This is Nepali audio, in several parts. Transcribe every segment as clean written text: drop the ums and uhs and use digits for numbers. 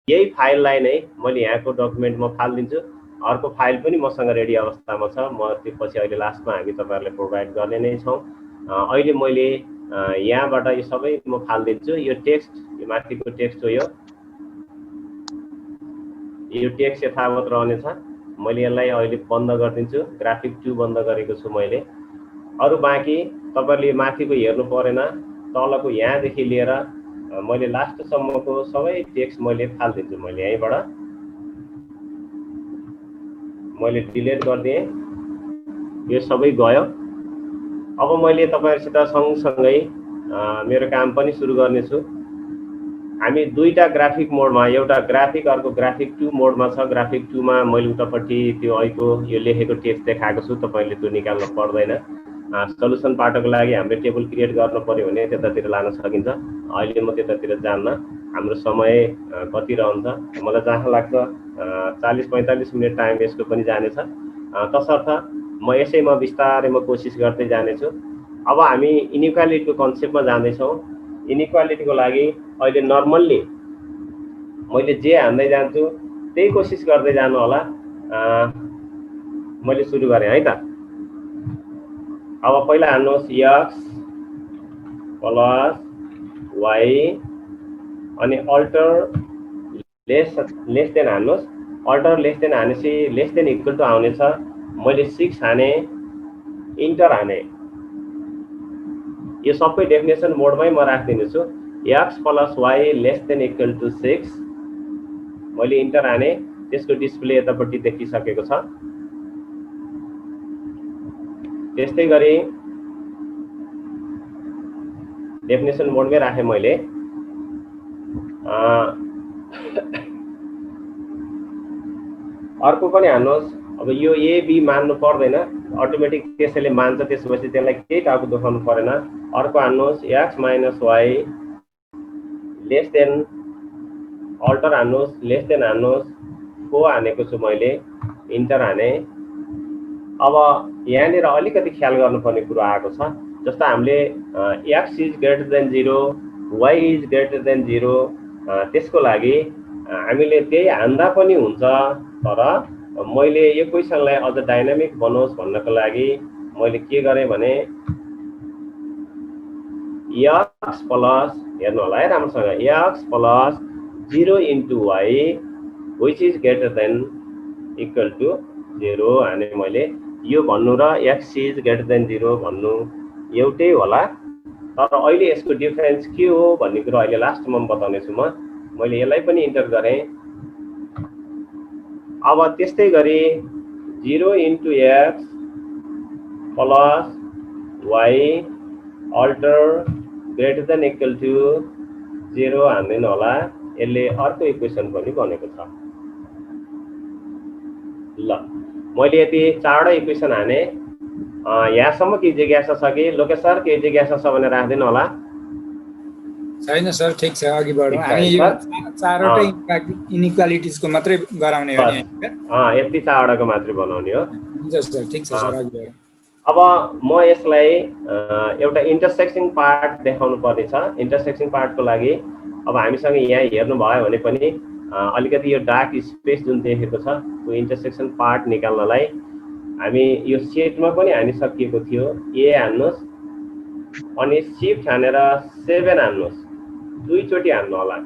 यही फाइललाई नै मैले यहाँको डकुमेन्टमा फालिदिन्छु। अर्को फाइल पनि मसँग रेडी अवस्थामा छ, म त्यो पछि अहिले लास्टमा हामी तपाईँहरूलाई प्रोभाइड गर्ने नै छौँ। अहिले मैले यहाँबाट यो सबै म फालिदिन्छु। यो टेक्स्ट, यो माथिको टेक्स्ट हो, यो टेक्स्ट यथावत रहनेछ। मैले यसलाई अहिले बन्द गरिदिन्छु, ग्राफिक 2 बन्द गरेको छु मैले। अरू बाँकी तपाईँहरूले माथिको हेर्नु परेन, तलको यहाँदेखि लिएर मैले लास्टसम्मको सबै टेक्स्ट मैले फालिदिन्छु। मैले यहीँबाट मैले डिलिट गरिदिएँ, यो सबै गयो। अब मैले तपाईँहरूसित सँगसँगै मेरो काम पनि सुरु गर्नेछु। हामी दुईटा ग्राफिक मोडमा, एउटा ग्राफिक अर्को ग्राफिक 2 मोडमा छ। ग्राफिक 2 मा मैले उतापट्टि त्यो अहिलेको यो लेखेको टेक्स्ट देखाएको छु, तपाईँले त्यो निकाल्न पर्दैन। सल्युसन पार्टको लागि हामीले टेबल क्रिएट गर्नु पर्यो भने त्यतातिर लान सकिन्छ। अहिले म त्यतातिर जान्न, हाम्रो समय कति रहन्छ, मलाई जहाँ लाग्छ 40-45 मिनट टाइम यसको पनि जानेछ। तसर्थ म यसैमा बिस्तारै म कोसिस गर्दै जानेछु। अब हामी इनइक्वालिटीको कन्सेप्टमा जाँदैछौँ। इनइक्वालिटीको लागि अहिले नर्मल्ली मैले जे हान्दै जान्छु त्यही कोसिस गर्दै जानु होला। मैले सुरु गरेँ है त। अब पहिला हान्नुहोस् x प्लस y अनि अल्टर लेस देन हान्नुहोस्। अल्टर लेस देन हानेपछि लेस देन इक्वल टु आउनेछ। मैले 6 हाने, इन्टर हाने। यो सबै डेफिनेसन मोडमै म राखिदिनेछु। x plus y less than equal to 6, मैले इन्टर हाने। त्यसको डिस्प्ले यतापट्टि देखिसकेको छ। त्यस्तै गरी डेफिनेसन मोडमै राखेँ मैले। अर्को पनि हान्नुहोस्। अब यो ए बी मान्नु पर्दैन, अटोमेटिक त्यसैले मान्छ, त्यसपछि त्यसलाई केही टाउको देखाउनु परेन। अर्को हान्नुहोस् x minus y less than, alter हान्नुहोस्, लेस देन हान्नुहोस्, 4 हानेको छु मैले, इन्टर हाने। अब यहाँनिर अलिकति ख्याल गर्नुपर्ने कुरो आएको छ। जस्तो हामीले x is greater then 0, y is greater then 0, त्यसको लागि हामीले त्यही हान्दा पनि हुन्छ। तर मैले यो क्वेसनलाई अझ डाइनामिक बनोस् भन्नको लागि मैले के गरेँ भने x प्लस, हेर्नु होला है राम्रोसँग, x plus 0 into y which is greater than equal to 0 हाने मैले। यो भन्नु र x इज ग्रेटर देन 0 भन्नु एउटै होला, तर अहिले यसको डिफरेन्स के हो भन्ने कुरो अहिले लास्टमा बताउने छु म। मैले यसलाई पनि इन्टर गरेँ। अब त्यस्तै गरी 0 into x plus y alter greater than equal to 0 हान्दैन होला। यसले अर्को इक्वेसन पनि बनेको छ। ल, मैले यति 4वटा इक्वेसन हाने। यहाँसम्म केही जिज्ञासा छ कि लोकेश सर? केही जिज्ञासा छ भने राख्दैन होला। छैन सर, ठिक छ, अघि बढौँ। हामी यो 4वटै इनइक्वालिटिजको मात्रै गराउने हो नि? यति 4वटाको मात्रै बनाउने हो। हुन्छ सर, ठिक छ सर, अघि बढौँ। अब म यसलाई एउटा इन्टरसेक्सन पार्ट देखाउनु पर्ने छ। इन्टरसेक्सन पार्टको लागि अब हामीसँग यहाँ हेर्नुभयो भने पनि अलिकति यो डार्क स्पेस जुन देखेको छ, त्यो इन्टरसेक्सन पार्ट निकाल्नलाई हामी यो सेटमा पनि हानिसकिएको थियो। ए हान्नुहोस् अनि सिफ्ट हानेर 7 हान्नुहोस्, दुईचोटि हान्नु होला।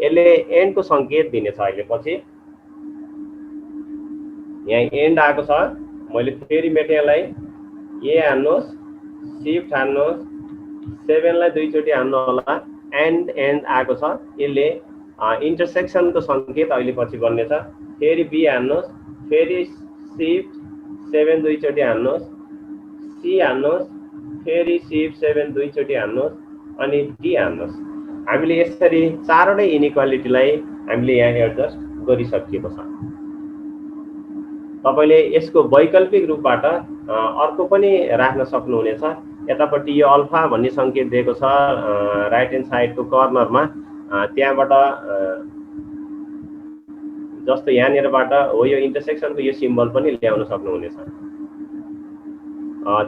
यसले एन्डको सङ्केत दिनेछ। अहिले पछि यहाँ एन्ड आएको छ, मैले फेरि मेटेँ यसलाई। ए हान्नुहोस्, सिफ्ट हान्नुहोस्, 7 लाई दुईचोटि हान्नु होला। एन्ड आएको छ, यसले इन्टरसेक्सनको सङ्केत अहिले पछि बन्नेछ। फेरि बी हान्नुहोस्, फेरि सिफ्ट 7 दुईचोटि हान्नुहोस्, सी हान्नुहोस्, फेरि सिफ्ट 7 दुईचोटि हान्नुहोस्, अनि डी हान्नुहोस्। हामीले यसरी 4वटै इनइक्वालिटीलाई हामीले यहाँ एडजस्ट गरिसकिएको छ। तपाईले यसको वैकल्पिक रूपबाट अर्को पनि राख्न सक्नुहुनेछ। यतापट्टि यो अल्फा भन्ने सङ्केत दिएको छ राइट ह्यान्ड साइडको कर्नरमा, त्यहाँबाट जस्तो यहाँनिरबाट हो यो इन्टरसेक्सनको यो सिम्बल पनि ल्याउन सक्नुहुनेछ।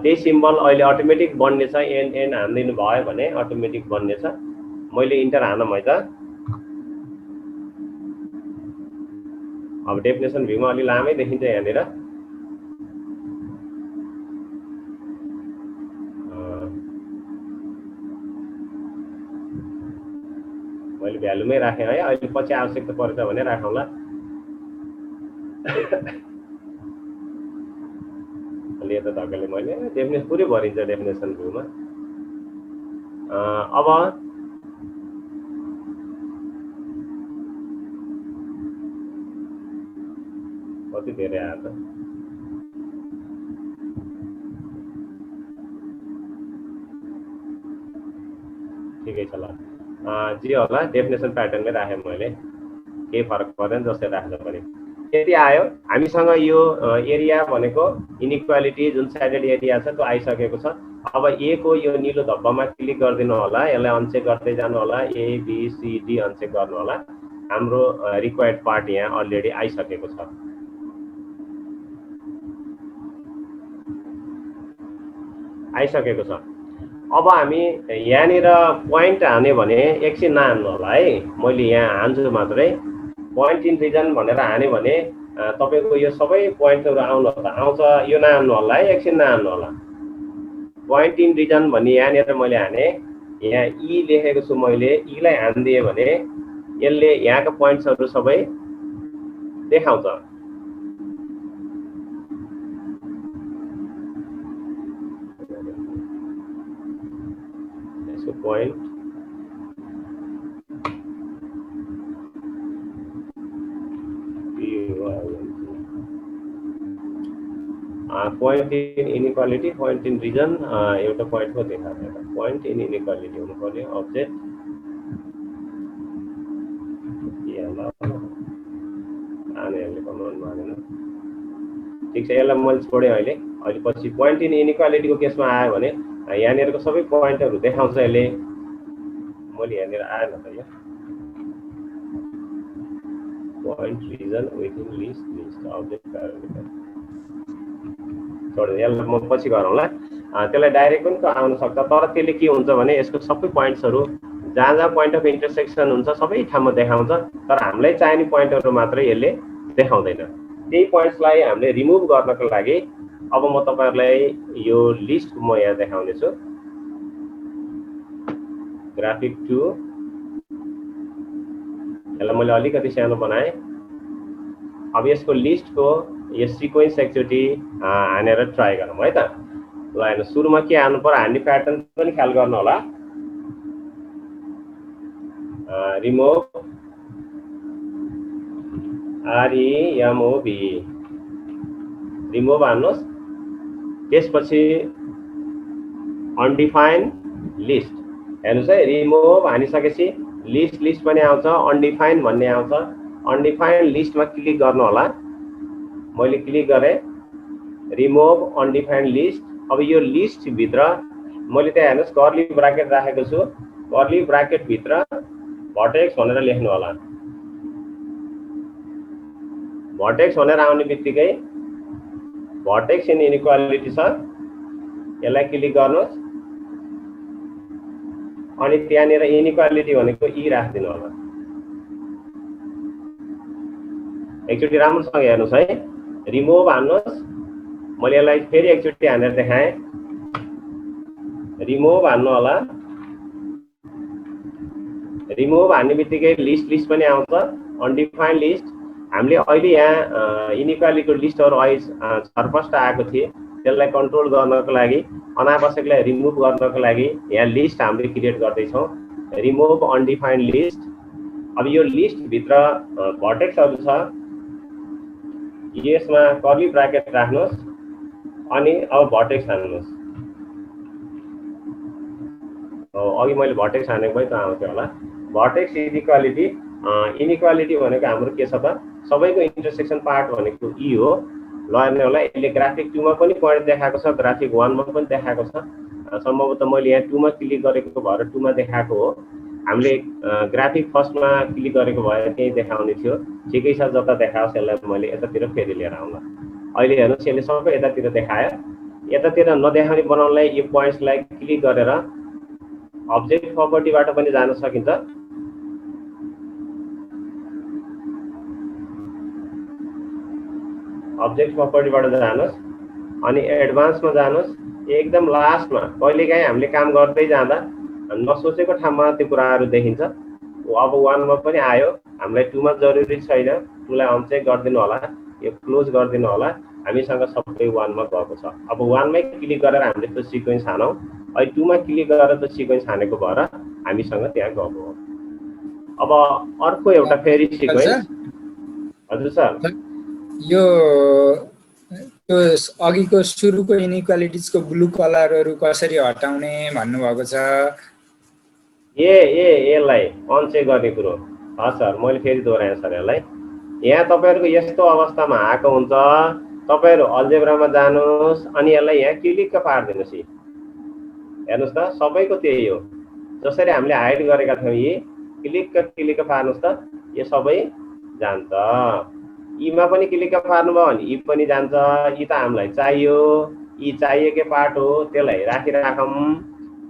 त्यही सिम्बल अहिले अटोमेटिक बन्नेछ। एन्ड हान्दिनु भयो भने अटोमेटिक बन्नेछ। मैले इन्टर हानौँ है त। अब डेफिनेसन भ्यूमा अलि लामै देखिन्छ यहाँनिर। मैले भ्यालुमै राखेँ है, अहिले पछि आवश्यकता पर्छ भने राखौँला। अलि यता धकेले मैले डेफिनेसन पुरै भरिन्छ डेफिनेसन भ्यूमा। अब कति धेरै आयो त, ठिकै छ ल। जे होला डेफिनेसन प्याटर्नमै राखेँ मैले, केही फरक पर्दैन जसरी राख्दा पनि। यति आयो हामीसँग यो एरिया भनेको इनइक्वालिटी जुन साइडेड एरिया छ त्यो आइसकेको छ। अब ए को यो निलो धब्बामा क्लिक गरिदिनु होला, यसलाई अनचेक गर्दै जानु होला, ABCD अनचेक गर्नु होला। हाम्रो रिक्वायर्ड पार्ट यहाँ अलरेडी आइसकेको छ। अब हामी यहाँनिर पोइन्ट हाने भने एकछिन नहान्नु होला है, मैले यहाँ हान्छु मात्रै। पोइन्ट इन रिजन भनेर हाने भने तपाईको यो सबै पोइन्टहरु आउँछ, यो नहान्नु होला है, एकछिन नहान्नु होला। पोइन्ट इन रिजन भन्ने यहाँनिर मैले हाने, यहाँ ई लेखेको छु मैले, ई लाई हान्दिए भने यसले यहाँको पोइन्ट्सहरु सबै देखाउँछ। यसको point point in inequality, point in region, एउटा पोइन्टको देखाएको पोइन्ट इन इनइक्वालिटी हुनु पर्यो। अब्जेक्ट ठिक छ, यसलाई मैले छोडेँ अहिले पछि। पोइन्ट इन इनइक्वालिटीको केसमा आयो भने यहाँनिरको सबै पोइन्टहरु देखाउँछ यसले। मैले यहाँनिर आएन त यो point region within list object parameter छोड्दै, यसलाई म पछि गरौँला। त्यसलाई डाइरेक्ट पनि आउन सक्छ, तर त्यसले के हुन्छ भने यसको सबै पोइन्ट्सहरु जहाँ जहाँ पोइन्ट अफ इन्टरसेक्सन हुन्छ सबै ठाउँमा देखाउँछ, तर हामीलाई चाहिने पोइन्टहरु मात्रै यसले देखाउँदैन। त्यही पोइन्ट्सलाई हामीले रिमुभ गर्नको लागि अब म तपाईहरुलाई यो लिस्ट म यहाँ देखाउने छु। ग्राफिक 2 यसलाई मैले अलिकति सानो बनाएँ। अब यसको लिस्टको यो सिक्वेन्स एकचोटि हानेर ट्राई गरौँ है त। ल हेर्नु, सुरुमा के हान्नु पर्यो, हान्ने प्याटर्न पनि ख्याल गर्नु होला। रिमुभ REMOV रिमुभ हान्नुहोस्। त्यसपछि अनडिफाइन लिस्ट हेर्नुहोस् है, रिमुभ हानिसकेपछि लिस्ट पनि आउँछ, अनडिफाइन भन्ने आउँछ। अनडिफाइन लिस्टमा क्लिक गर्नु होला। मैले क्लिक गरेँ, रिमुभ अनडिफाइन लिस्ट। अब यो लिस्ट भित्र मैले त्यहाँ हेर्नुहोस् कर्ली ब्राकेट राखेको छु, कर्ली ब्राकेट भित्र भर्टेक्स भनेर लेख्नु होला। भर्टेक्स भनेर आउने बित्तिकै भर्टेक्स इन इनइक्वालिटी छ, यसलाई क्लिक गर्नुहोस् अनि त्यहाँनिर इनइक्वालिटी भनेको ई राखिदिनु होला। एकचोटि राम्रोसँग हेर्नुहोस् है, रिमुभ हान्नुहोस्। मैले यसलाई फेरि एकचोटि हानेर देखाएँ, रिमुभ हान्नु होला। रिमुभ हान्ने बित्तिकै लिस्ट पनि आउँछ, अनडिफाइन्ड लिस्ट। हामीले अहिले यहाँ इनइक्वालिटीको लिस्टहरु छरपस्ट आएको थिए, त्यसलाई कन्ट्रोल गर्नको लागि, अनावश्यकलाई रिमुभ गर्नको लागि यहाँ लिस्ट हामीले क्रिएट गर्दैछौँ, रिमुभ अनडिफाइन्ड लिस्ट। अब यो लिस्ट भित्र भर्टेक्सहरु छ, यसमा कर्ली ब्राकेट राख्नुहोस् अनि अब भर्टेक्स हान्नुहोस्। अघि मैले भर्टेक्स हानेको भए त आउँथ्यो होला। भर्टेक्स इनइक्वालिटी, इनइक्वालिटी भनेको हाम्रो के छ त, सबैको इन्टरसेक्सन पार्ट भनेको ई हो। ल हेर्नु होला, यसले ग्राफिक 2 मा पनि पोइन्ट देखाएको छ, ग्राफिक 1 मा पनि देखाएको छ। सम्भवतः मैले यहाँ 2 मा क्लिक गरेको भएर 2 मा देखाएको हो। हामीले ग्राफिक फर्स्ट मा क्लिक गरेको भए त्यही देखाउने थियो। ठिकै छ, जता देखाओस् यसलाई मैले यतातिर फेरि लिएर आउँला। अहिले हेर्नुहोस् यसले सबै यतातिर देखायो। यतातिर नदेखाउने बनाउनलाई यो पोइन्ट्सलाई क्लिक गरेर अब्जेक्ट प्रपर्टीबाट पनि जान सकिन्छ। अब्जेक्ट प्रपर्टीबाट जानुहोस् अनि एडभान्समा जानुहोस्। एकदम लास्टमा कहिलेकाहीँ हामीले काम गर्दै जाँदा नसोचेको ठाउँमा त्यो कुराहरू देखिन्छ। अब 1 मा पनि आयो, हामीलाई 2 मा जरुरी छैन, 2 लाई अनचेक गरिदिनु होला, यो क्लोज गरिदिनु होला, हामीसँग सबै 1 मा गएको छ। अब 1 मै क्लिक गरेर हामीले त्यो सिक्वेन्स हानौँ, अहिले 2 मा क्लिक गरेर त्यो सिक्वेन्स हानेको भएर हामीसँग त्यहाँ गएको हो। अब अर्को एउटा फेरि सिक्वेन्स। हजुर सर, यो त्यो अघिको सुरुको इनइक्वालिटिजको ब्लू कलरहरू कसरी हटाउने भन्नुभएको छ? यसलाई अनचेक गर्ने कुरो। हजुर सर, मैले फेरि दोहोऱ्याएँ सर यसलाई। यहाँ तपाईँहरूको यस्तो अवस्थामा आएको हुन्छ, तपाईँहरू अल्जेब्रामा जानुहोस् अनि यसलाई यहाँ क्लिक्क पारिदिनुहोस्। हेर्नुहोस् त, सबैको त्यही हो। जसरी हामीले हाइड गरेका थियौँ, यी क्लिक्क पार्नुहोस् त, यो सबै जान्छ। यीमा पनि क्लिक्क पार्नुभयो भने यी पनि जान्छ। यी त हामीलाई चाहियो, यी चाहिएकै पार्ट हो, त्यसलाई राखिराखौँ।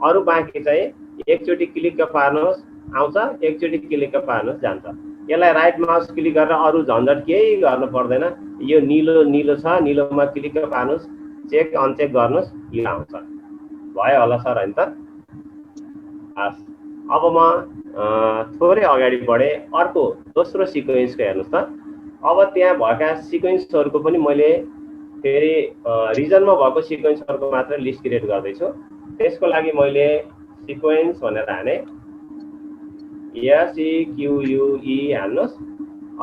अरू बाँकी चाहिँ एकचोटि क्लिक्क पार्नुहोस् आउँछ, एकचोटि क्लिक्क पार्नुहोस् जान्छ। यसलाई राइट माउस क्लिक गरेर अरू झन्झट केही गर्नु पर्दैन। यो निलो छ, निलोमा क्लिक्क पार्नुहोस्, चेक अनचेक गर्नुहोस्, यो आउँछ। भयो होला सर, होइन त? हस्, अब म थोरै अगाडि बढेँ। अर्को दोस्रो सिक्वेन्सको हेर्नुहोस् त। अब त्यहाँ भएका सिक्वेन्सहरूको पनि मैले फेरि रिजनमा भएको सिक्वेन्सहरूको मात्र लिस्ट क्रिएट गर्दैछु। त्यसको लागि मैले सिक्वेन्स भनेर हाने, SEQUE हान्नुहोस्,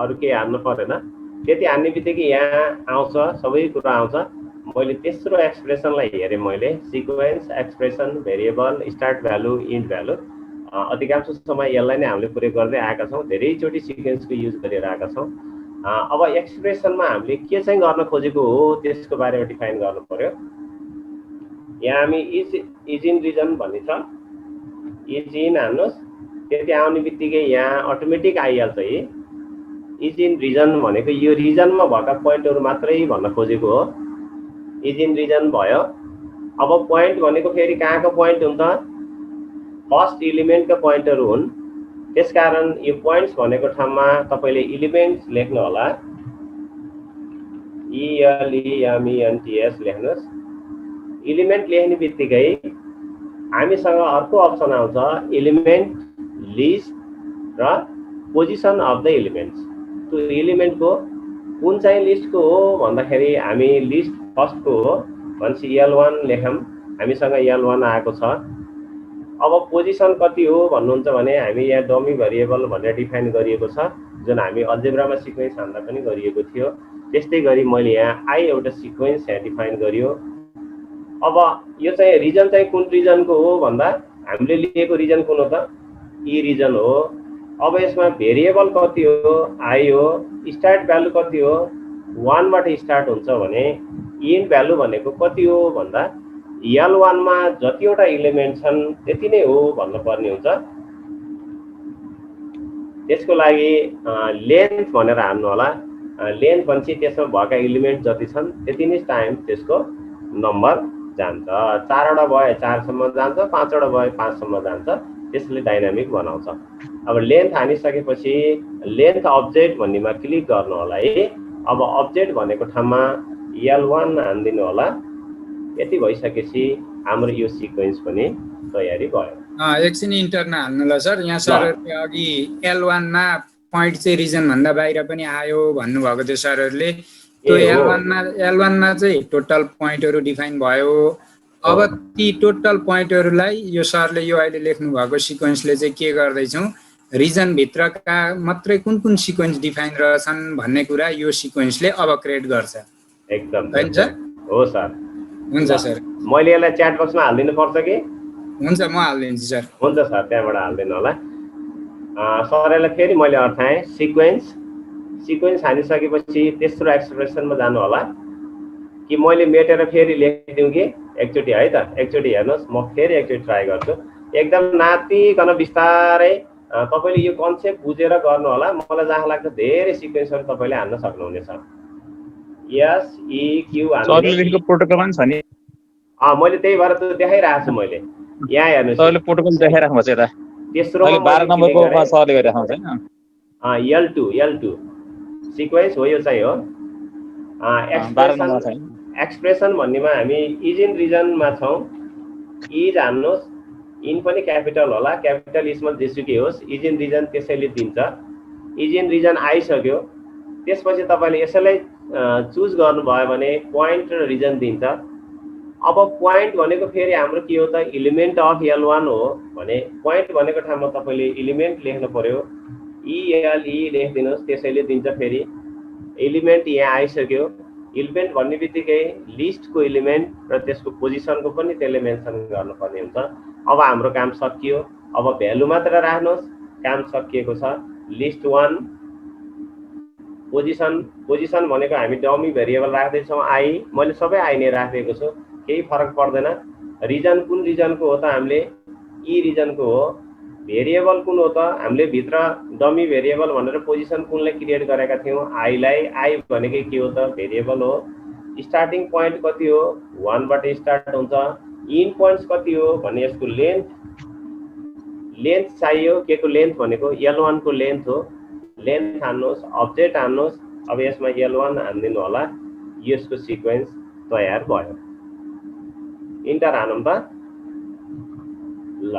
अरू केही हान्नु परेन। त्यति हान्ने बित्तिकै यहाँ आउँछ, सबै कुरा आउँछ। मैले तेस्रो एक्सप्रेसनलाई हेरेँ, मैले sequence, expression, variable, start value, end value. अधिकांश समय यसलाई नै हामीले प्रयोग गर्दै आएका छौँ, धेरैचोटि सिक्वेन्सको युज गरेर आएका छौँ। अब एक्सप्रेसनमा हामीले के चाहिँ गर्न खोजेको हो त्यसको बारेमा डिफाइन गर्नु पर्यो। यहाँ हामी इज इन रिजन भन्ने छ, इज इन हान्नुहोस्। त्यति आउने बित्तिकै यहाँ अटोमेटिक आइहाल्छ। इज इन रिजन भनेको यो रिजनमा भएका पोइन्टहरू मात्रै भन्न खोजेको हो। इज इन रिजन भयो। अब पोइन्ट भनेको फेरि कहाँको पोइन्ट हुन्छ? फर्स्ट इलिमेन्टको पोइन्टहरू हुन्। त्यसकारण यो पोइन्ट्स भनेको ठाउँमा तपाईँले इलिमेन्ट्स लेख्नु होला, ELEMENTS लेख्नुहोस्। इलिमेन्ट लेख्ने बित्तिकै हामीसँग अर्को अप्सन आउँछ, एलिमेन्ट लिस्ट र पोजिसन अफ द एलिमेन्ट्स। त्यो एलिमेन्टको कुन चाहिँ लिस्टको हो भन्दाखेरि हामी लिस्ट फर्स्टको हो भनेपछि L1 लेखौँ, हामीसँग L1 आएको छ। अब पोजिसन कति हो भन्नुहुन्छ भने हामी यहाँ डमी भेरिएबल भनेर डिफाइन गरिएको छ, जुन हामी अल्जेब्रामा सिक्वेन्स हान्दा पनि गरिएको थियो। त्यस्तै गरी मैले यहाँ आई एउटा सिक्वेन्स यहाँ डिफाइन गरियो। अब यो चाहिँ रिजन चाहिँ कुन रिजनको हो भन्दा हामीले लिएको रिजन कुन हो त? ई रिजन हो। अब यसमा भेरिएबल कति हो? आई हो। स्टार्ट भ्यालु कति हो? 1 बाट स्टार्ट हुन्छ भने इन्ड भ्यालु भनेको कति हो भन्दा L1 मा जतिवटा इलिमेन्ट छन् त्यति नै हो भन्नुपर्ने हुन्छ। त्यसको लागि लेन्थ भनेर हान्नु होला। लेन्थ भनेपछि त्यसमा भएका इलिमेन्ट जति छन् त्यति नै टाइम त्यसको नम्बर जान्छ। 4 वटा भयो 4 सम्म जान्छ, 5 वटा भयो 5 सम्म जान्छ। त्यसले डाइनामिक बनाउँछ। अब लेन्थ हानिसकेपछि लेन्थ अब्जेक्ट भन्नेमा क्लिक गर्नु होला है। अब अब्जेक्ट भनेको ठाउँमा L1 हान्दिनु होला। यति भइसकेपछि हाम्रो यो सिक्वेन्स पनि तयारी भयो। एकछिन इन्टरना हाल्नु ल सर। यहाँ सर अघि L1 मा पोइन्ट चाहिँ रिजन भन्दा बाहिर पनि आयो भन्नुभएको थियो सरहरूले। त्यो L1 मा चाहिँ टोटल पोइन्टहरू डिफाइन भयो। अब ती टोटल पोइन्टहरूलाई यो सरले यो अहिले लेख्नु भएको सिक्वेन्सले चाहिँ के गर्दैछौँ, रिजन भित्रका मात्रै कुन कुन सिक्वेन्स डिफाइन रहछन् भन्ने कुरा यो सिक्वेन्सले अब क्रिएट गर्छ। एकदम होइन सर? हो सर। हुन्छ सर। मैले यसलाई च्याट बक्समा हालिदिनु पर्छ कि? हुन्छ, म हालिदिन्छु सर। हुन्छ सर, त्यहाँबाट हालिदिनु होला। सरलाई फेरि मैले अर्थाएँ सिक्वेन्स हानिसकेपछि तेस्रो एक्सप्रेसनमा जानु होला कि मैले मेटेर फेरि लेखिदिउँ कि एकचोटि है त? एकचोटि हेर्नुहोस्, म फेरि एकचोटि ट्राई गर्छु। एकदम नातिकन बिस्तारै तपाईँले यो कन्सेप्ट बुझेर गर्नु होला। मलाई जहाँ लाग्छ धेरै सिक्वेन्सहरू तपाईँले हान्न सक्नुहुनेछ। SEQ सरले प्रोटोकलमा छ नि? मैले त्यही भएर त देखाइरहेको छु। मैले यहाँ हेर्नुहोस्, सरले प्रोटोकल देखाइराख्नु भएको छ यता। तेस्रो अहिले 12 नम्बरको सरले गरिराख्नु छैन? L2 सिक्वेन्स हो, यो चाहिँ हो। 12 नम्बरमा छैन। एक्सप्रेसन भन्नेमा हामी इज इन रिजनमा छौँ। इज हान्नुहोस्, इन पनि क्यापिटल होला, क्यापिटल स्मल जेसुकै होस्, इज इन रिजन त्यसैले दिन्छ। इज इन रिजन आइसक्यो, त्यसपछि तपाईँले यसैलाई चुज गर्नुभयो भने पोइन्ट र रिजन दिन्छ। अब पोइन्ट भनेको फेरि हाम्रो के हो त, इलिमेन्ट अफ L1 हो भने पोइन्ट भनेको ठाउँमा तपाईँले इलिमेन्ट लेख्नु पर्यो, ELE लेखिदिनुहोस्, त्यसैले दिन्छ। फेरि एलिमेन्ट यहाँ आइसक्यो, इलिमेन्ट भन्ने बित्तिकै लिस्टको इलिमेन्ट र त्यसको पोजिसनको पनि त्यसले मेन्सन गर्नुपर्ने हुन्छ। अब हाम्रो काम सकियो, अब भ्यालु मात्र राख्नुहोस्, काम सकिएको छ। लिस्ट 1 पोजिसन भनेको हामी डमी भेरिएबल राख्दैछौँ आई, मैले सबै आई नै राखिदिएको छु, केही फरक पर्दैन। रिजन कुन रिजनको हो त, हामीले ई रिजनको हो। भेरिएबल कुन हो त, हामीले भित्र डमी भेरिएबल भनेर पोजिसन कुनलाई क्रिएट गरेका थियौँ, आईलाई। आई भनेकै के हो त, भेरिएबल हो। स्टार्टिङ पोइन्ट कति हो, 1 बाट स्टार्ट हुन्छ। इन पोइन्ट्स कति हो भने यसको लेन्थ चाहियो, के को लेन्थ भनेको L1 को लेन्थ हो। लेन्थ हान्नुहोस्, अब्जेक्ट हान्नुहोस्। अब यसमा L1 हानिदिनु होला, यसको सिक्वेन्स तयार भयो। इन्टर हानौँ त, ल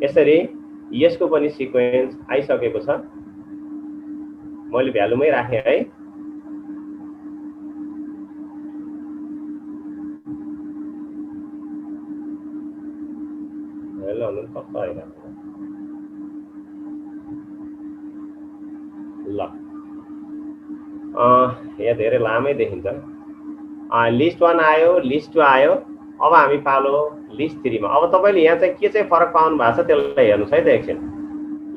यसरी यसको पनि सिक्वेन्स आइसकेको छ। मैले भ्यालुमै राखेँ है। ल यहाँ धेरै लामै देखिन्छ। लिस्ट 1 आयो, लिस्ट 2 आयो। अब हामी पालो लिस्ट 3 मा। अब तपाईँले यहाँ चाहिँ के चाहिँ फरक पाउनु भएको छ त्यसलाई हेर्नुहोस् है त एकछिन।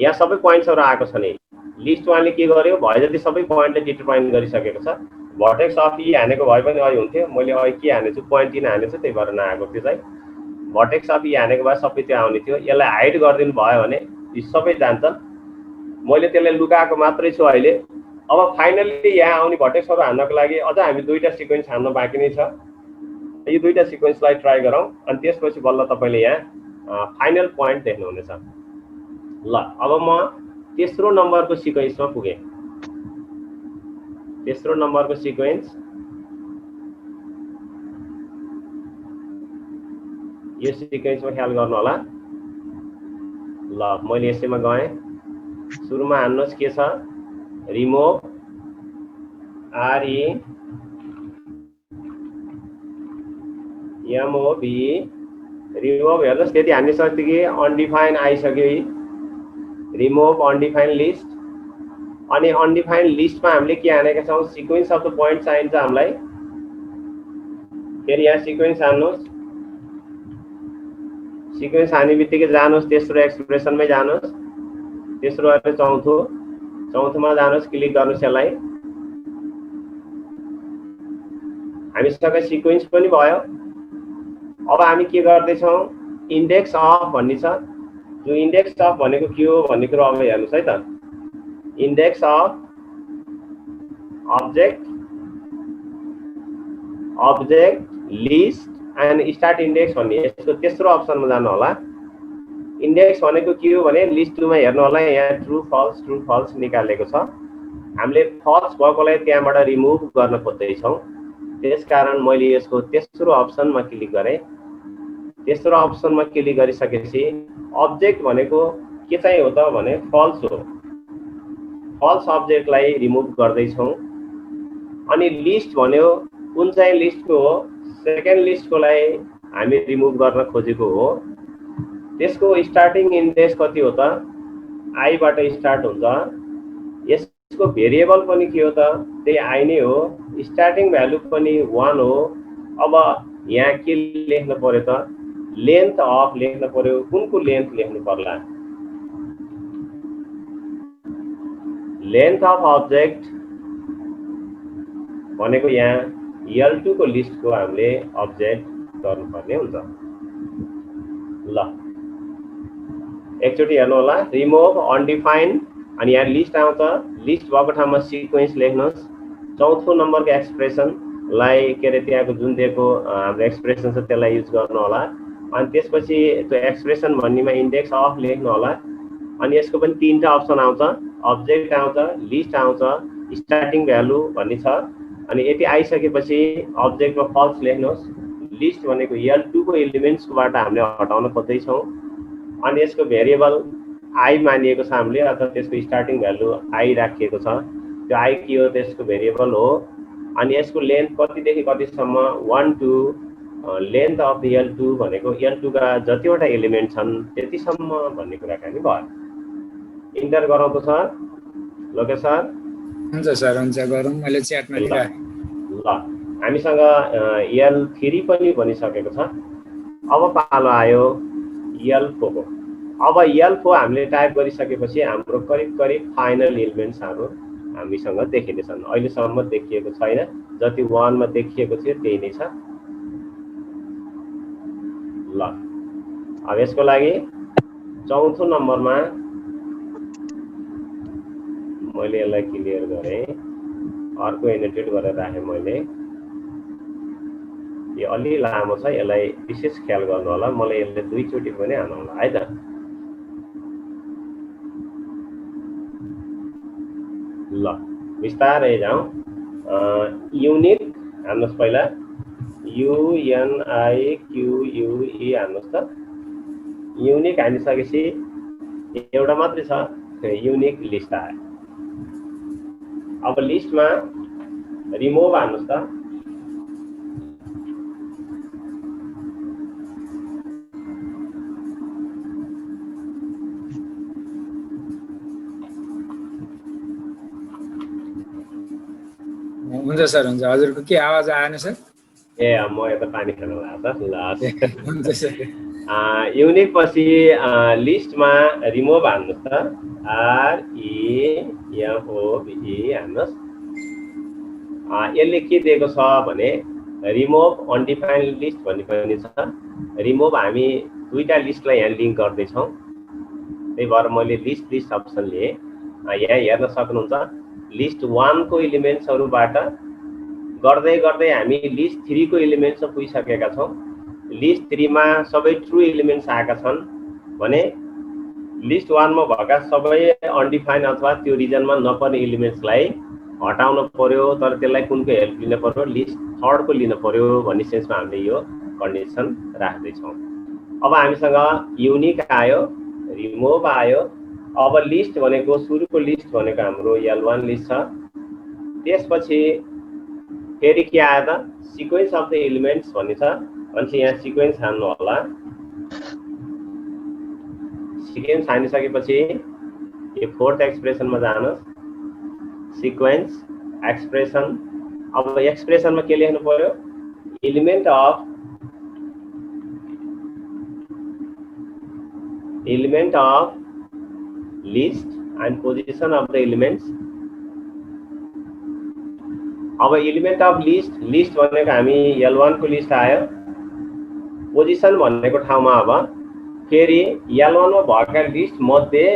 यहाँ सबै पोइन्ट्सहरू आएको छ नि। लिस्ट 1 ले के गर्यो, भए जति सबै पोइन्टले डिटरमाइन गरिसकेको छ। भर्टेक्स अफ ई हानेको भए पनि अहिले हुन्थ्यो, मैले अहिले के हानेछु, पोइन्ट 3 हानेछु, त्यही भएर नआएको त्यो चाहिँ। भर्टेक्स अफ ई हानेको भए सबै त्यो आउने थियो। यसलाई हाइड गरिदिनु भयो भने यी सबै जान्छ। मैले त्यसलाई लुकाएको मात्रै छु अहिले। अब फाइनल्ली यहाँ आउने भर्टेक्सहरू हान्नको लागि अझ हामी 2टा सिक्वेन्स हान्न बाँकी नै छ। यो 2टा सिक्वेन्सलाई ट्राई गरौँ, अनि त्यसपछि बल्ल तपाईँले यहाँ फाइनल पोइन्ट देख्नुहुनेछ। ल अब म तेस्रो नम्बरको सिक्वेन्समा पुगेँ। तेस्रो नम्बरको सिक्वेन्स यो सिक्वेन्समा ख्याल गर्नु होला। ल मैले यसैमा गएँ। सुरुमा हान्नुहोस् के छ, रिमोभ REMOV, रिमोभ हेर्नुहोस् त्यति हान्ने सक्यो। अनडिफाइन आइसक्यो, रिमोभ अनडिफाइन लिस्ट। अनि अनडिफाइन लिस्टमा हामीले के हानेका छौँ, सिक्वेन्स अफ द पोइन्ट चाहिन्छ हामीलाई। फेरि यहाँ सिक्वेन्स हान्नुहोस्, सिक्वेन्स हाने बित्तिकै जानुहोस् तेस्रो एक्सप्रेसनमै जानुहोस्। तेस्रो अरे चौथोमा जानुहोस्, क्लिक गर्नुहोस् यसलाई। हामीसँग सिक्वेन्स पनि भयो। अब हामी के गर्दैछौँ, इन्डेक्स अफ भन्ने छ। जो इन्डेक्स अफ भनेको के हो भन्ने कुरो अब हेर्नुहोस् है त। Index of object list and start index भन्ने यसको तेस्रो अप्सनमा जानु होला। इन्डेक्स भनेको के हो भने लिस्ट 2 मा हेर्नु होला, यहाँ ट्रु फल्स निकालेको छ। हामीले फल्स भएकोलाई त्यहाँबाट रिमुभ गर्न खोज्दैछौँ। त्यसकारण मैले यसको तेस्रो अप्सनमा क्लिक गरेँ। तेस्रो अप्सनमा क्लिक गरिसकेपछि अब्जेक्ट भनेको के चाहिँ हो त भने फल्स हो। फल्स अब्जेक्टलाई रिमुभ गर्दैछौँ। अनि लिस्ट भन्यो कुन चाहिँ लिस्टको हो, सेकेन्ड लिस्टकोलाई हामी रिमुभ गर्न खोजेको हो। त्यसको स्टार्टिङ इन्डेक्स कति हो त, आईबाट स्टार्ट हुन्छ। यसको भेरिएबल पनि के हो त, त्यही आई नै हो। स्टार्टिङ भ्यालु पनि 1 हो। अब यहाँ के लेख्नु पर्यो त, लेन्थ अफ लेख्नु पर्यो। कुनको लेन्थ लेख्नु पर्ला, लेन्थ अफ अब्जेक्ट भनेको यहाँ L2 को लिस्टको हामीले अब्जेक्ट गर्नुपर्ने हुन्छ। ल एकचोटि हेर्नु होला, रिमोभ अनडिफाइन अनि यहाँ लिस्ट आउँछ। लिस्ट भएको ठाउँमा सिक्वेन्स लेख्नुहोस्। चौथो नम्बरको एक्सप्रेसनलाई के अरे त्यहाँको जुन दिएको हाम्रो एक्सप्रेसन छ त्यसलाई युज गर्नु होला। अनि त्यसपछि त्यो एक्सप्रेसन भन्नेमा इन्डेक्स अफ लेख्नु होला। अनि यसको पनि 3टा अप्सन आउँछ, अब्जेक्ट आउँछ, लिस्ट आउँछ, स्टार्टिङ भ्यालु भन्ने छ। अनि यति आइसकेपछि अब्जेक्टमा फल्स लेख्नुहोस्। लिस्ट भनेको L2 को एलिमेन्ट्सबाट हामीले हटाउन खोज्दैछौँ अनि यसको भेरिएबल I मानिएको छ हामीले अथवा त्यसको स्टार्टिङ भ्यालु I राखिएको छ। त्यो I के हो त्यसको भेरिएबल हो अनि यसको लेन्थ कतिदेखि कतिसम्म 1 to लेन्थ अफ L2 भनेको L2 का जतिवटा एलिमेन्ट छन् त्यतिसम्म भन्ने कुराकानी भयो। इन्टर गरौँ त सर लोकेश सर। हुन्छ सर हुन्छ गरौँ मैले च्याटमा दिइराखेँ। ल हामीसँग L3 पनि बनिसकेको छ। अब पालो आयो L4 को। अब L4 हामीले टाइप गरिसकेपछि हाम्रो करिब करिब फाइनल एलिमेन्ट्सहरू हामीसँग देखिनेछन्। अहिलेसम्म देखिएको छैन, जति 1 मा देखिएको थियो त्यही नै छ। ल अब यसको लागि चौथो नम्बरमा मैले यसलाई क्लियर गरेँ, अर्को एनोटेट गरेर राखेँ मैले। यो अलि लामो छ, यसलाई विशेष ख्याल गर्नु होला। मलाई यसले दुईचोटि पनि हाल्नु होला है त। ल बिस्तारै जाउँ। युनिक हान्नुहोस् पहिला, UNIQUE हान्नुहोस् त। युनिक हानिसकेपछि एउटा मात्रै छ, युनिक लिस्ट आयो। अब लिस्टमा रिमुभ हान्नुहोस् त। हुन्छ सर हुन्छ। हजुरको के आवाज आएन सर? ए म यता पानी खान लाग्यो त। ल हुन्छ सर। युनिक पछि लिस्टमा रिमुभ हान्नुहोस् त। REMOVE हान्नुहोस्। यसले के दिएको छ भने रिमुभ अनडिफाइन्ड लिस्ट भन्ने पनि छ। रिमुभ हामी दुईटा लिस्टलाई यहाँ लिङ्क गर्दैछौँ, त्यही भएर मैले लिस्ट अप्सन लिएँ। यहाँ हेर्न सक्नुहुन्छ लिस्ट 1 को एलिमेन्ट्सहरूबाट गर्दै गर्दै हामी लिस्ट 3 को एलिमेन्ट्समा पुगिसकेका छौँ। लिस्ट 3 मा सबै ट्रु एलिमेन्ट्स आएका छन् भने लिस्ट 1 मा भएका सबै अनडिफाइन्ड अथवा त्यो रिजनमा नपर्ने एलिमेन्ट्सलाई हटाउन पर्यो, तर त्यसलाई कुनको हेल्प लिन पर्यो? लिस्ट 3 को लिन पर्यो भन्ने सेन्समा हामीले यो कन्डिसन राख्दैछौँ। अब हामीसँग युनिक आयो, रिमुभ आयो। अब लिस्ट भनेको सुरुको लिस्ट भनेको हाम्रो L1 लिस्ट छ। त्यसपछि फेरि के आयो त? सिक्वेन्स अफ द एलिमेन्ट्स भन्ने छ। अनि यहाँ सिक्वेन्स हान्नु होला। सिक्वेन्स हानिसकेपछि यो फोर्थ एक्सप्रेसनमा जानुहोस्, सिक्वेन्स एक्सप्रेसन। अब एक्सप्रेसनमा के लेख्नु पर्यो? Element of list and position of the elements. अब एलिमेन्ट अफ लिस्ट भनेको हामी L1 को लिस्ट आयो। पोजिसन भनेको ठाउँमा अब फेरि L1 मा भएका लिस्ट मध्ये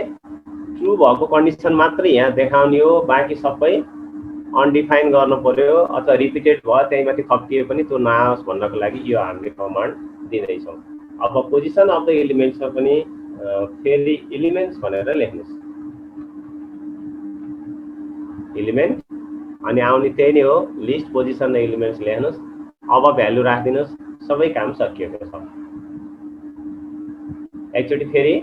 ट्रु भएको कन्डिसन मात्रै यहाँ देखाउने हो, बाँकी सबै अनडिफाइन गर्नु पर्यो अथवा रिपिटेड भयो त्यही माथि थपिए पनि त्यो नआओस् भन्नको लागि यो हामीले कमान्ड दिँदैछौँ। अब पोजिसन अफ द एलिमेन्ट्समा पनि फेरि एलिमेन्ट्स भनेर लेख्नुहोस्, एलिमेन्ट अनि आउने त्यही नै हो, लिस्ट पोजिसन र एलिमेन्ट्स लेख्नुहोस्। अब भ्यालु राखिदिनुहोस्, सबै काम सकिएको छ। एकचोटि फेरि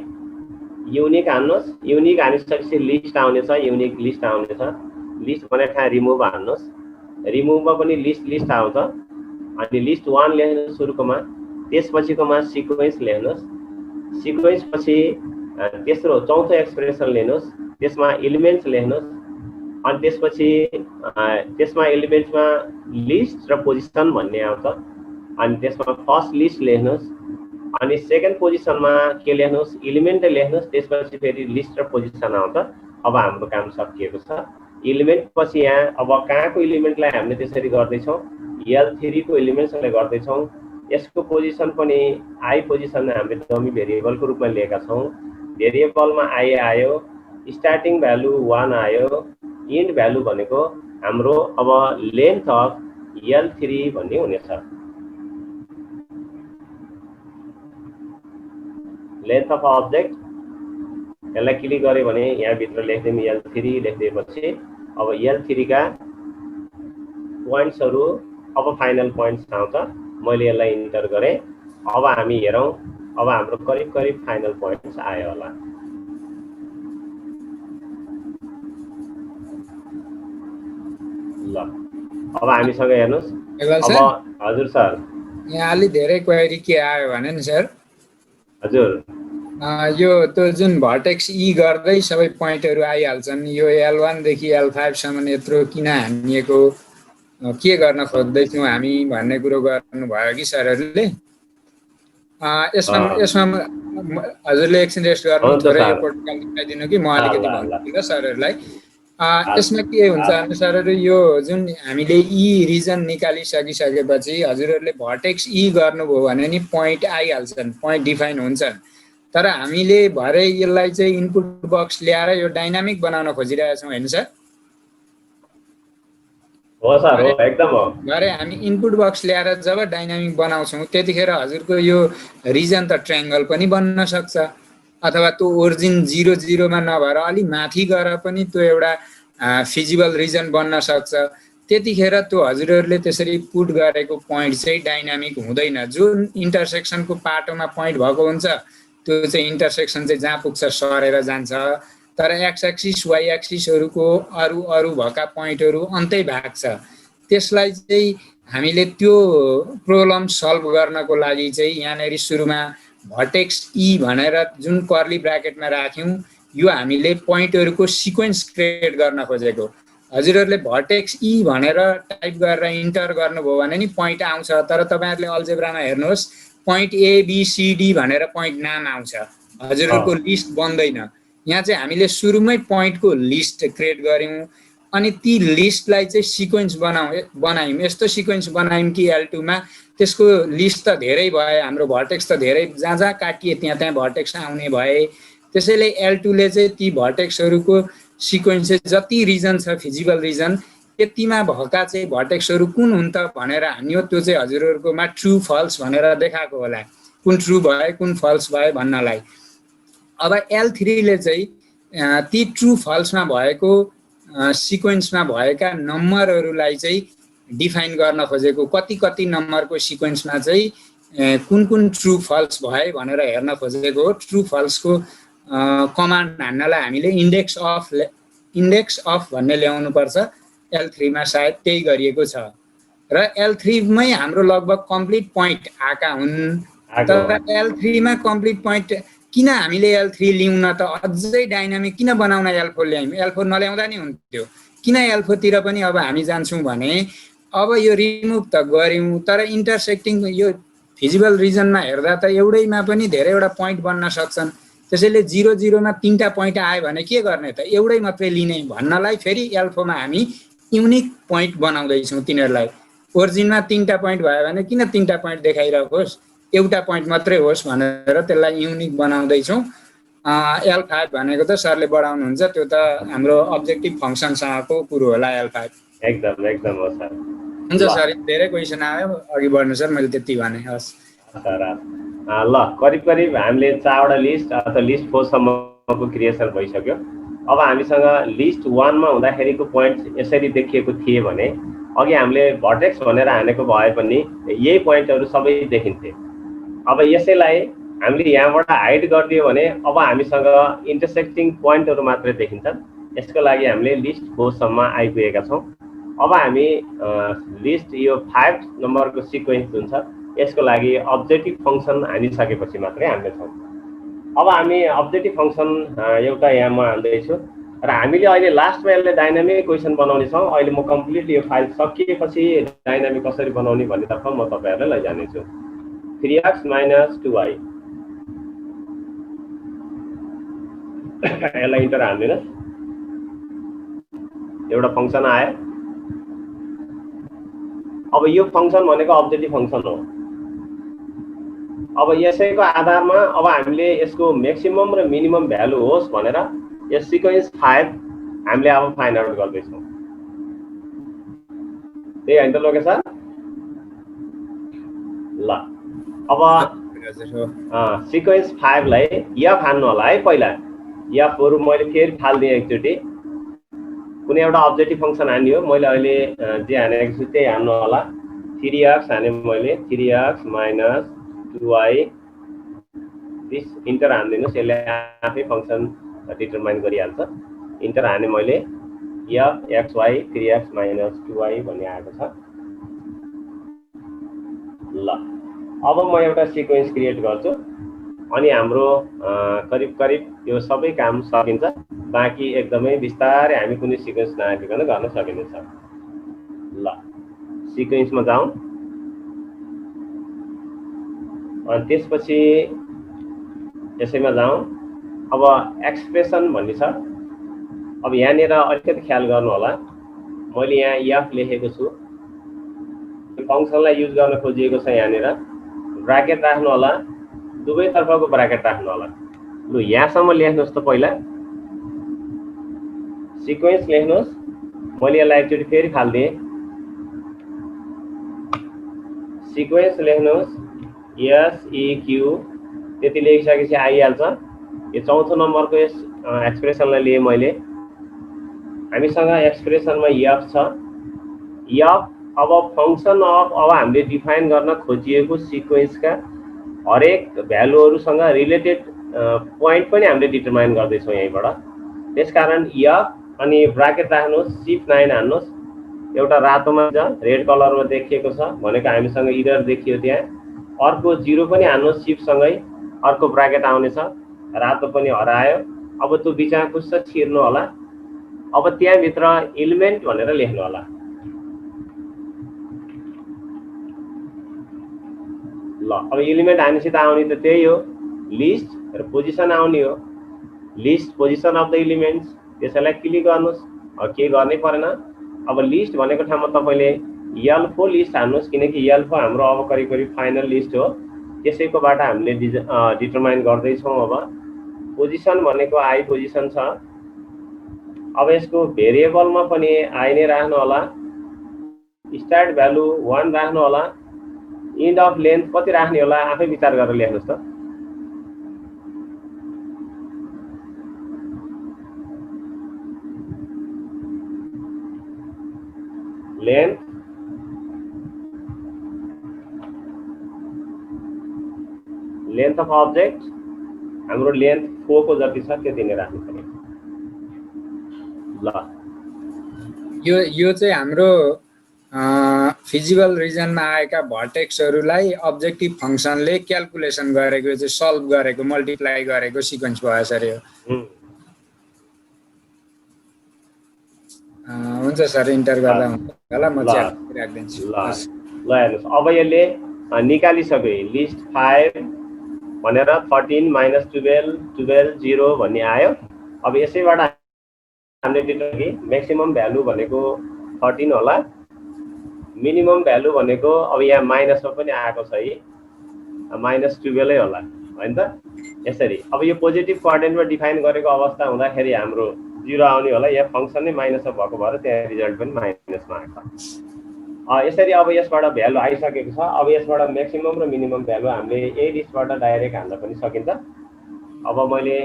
युनिक हान्नुहोस्। युनिक हानिसकेपछि लिस्ट आउनेछ, युनिक लिस्ट आउनेछ। लिस्ट भने ठाउँ रिमुभ हान्नुहोस्। रिमुभमा पनि लिस्ट आउँछ। अनि लिस्ट 1 लेख्नुहोस् सुरुकोमा, त्यसपछिकोमा सिक्वेन्स लेख्नुहोस्। सिक्वेन्स पछि तेस्रो चौथो एक्सप्रेसन लेख्नुहोस्, त्यसमा एलिमेन्ट्स लेख्नुहोस्। अनि त्यसपछि त्यसमा एलिमेन्ट्समा लिस्ट र पोजिसन भन्ने आउँछ। अनि त्यसमा फर्स्ट लिस्ट लेख्नुहोस्, अनि सेकेन्ड पोजिसनमा के लेख्नुहोस्? एलिमेन्ट लेख्नुहोस्। त्यसपछि फेरि लिस्ट र पोजिसन आउँछ। अब हाम्रो काम सकिएको छ। एलिमेन्ट पछि यहाँ अब कहाँको एलिमेन्टलाई हामीले त्यसरी गर्दैछौँ? L3 को एलिमेन्ट्सलाई गर्दैछौँ। यसको पोजिसन पनि I पोजिसन हामीले डमी भेरिएबलको रूपमा लिएका छौँ। भेरिएबलमा I आयो, स्टार्टिङ भ्यालु 1 आयो, इन्ड भ्यालु भनेको हाम्रो अब लेन्थ अफ L3 भन्ने हुनेछ। लेन्थ अफ अब्जेक्ट यसलाई क्लिक गऱ्यो भने यहाँ भित्र लेख्दिउँ L3 लेखिदिएपछि अब L3 का पोइन्ट्सहरू अब फाइनल पोइन्ट्स आउँछ मैले यसलाई इन्टर गरेँ अब हामी हेरौँ अब हाम्रो करिब करिब फाइनल पोइन्ट्स आयो होला ल अब हामीसँग हेर्नुस् अब हजुर सर यहाँ अलि धेरै क्वेरी के आयो भने नि सर हजुर यो त्यो जुन भर्टेक्स ई गर्दै सबै पोइन्टहरू आइहाल्छन् यो L1 देखि L5 सम्म यत्रो किन हानिएको के गर्न खोज्दैछौँ हामी भन्ने कुरो गर्नुभयो कि सरहरूले यसमा हजुरले एकछिन रेस्ट गर्नु थोरै यो प्रोटोकल देखाइदिनु कि म अलिकति भन्छु सरहरूलाई यसमा के हुन्छ भने सरहरू यो जुन हामीले ई रिजन निकालिसकिसकेपछि हजुरहरूले भर्टेक्स ई गर्नुभयो भने नि पोइन्ट आइहाल्छन् पोइन्ट डिफाइन हुन्छन् तर हामीले भरे यसलाई चाहिँ इनपुट बक्स ल्याएर यो डाइनामिक बनाउन खोजिरहेका छौँ हैन सर हो सर हो एकदम हो भरे हामी इनपुट बक्स ल्याएर जब डाइनामिक बनाउँछौँ त्यतिखेर हजुरको यो रिजन त ट्रायंगल पनि बन्न सक्छ अथवा त्यो ओरिजिन 0 0 मा नभएर अलि माथि गएर पनि त्यो एउटा फिजिबल रिजन बन्न सक्छ त्यतिखेर त्यो हजुरहरूले त्यसरी पुट गरेको पोइन्ट चाहिँ डाइनामिक हुँदैन जुन इन्टरसेक्सनको पाटोमा पोइन्ट भएको हुन्छ त्यो चाहिँ इन्टरसेक्सन चाहिँ जहाँ पुग्छ सरेर जान्छ तर एक्स एक्सिस वाइ एक्सिसहरुको अरु भएका पोइन्टहरु अन्तै भाग्छ त्यसलाई चाहिँ हामीले त्यो प्रब्लम सल्भ गर्नको लागि चाहिँ यहाँनेरि सुरुमा भर्टेक्स ई भनेर जुन कर्ली ब्र्याकेटमा राख्यौं यो हामीले पोइन्टहरुको सिक्वेन्स क्रिएट गर्न खोजेको हजुरहरूले भर्टेक्स ई भनेर टाइप गरेर इन्टर गर्नुभयो भने नि पोइन्ट आउँछ तर तपाईहरुले अल्जेब्रामा हेर्नुहोस् point A B C D भनेर पोइन्ट नाम आउँछ हजुरहरूको लिस्ट बन्दैन यहाँ चाहिँ हामीले सुरुमै पोइन्टको लिस्ट क्रिएट गर्यौं अनि ती लिस्टलाई चाहिँ सिक्वेन्स बनायौं यस्तो सिक्वेन्स बनायौं कि L2 मा त्यसको लिस्ट त धेरै भए हाम्रो भर्टेक्स त धेरै जहाँ जहाँ काटिए त्यहाँ भर्टेक्स आउने भए त्यसैले L2 ले चाहिँ ती भर्टेक्सहरुको सिक्वेन्स जति रिजन छ फिजिबल रिजन त्यतिमा भएका चाहिँ भर्टेक्सहरु कुन हुन् त भनेर हान्यो त्यो चाहिँ हजुरहरुकोमा ट्रू फल्स भनेर देखाएको होला कुन ट्रू भए कुन फल्स भए भन्नलाई अब L3 ले चाहिँ ती ट्रू फल्समा भएको सिक्वेन्समा भएका नम्बरहरुलाई चाहिँ डिफाइन गर्न खोजेको कति नम्बरको सिक्वेन्समा चाहिँ कुन ट्रू फल्स भए भनेर हेर्न खोजेको ट्रू फल्सको कमान्ड हान्नलाई हामीले इन्डेक्स अफ भन्ने ल्याउनु पर्छ L3 मा सायद त्यही गरिएको छ र L3 मै हाम्रो लगभग कम्प्लिट पोइन्ट आका हुन् तर L3 मा कम्प्लिट पोइन्ट किन हामीले L3 लिउन त अझै डाइनामिक किन बनाउन L4 ल्यायौं L4 नल्याउँदा नि हुन्थ्यो किन L4 तिर पनि अब हामी जान्छौं भने अब यो रिमुभ त गर्यौं तर इन्टरसेक्टिङ यो फिजिबल रिजनमा हेर्दा त एउटैमा पनि धेरैवटा पोइन्ट बन्न सक्छन् त्यसैले 0 0 मा तीनटा पोइन्ट आयो भने के गर्ने त एउटै मात्रै लिने भन्नलाई फेरि L4 मा हामी युनिक पोइन्ट बनाउँदै छौं तिनीहरुलाई ओरिजिनमा तीनटा पोइन्ट भयो भने किन तीनटा पोइन्ट देखाइरहेको होस् एउटा पोइन्ट मात्रै होस् भनेर त्यसलाई युनिक बनाउँदै छौं L5 भनेको त सरले बढाउनु हुन्छ त्यो त हाम्रो अब्जेक्टिभ फंक्सनसँगको कुरो होला L5 एकदम हो सर हुन्छ सर धेरै क्वेशन आयो अघि बढ्नु सर मैले त्यति भने हस् सर ल करिब हामीले 4 वटा लिस्ट अथवा लिस्ट 4 सम्मको क्रिएसन भइसक्यो अब हामीसँग लिस्ट 1 मा हुँदाखेरिको पोइन्ट यसरी देखिएको थिए भने अघि हामीले भर्टेक्स भनेर हानेको भए पनि यही पोइन्टहरु सबै देखिन्थे अब यसैलाई हामीले यहाँबाट हाइड गरिदियो भने अब हामीसँग इन्टरसेक्टिङ पोइन्टहरु मात्रै देखिन्छन् यसको लागि हामीले लिस्ट 4 सम्म आइपुगेका छौं अब हामी लिस्ट यो 5 नम्बरको सिक्वेन्स हुन्छ यसको लागि अब्जेक्टिभ फंक्सन हानिसकेपछि मात्रै हान्ने छौं अब हामी अब्जेक्टिभ फंक्सन एउटा यहाँ म हाल्दै छु र हामीले अहिले लास्टमा यसले डाइनामिक क्वेशन बनाउने छौं अहिले म कम्प्लिटली यो फाइल सकिएपछि डाइनामिक कसरी बनाउने भन्नेतर्फ म तपाईहरुलाई लैजाने छु 3x - 2y यसलाई इन्टर हाल्दिनु एउटा फंक्सन आयो अब यो फंक्सन भनेको अब्जेक्टिभ फंक्सन हो अब यसैको आधारमा अब हामीले यसको म्याक्सिमम र मिनिमम भ्यालु होस् भनेर यस सिक्वेन्स 5 हामीले अब फाइन्ड आउट गर्दै छौं त्यही हैन त लोकेश सर ल अब सिक्वेन्स 5 लाई या फाल्नु होला है पहिला या पुरु मैले फेरि फाल्दिए एकचोटी कुनै एउटा अब्जेक्टिभ फङ्सन हान्ने हो। मैले अहिले जे हानेको छु त्यही हान्नु होला। 3x हाने मैले 3x minus 2y this enter हानिदिनुहोस्, यसले आफै फङ्सन डिटरमाइन गरिहाल्छ। इन्टर हाने मैले f x y 3x minus 2y भन्ने आएको छ। ल अब म एउटा सिक्वेन्स क्रिएट गर्छु अनि हाम्रो करिब करिब यो सबै काम सकिन्छ। बाँकी एकदमै बिस्तारै हामी कुनै सिक्वेन्स नआइकन गर्न सकिनेछ। ल सिक्वेन्समा जाउँ अनि त्यसपछि यसैमा जाउँ। अब एक्सप्रेसन भन्ने छ। अब यहाँनिर अलिकति ख्याल गर्नु होला, मैले यहाँ f लेखेको छु, फङ्सनलाई युज गर्न खोजिएको छ। यहाँनिर ब्राकेट राख्नु होला, दुवैतर्फको ब्राकेट राख्नु होला। लु यहाँसम्म लेख्नुहोस् त, पहिला सिक्वेन्स लेख्नुहोस्। मैले यसलाई एकचोटि फेरि फाल्दिएँ, सिक्वेन्स लेख्नुहोस् SEQ, त्यति लेखिसकेपछि आइहाल्छ। यो चौथो नम्बरको यस एक्सप्रेसनलाई लिएँ मैले। हामीसँग एक्सप्रेसनमा f छ। f अब फङ्सन अफ अब हामीले डिफाइन गर्न खोजिएको सिक्वेन्सका हरेक भ्यालुहरूसँग रिलेटेड पोइन्ट पनि हामीले डिटरमाइन गर्दैछौँ यहीँबाट। त्यसकारण f अनि ब्राकेट राख्नुहोस्, सिफ्ट 9 हान्नुहोस्। एउटा रातोमा छ, रेड कलरमा देखिएको छ भनेको हामीसँग इरर देखियो त्यहाँ। अर्को 0 पनि हान्नुहोस् सिफ्टसँगै, अर्को ब्राकेट आउनेछ, रातो पनि हरायो। अब त्यो बिचमा पुस्छ छिर्नु होला। अब त्यहाँभित्र एलिमेन्ट भनेर लेख्नु होला। ल अब एलिमेन्ट हानेसित आउने त त्यही हो, लिस्ट र पोजिसन आउने हो। List position of the elements, त्यसैलाई क्लिक गर्नुहोस्। अब के गर्नै परेन। अब लिस्ट भनेको ठाउँमा तपाईँले L4 लिस्ट हान्नुहोस्, किनकि L4 हाम्रो अब करिब करिब फाइनल लिस्ट हो। त्यसैकोबाट हामीले डिटरमाइन गर्दैछौँ। अब पोजिसन भनेको आई पोजिसन छ। अब यसको भेरिएबलमा पनि आई नै राख्नु होला। स्टार्ट भ्यालु 1 राख्नु होला। इन्ड अफ लेन्थ कति राख्ने होला आफै विचार गरेर लेख्नुहोस् त। लेन्थ लेन्थ अफ अब्जेक्ट हाम्रो लेन्थ 4 को जति छ त्यति नै राख्नु पर्यो। ल यो चाहिँ हाम्रो फिजिबल रिजनमा आएका भर्टेक्सहरूलाई अब्जेक्टिभ फङ्सनले क्याल्कुलेसन गरेको चाहिँ सल्भ गरेको मल्टिप्लाई गरेको सिक्वेन्स भयो सर यो। हुन्छ सर, इन्टर गर्दा हुन्छ होला, म च्याट राख्दिन्छु। ल हेर्नुहोस्, अब यसले निकालिसक्यो लिस्ट 5 भनेर 13 minus 12 12 0 भन्ने आयो। अब यसैबाट हामीले डिटरमाइन कि म्याक्सिमम भ्यालु भनेको 13 होला, मिनिमम भ्यालु भनेको अब यहाँ माइनसमा पनि आएको छ है, -12 होला हैन त। यसरी अब यो पोजिटिभ क्वाड्रेन्टमा डिफाइन गरेको अवस्था हुँदाखेरि हाम्रो 0 आउने होला। यहाँ फङ्सन नै माइनसमा भएको भएर त्यहाँ रिजल्ट पनि माइनसमा आएको। यसरी अब यसबाट भ्यालु आइसकेको छ। अब यसबाट म्याक्सिमम र मिनिमम भ्यालु हामीले यही लिस्टबाट डाइरेक्ट हाल्न पनि सकिन्छ। अब मैले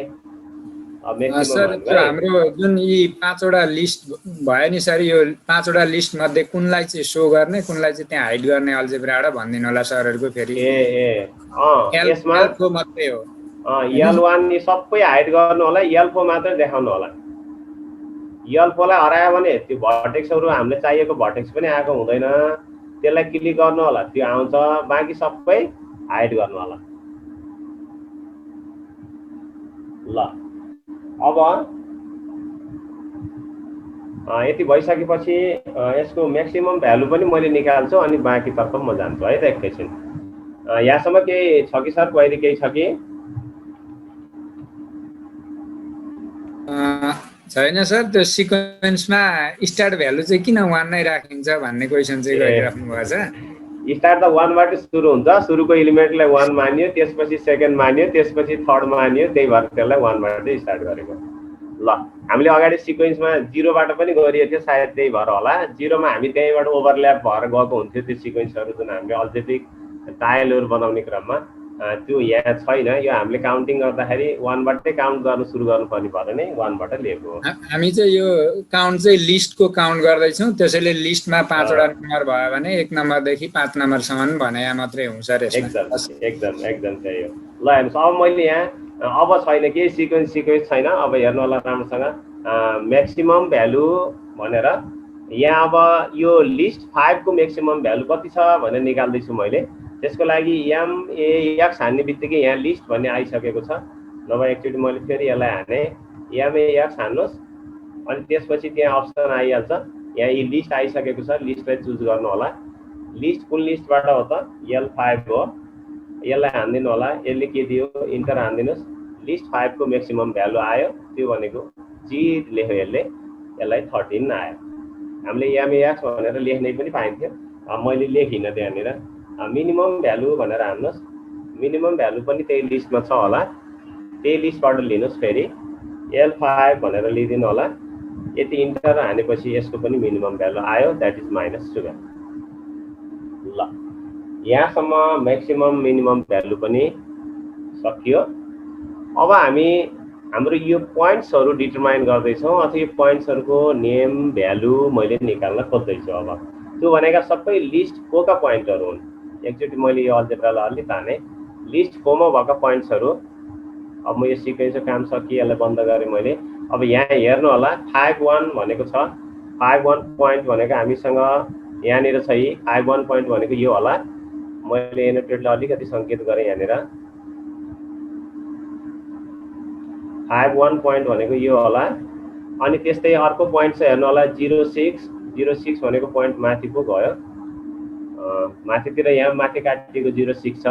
सर हाम्रो जुन यी 5 वटा लिस्ट भयो नि सर, यो 5 वटा लिस्ट मध्ये कुनलाई चाहिँ शो गर्ने, कुनलाई चाहिँ त्यहाँ हाइड गर्ने अल्जेब्राबाट भनिदिनु होला सरहरुको। फेरि यसमा L4 मात्रै हो, L1 नि सबै हाइड गर्नु होला, L4 मात्रै देखाउनु होला। L4 लाई हरायो भने त्यो भर्टेक्सहरु हामीले चाहिएको भर्टेक्स पनि आएको हुँदैन, त्यसलाई क्लिक गर्नु होला, त्यो आउँछ। बाँकी सबै हाइड गर्नु होला। ल अब यति भइसकेपछि यसको म्याक्सिमम भ्यालु पनि मैले निकाल्छु अनि बाँकी तर्फ म जान्छु है त एकैछिन। यहाँसम्म केही छ कि सर, क्वेरी केही छ कि? छैन सर, त्यो सिक्वेन्समा स्टार्ट भ्यालु चाहिँ किन 1 नै राखिन्छ भन्ने क्वेशन चाहिँ गरिराख्नु भएको छ। स्टार्ट त 1 बाट सुरु हुन्छ, सुरुको एलिमेन्टलाई 1 मानियो, त्यसपछि सेकेन्ड मानियो, त्यसपछि थर्ड मानियो, त्यही भएर त्यसलाई 1 बाट स्टार्ट गरेको। ल हामीले अगाडि सिक्वेन्समा 0 बाट पनि गरिएको थियो, सायद त्यही भएर होला। 0 मा हामी त्यहीबाट ओभरल्याप भएर गएको हुन्थ्यो त्यो सिक्वेन्सहरु जुन हामीले अल्जेब्रिक टाइलहरु बनाउने क्रममा। त्यो यहाँ छैन। यो हामीले काउन्टिङ गर्दाखेरि 1 बाटै काउन्ट गर्न सुरु गर्नुपर्ने भयो नै 1 बाट लिएको हो। हामी चाहिँ यो काउन्ट चाहिँ लिस्टको काउन्ट गर्दैछौँ, त्यसैले लिस्टमा 5 वटा नम्बर भयो भने 1 नम्बरदेखि 5 नम्बरसम्म भने मात्रै हुन्छ र यसमा। एकदम त्यही हो। ल हेर्नुहोस् अब मैले यहाँ अब छैन केही सिक्वेन्स छैन। अब हेर्नु होला राम्रोसँग म्याक्सिमम भ्यालु भनेर यहाँ अब यो लिस्ट 5 को म्याक्सिमम भ्यालु कति छ भनेर निकाल्दैछु मैले। त्यसको लागि MAX हान्ने बित्तिकै यहाँ लिस्ट भन्ने आइसकेको छ। नभए एकचोटि मैले फेरि यसलाई हाने MAX हान्नुहोस् अनि त्यसपछि त्यहाँ अप्सन आइहाल्छ। यहाँ यी लिस्ट आइसकेको छ, लिस्टलाई चुज गर्नु होला। लिस्ट कुन लिस्टबाट हो त? L5 हो। यसलाई हान्दिनु होला। यसले के दियो? इन्टर हान्दिनुहोस्। लिस्ट 5 को म्याक्सिमम भ्यालु आयो, त्यो भनेको G लेख्यो यसले, यसलाई 13 आयो। हामीले MAX भनेर लेख्नै पनि पाइन्थ्यो, मैले लेखिनँ त्यहाँनिर। मिनिमम भ्यालु भनेर हान्नुहोस्। मिनिमम भ्यालु पनि त्यही लिस्टमा छ होला, त्यही लिस्टबाट लिनुहोस्। फेरि L5 भनेर लिइदिनु होला। यति इन्टर हानेपछि यसको पनि मिनिमम भ्यालु आयो, द्याट इज -12। ल यहाँसम्म म्याक्सिमम मिनिमम भ्यालु पनि सकियो। अब हामी हाम्रो यो पोइन्ट्सहरू डिटरमाइन गर्दैछौँ, अथवा यो पोइन्ट्सहरूको नेम भ्यालु मैले निकाल्न खोज्दैछु। अब त्यो भनेका सबै लिस्ट 4 का पोइन्टहरू हुन्। एकचोटि मैले यो अल्जेब्रालाई अलि ताने। लिस्ट 4 मा भएका पोइन्ट्सहरू, अब म यो सिक्वेन्सको काम सकिए यसलाई बन्द गरेँ मैले। अब यहाँ हेर्नु होला 51 भनेको छ। 51 पोइन्ट भनेको हामीसँग यहाँनिर छ। 51 पोइन्ट भनेको यो होला। मैले एनोटेटलाई अलिकति सङ्केत गरेँ यहाँनिर। 51 पोइन्ट भनेको यो होला। अनि त्यस्तै अर्को पोइन्ट छ हेर्नु होला 06 भनेको पोइन्ट माथि पो गयो, माथितिर यहाँ माथि काटिएको 06 छ।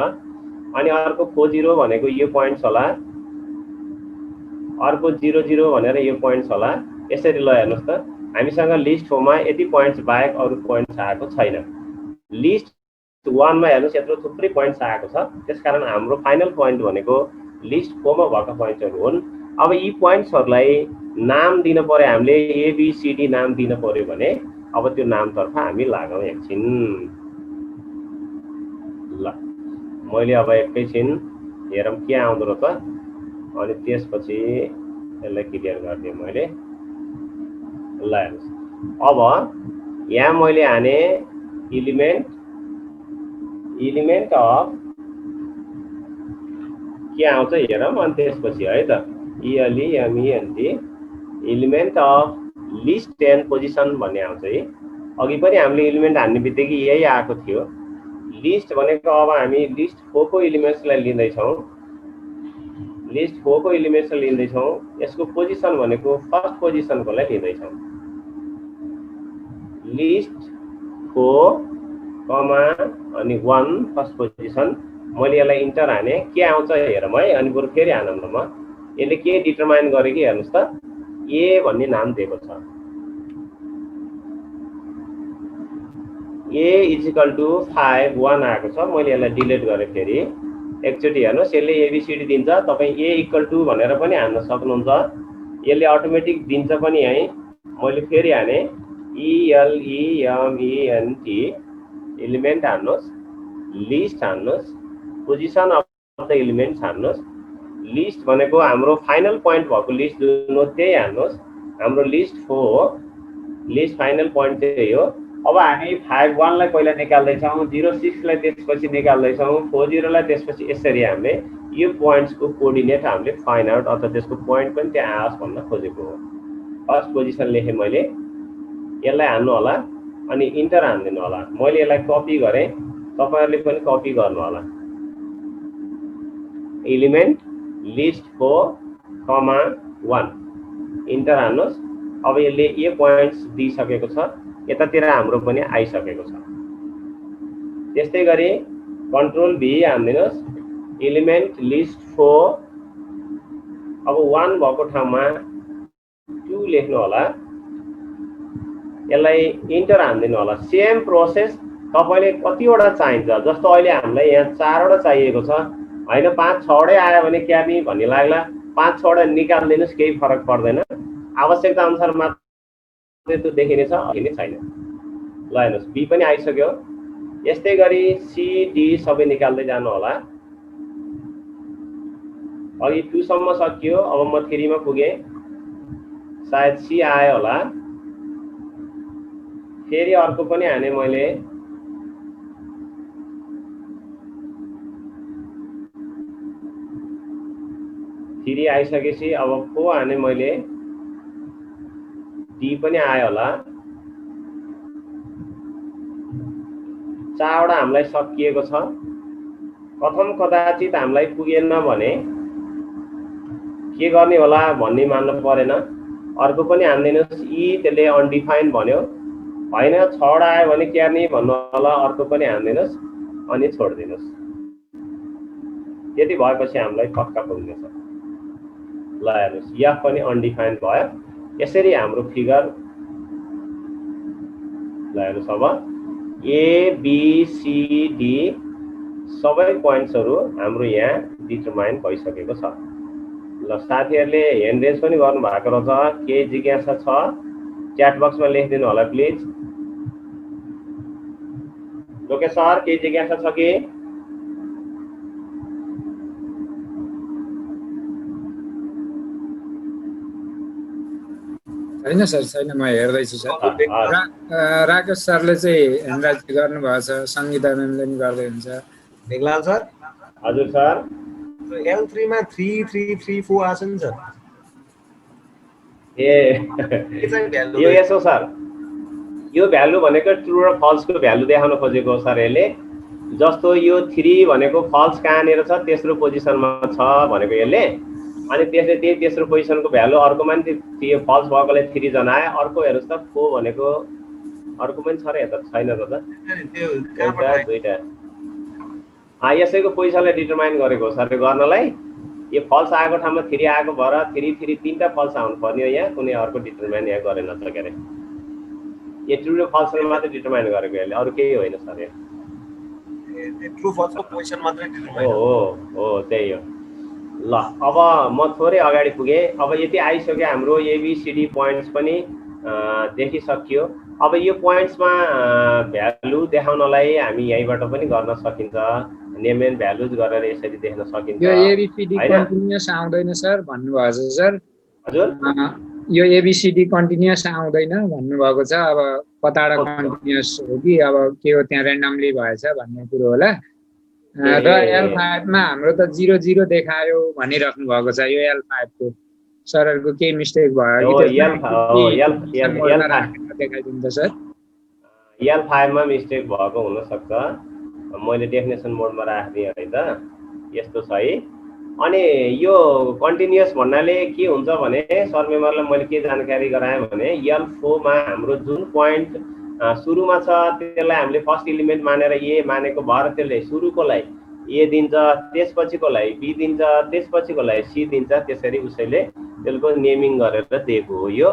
अनि अर्को 40 भनेको यो पोइन्ट्स होला, अर्को 00 भनेर यो पोइन्ट्स होला। यसरी ल हेर्नुहोस् त, हामीसँग लिस्ट 4 मा यति पोइन्ट्स बाहेक अरू पोइन्ट्स आएको छैन। लिस्ट 1 मा हेर्नुहोस् यत्रो थुप्रै पोइन्ट्स आएको छ। त्यसकारण हाम्रो फाइनल पोइन्ट भनेको लिस्ट 4 मा भएका पोइन्ट्सहरू हुन्। अब यी पोइन्ट्सहरूलाई नाम दिन पर्यो, हामीले ABCD नाम दिन पर्यो भने अब त्यो नामतर्फ हामी लागौँ एकछिन। ल मैले अब एकैछिन हेरौँ के आउँदो रहेछ, अनि त्यसपछि यसलाई क्लियर गरिदिएँ मैले। ल हेर्नुहोस् अब यहाँ मैले हाने इलिमेन्ट अफ के आउँछ हेरौँ। अनि त्यसपछि है त ELEMENT element of list 10 position भन्ने आउँछ है। अघि पनि हामीले इलिमेन्ट हान्ने बित्तिकै यही आएको थियो। लिस्ट भनेको अब हामी लिस्ट 4 को इलिमेन्ट्सलाई लिँदैछौँ। लिस्ट 4 को इलिमेन्ट्सलाई लिँदैछौँ। यसको पोजिसन भनेको फर्स्ट पोजिसनकोलाई लिँदैछौँ। लिस्ट 4 कमा अनि 1 फर्स्ट पोजिसन। मैले यसलाई इन्टर हाने, के आउँछ हेरौँ है। अनि बरु फेरि हानौँ न म। यसले के डिटरमाइन गरे कि हेर्नुहोस् त, A भन्ने नाम दिएको छ। A = 5 1 आएको छ। मैले यसलाई डिलिट गरेँ। फेरि एकचोटि हेर्नुहोस्, यसले ABCD दिन्छ। तपाईँ A = भनेर पनि हान्न सक्नुहुन्छ, यसले अटोमेटिक दिन्छ पनि है। मैले फेरि हाने ELEMENT इलिमेन्ट हान्नुहोस्, लिस्ट हान्नुहोस्, पोजिसन अफ द इलिमेन्ट्स हान्नुहोस्। लिस्ट भनेको हाम्रो फाइनल पोइन्ट भएको लिस्ट जुन हो त्यही हान्नुहोस्। हाम्रो लिस्ट 4 हो, लिस्ट फाइनल पोइन्ट त्यही हो। अब हामी 51 लाई पहिला निकाल्दैछौँ, 06 लाई त्यसपछि निकाल्दैछौँ, 40 लाई त्यसपछि। यसरी हामीले यो पोइन्ट्सको कोअर्डिनेट हामीले फाइन्ड आउट अथवा त्यसको पोइन्ट पनि त्यहाँ आओस् भन्न खोजेको हो। फर्स्ट पोजिसन लेखेँ मैले, यसलाई हान्नु होला अनि इन्टर हान्दिनु होला। मैले यसलाई कपी गरेँ, तपाईँहरूले पनि कपी गर्नु होला। इलिमेन्ट लिस्ट 4 कमा 1 इन्टर हान्नुहोस्। अब यसले यो पोइन्ट्स दिइसकेको छ, यतातिर हाम्रो पनि आइसकेको छ। त्यस्तै गरी कन्ट्रोल V हान्दिनुहोस्, इलिमेन्ट लिस्ट 4 अब 1 भएको ठाउँमा 2 लेख्नु होला। यसलाई इन्टर हान्दिनु होला। सेम प्रोसेस तपाईँले कतिवटा चाहिन्छ, जस्तो अहिले हामीलाई यहाँ 4 वटा चाहिएको छ होइन, 5 6 वटै आयो भने क्या नि भन्ने लाग्ला। 5 6 वटा निकाल्दिनुहोस्, केही फरक पर्दैन। आवश्यकता अनुसार मात्र त्यो देखिने छ, अहिले छैन। ल हेर्नुहोस् B पनि आइसक्यो। यस्तै गरी C D सबै निकाल्दै जानु होला। अघि 2 सम्म सकियो, अब म 3 मा पुगेँ, सायद सी आयो होला, फेरि अर्को पनि हाने मैले, फेरि आइसकेपछि अब 4 हाने मैले, डी पनि आयो होला, 4 वटा हामीलाई सकिएको छ। कथम कदाचित हामीलाई पुगेन भने के गर्ने होला भन्ने मान्नु परेन, अर्को पनि हान्दिनुहोस्, त्यसले अनडिफाइन्ड भन्यो, होइन 6 वटा आयो भने के गर्ने भन्नु होला, अर्को पनि हान्दिनुहोस् अनि छोडिदिनुहोस्। यति भएपछि हामीलाई पक्का पुग्नेछ। ल हेर्नुहोस्, एफ पनि अनडिफाइन्ड भयो। यसरी हाम्रो फिगर, ल हेर्नुहोस्, अब ए बी सी डी सबै पोइन्ट्सहरू हाम्रो यहाँ डिटरमाइन भइसकेको छ। ल साथीहरूले ह्यान्ड रेज पनि गर्नु भएको रहेछ, के जिज्ञासा छ च्याट बक्समा लेखिदिनु होला प्लिज। लोकेश सर के जिज्ञासा छ कि? होइन सर, छैन, म हेर्दैछु सर। राकेश सरले चाहिँ ह्यान्ड राइज गर्नुभएको छ, सङ्गीता म्यामले नि गर्दै हुन्छ। मेघलाल सर। हजुर सर। L3 मा 3334 आछ नि सर। यो यसो सर, यो भ्यालु भनेको ट्रु र फल्सको भ्यालु देखाउन खोजेको हो सर यसले। जस्तो यो 3 भनेको फल्स कहाँनिर छ, तेस्रो पोजिसनमा छ भनेको यसले, अनि त्यसले त्यही तेस्रो पोजिसनको भ्यालु अर्कोमा नि त्यो फल्स भएकोले 3 जनायो। अर्को हेर्नुहोस् त 4 भनेको अर्को पनि छ र यता छैन त दुईटा। यसैको पोजिसनलाई डिटरमाइन गरेको सर गर्नलाई। यो फल्स आएको ठाउँमा 3 आएको भएर 3 फल्स आउनु पर्ने हो, यहाँ कुनै अर्को डिटरमाइन यहाँ गरेन त के अरे। यो ट्रु र फल्सले मात्रै डिटरमाइन गरेको यसले, अरू केही होइन सर। ट्रु फल्सको पोजिसन मात्रै डिटरमाइन हो त्यही हो। ल अब म थोरै अगाडि पुगेँ। अब यति आइसक्यो, हाम्रो एबिसिडी पोइन्ट्स पनि देखिसकियो। अब यो पोइन्ट्समा भ्यालु देखाउनलाई हामी यहीँबाट पनि गर्न सकिन्छ, नेम एन्ड भ्यालुज गरेर यसरी देख्न सकिन्छ। यो एबिसिडी कन्टिन्युअस आउँदैन सर भन्नुभएको छ सर। हजुर, यो एबिसिडी कन्टिन्युअस आउँदैन भन्नुभएको छ। अब कताबाट कन्टिन्युअस हो कि अब के हो, त्यहाँ ऱ्यान्डमली भएछ भन्ने कुरो होला। र L5 मा हाम्रो त 0 0 देखायो भनिराख्नु भएको छ। यो L5 को सरहरुको केही मिस्टेक भयो कि देखाइदिन्छ सर? L5 मा मिस्टेक भएको हुन सक्छ, मैले डेफिनेसन मोडमा राख्दिएँ है त, यस्तो छ है। अनि यो कन्टिन्युअस भन्नाले के हुन्छ भने सर मेम्बरलाई मैले के जानकारी गराएँ भने L4 मा हाम्रो जुन पोइन्ट सुरुमा छ त्यसलाई हामीले फर्स्ट एलिमेन्ट मानेर ए मानेको भएर त्यसले सुरुकोलाई ए दिन्छ, त्यसपछिकोलाई बी दिन्छ, त्यसपछिकोलाई सी दिन्छ, त्यसरी उसैले त्यसको नेमिङ गरेर दिएको हो। यो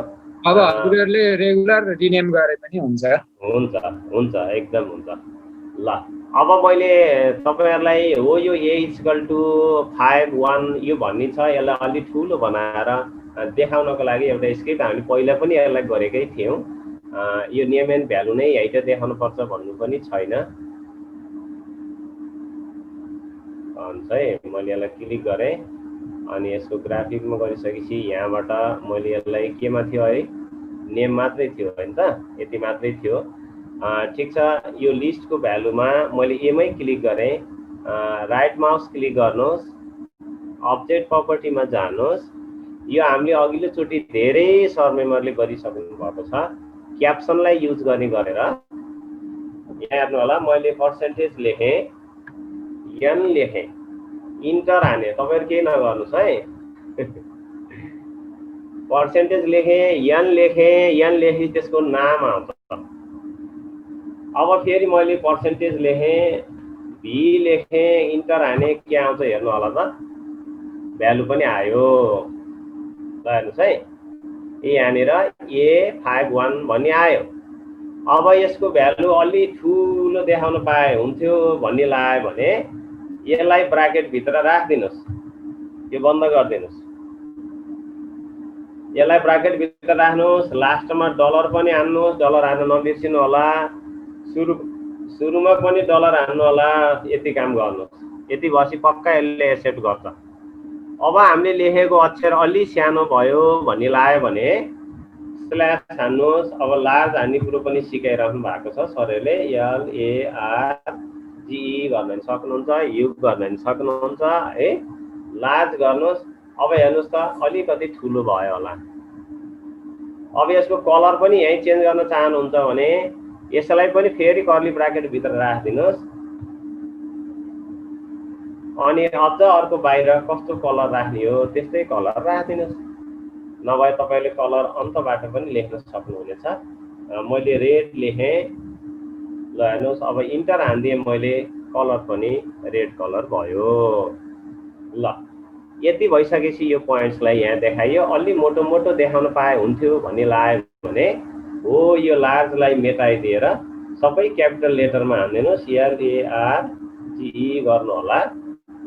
अब हजुरहरुले रेगुलर रिनेम गरे पनि हुन्छ? हुन्छ एकदम हुन्छ। ल अब मैले तपाईहरुलाई हो यो a = 5 1 यो भन्ने छ, यसलाई अलि ठुलो बनाएर देखाउनको लागि एउटा स्क्रिप्ट हामीले पहिला पनि यसलाई गरेकै थियौं। यो नेम एन्ड भ्यालु नै यही त देखाउनु पर्छ भन्नु पनि छैन भन्छ है। मैले यसलाई क्लिक गरेँ अनि यसको ग्राफिकमा गरिसकेपछि यहाँबाट मैले यसलाई केमा थियो है, नेम मात्रै थियो हैन त, यति मात्रै थियो। ठीक छ, यो लिस्टको भ्यालुमा मैले एमै क्लिक गरेँ, राइट माउस क्लिक गर्नुहोस्, अब्जेक्ट प्रपर्टीमा जानुहोस्। यो हामीले अघिल्लो चोटि धेरै सर मेम्बरले गरिसक्नु भएको छ, क्याप्सनलाई युज गर्ने गरेर। यहाँ हेर्नु होला, मैले पर्सेन्टेज लेखेँ, n लेखेँ, इन्टर हाने, तपाईहरु केही नगर्नुस् है। पर्सेन्टेज लेखेँ, n लेखेँ, त्यसको नाम आउँछ। अब फेरि मैले पर्सेन्टेज लेखेँ, भी लेखेँ, इन्टर हाने, के आउँछ हेर्नु होला त, भ्यालु पनि आयो। ल हेर्नुस् है, यहाँनिर A51 भन्ने आयो। अब यसको भ्यालु अलि ठुलो देखाउन पाए हुन्थ्यो भन्ने लाग्यो भने यसलाई ब्राकेट भित्र राख्दिनुस्, यो बन्द गरिदिनुस्। यसलाई ब्राकेट भित्र राख्नुस्, लास्टमा डलर पनि हान्नुस्, डलर हान्न नबिर्सिनु होला, सुरुमा पनि डलर हान्नु होला, यति काम गर्नुहोस्। यति भएपछि पक्का यसले एक्सेप्ट गर्छ। अब हामीले लेखेको अक्षर अलि सानो भयो भन्ने लाग्यो भने स्ल्यास हान्नुहोस्। अब लार्ज हान्ने कुरो पनि सिकाइराख्नु भएको छ सरहरूले। LARGE गर्न सक्नुहुन्छ, युग गर्न सक्नुहुन्छ है। लार्ज गर्नुहोस्। अब हेर्नुहोस् त अलिकति ठुलो भयो होला। अब यसको कलर पनि यही चेन्ज गर्न चाहनुहुन्छ भने यसलाई पनि फेरि कर्ली ब्राकेट भित्र राखिदिनुहोस् अनि अझ अर्को बाहिर कस्तो कलर राख्ने हो त्यस्तै कलर राखिदिनुहोस्। नभए तपाईले कलर अन्तबाट पनि लेख्न सक्नुहुनेछ। मैले रेड लेखेँ। ल हेर्नुहोस् अब इन्टर हान्दिएँ मैले, कलर पनि रेड कलर भयो। ल यति भइसकेपछि यो पोइन्ट्सलाई यहाँ देखाइयो। अलि मोटो मोटो देखाउन पाए हुन्थ्यो भन्ने लाग्यो भने हो यो लार्जलाई मेटाइदिएर सबै क्यापिटल लेटरमा हान्दिनुहोस्। LARGE गर्नु होला,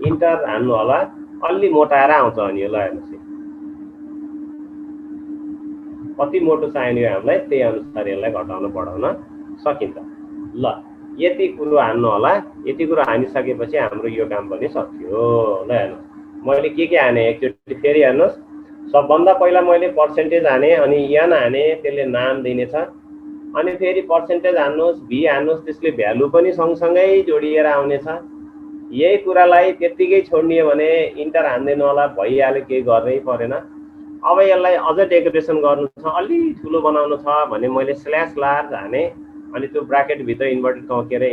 इन्टर हान्नु होला। अलि मोटाएर आउँछ अनि यो। ल हेर्नुहोस् कति मोटो चाहिने हामीलाई त्यही अनुसार यसलाई घटाउन बढाउन सकिन्छ। ल यति कुरो हान्नु होला। यति कुरो हानिसकेपछि हाम्रो यो काम पनि सकियो। ल हेर्नुहोस् मैले के हाने एकचोटि फेरि हेर्नुहोस्। सबभन्दा पहिला मैले पर्सेन्टेज हाने अनि एन हाने, त्यसले नाम दिनेछ। अनि फेरि पर्सेन्टेज हान्नुहोस्, भी हान्नुहोस्, त्यसले भ्यालु पनि सँगसँगै जोडिएर आउनेछ। यही कुरालाई त्यत्तिकै छोड्ने भने इन्टर हान्दिनु होला, भइहाल्यो, केही गर्नै परेन। अब यसलाई अझ डेकोरेसन गर्नु छ, अलि ठुलो बनाउनु छ भने मैले स्ल्यास लार्ज हाने अनि त्यो ब्राकेट भित्र इन्भर्टेड के अरे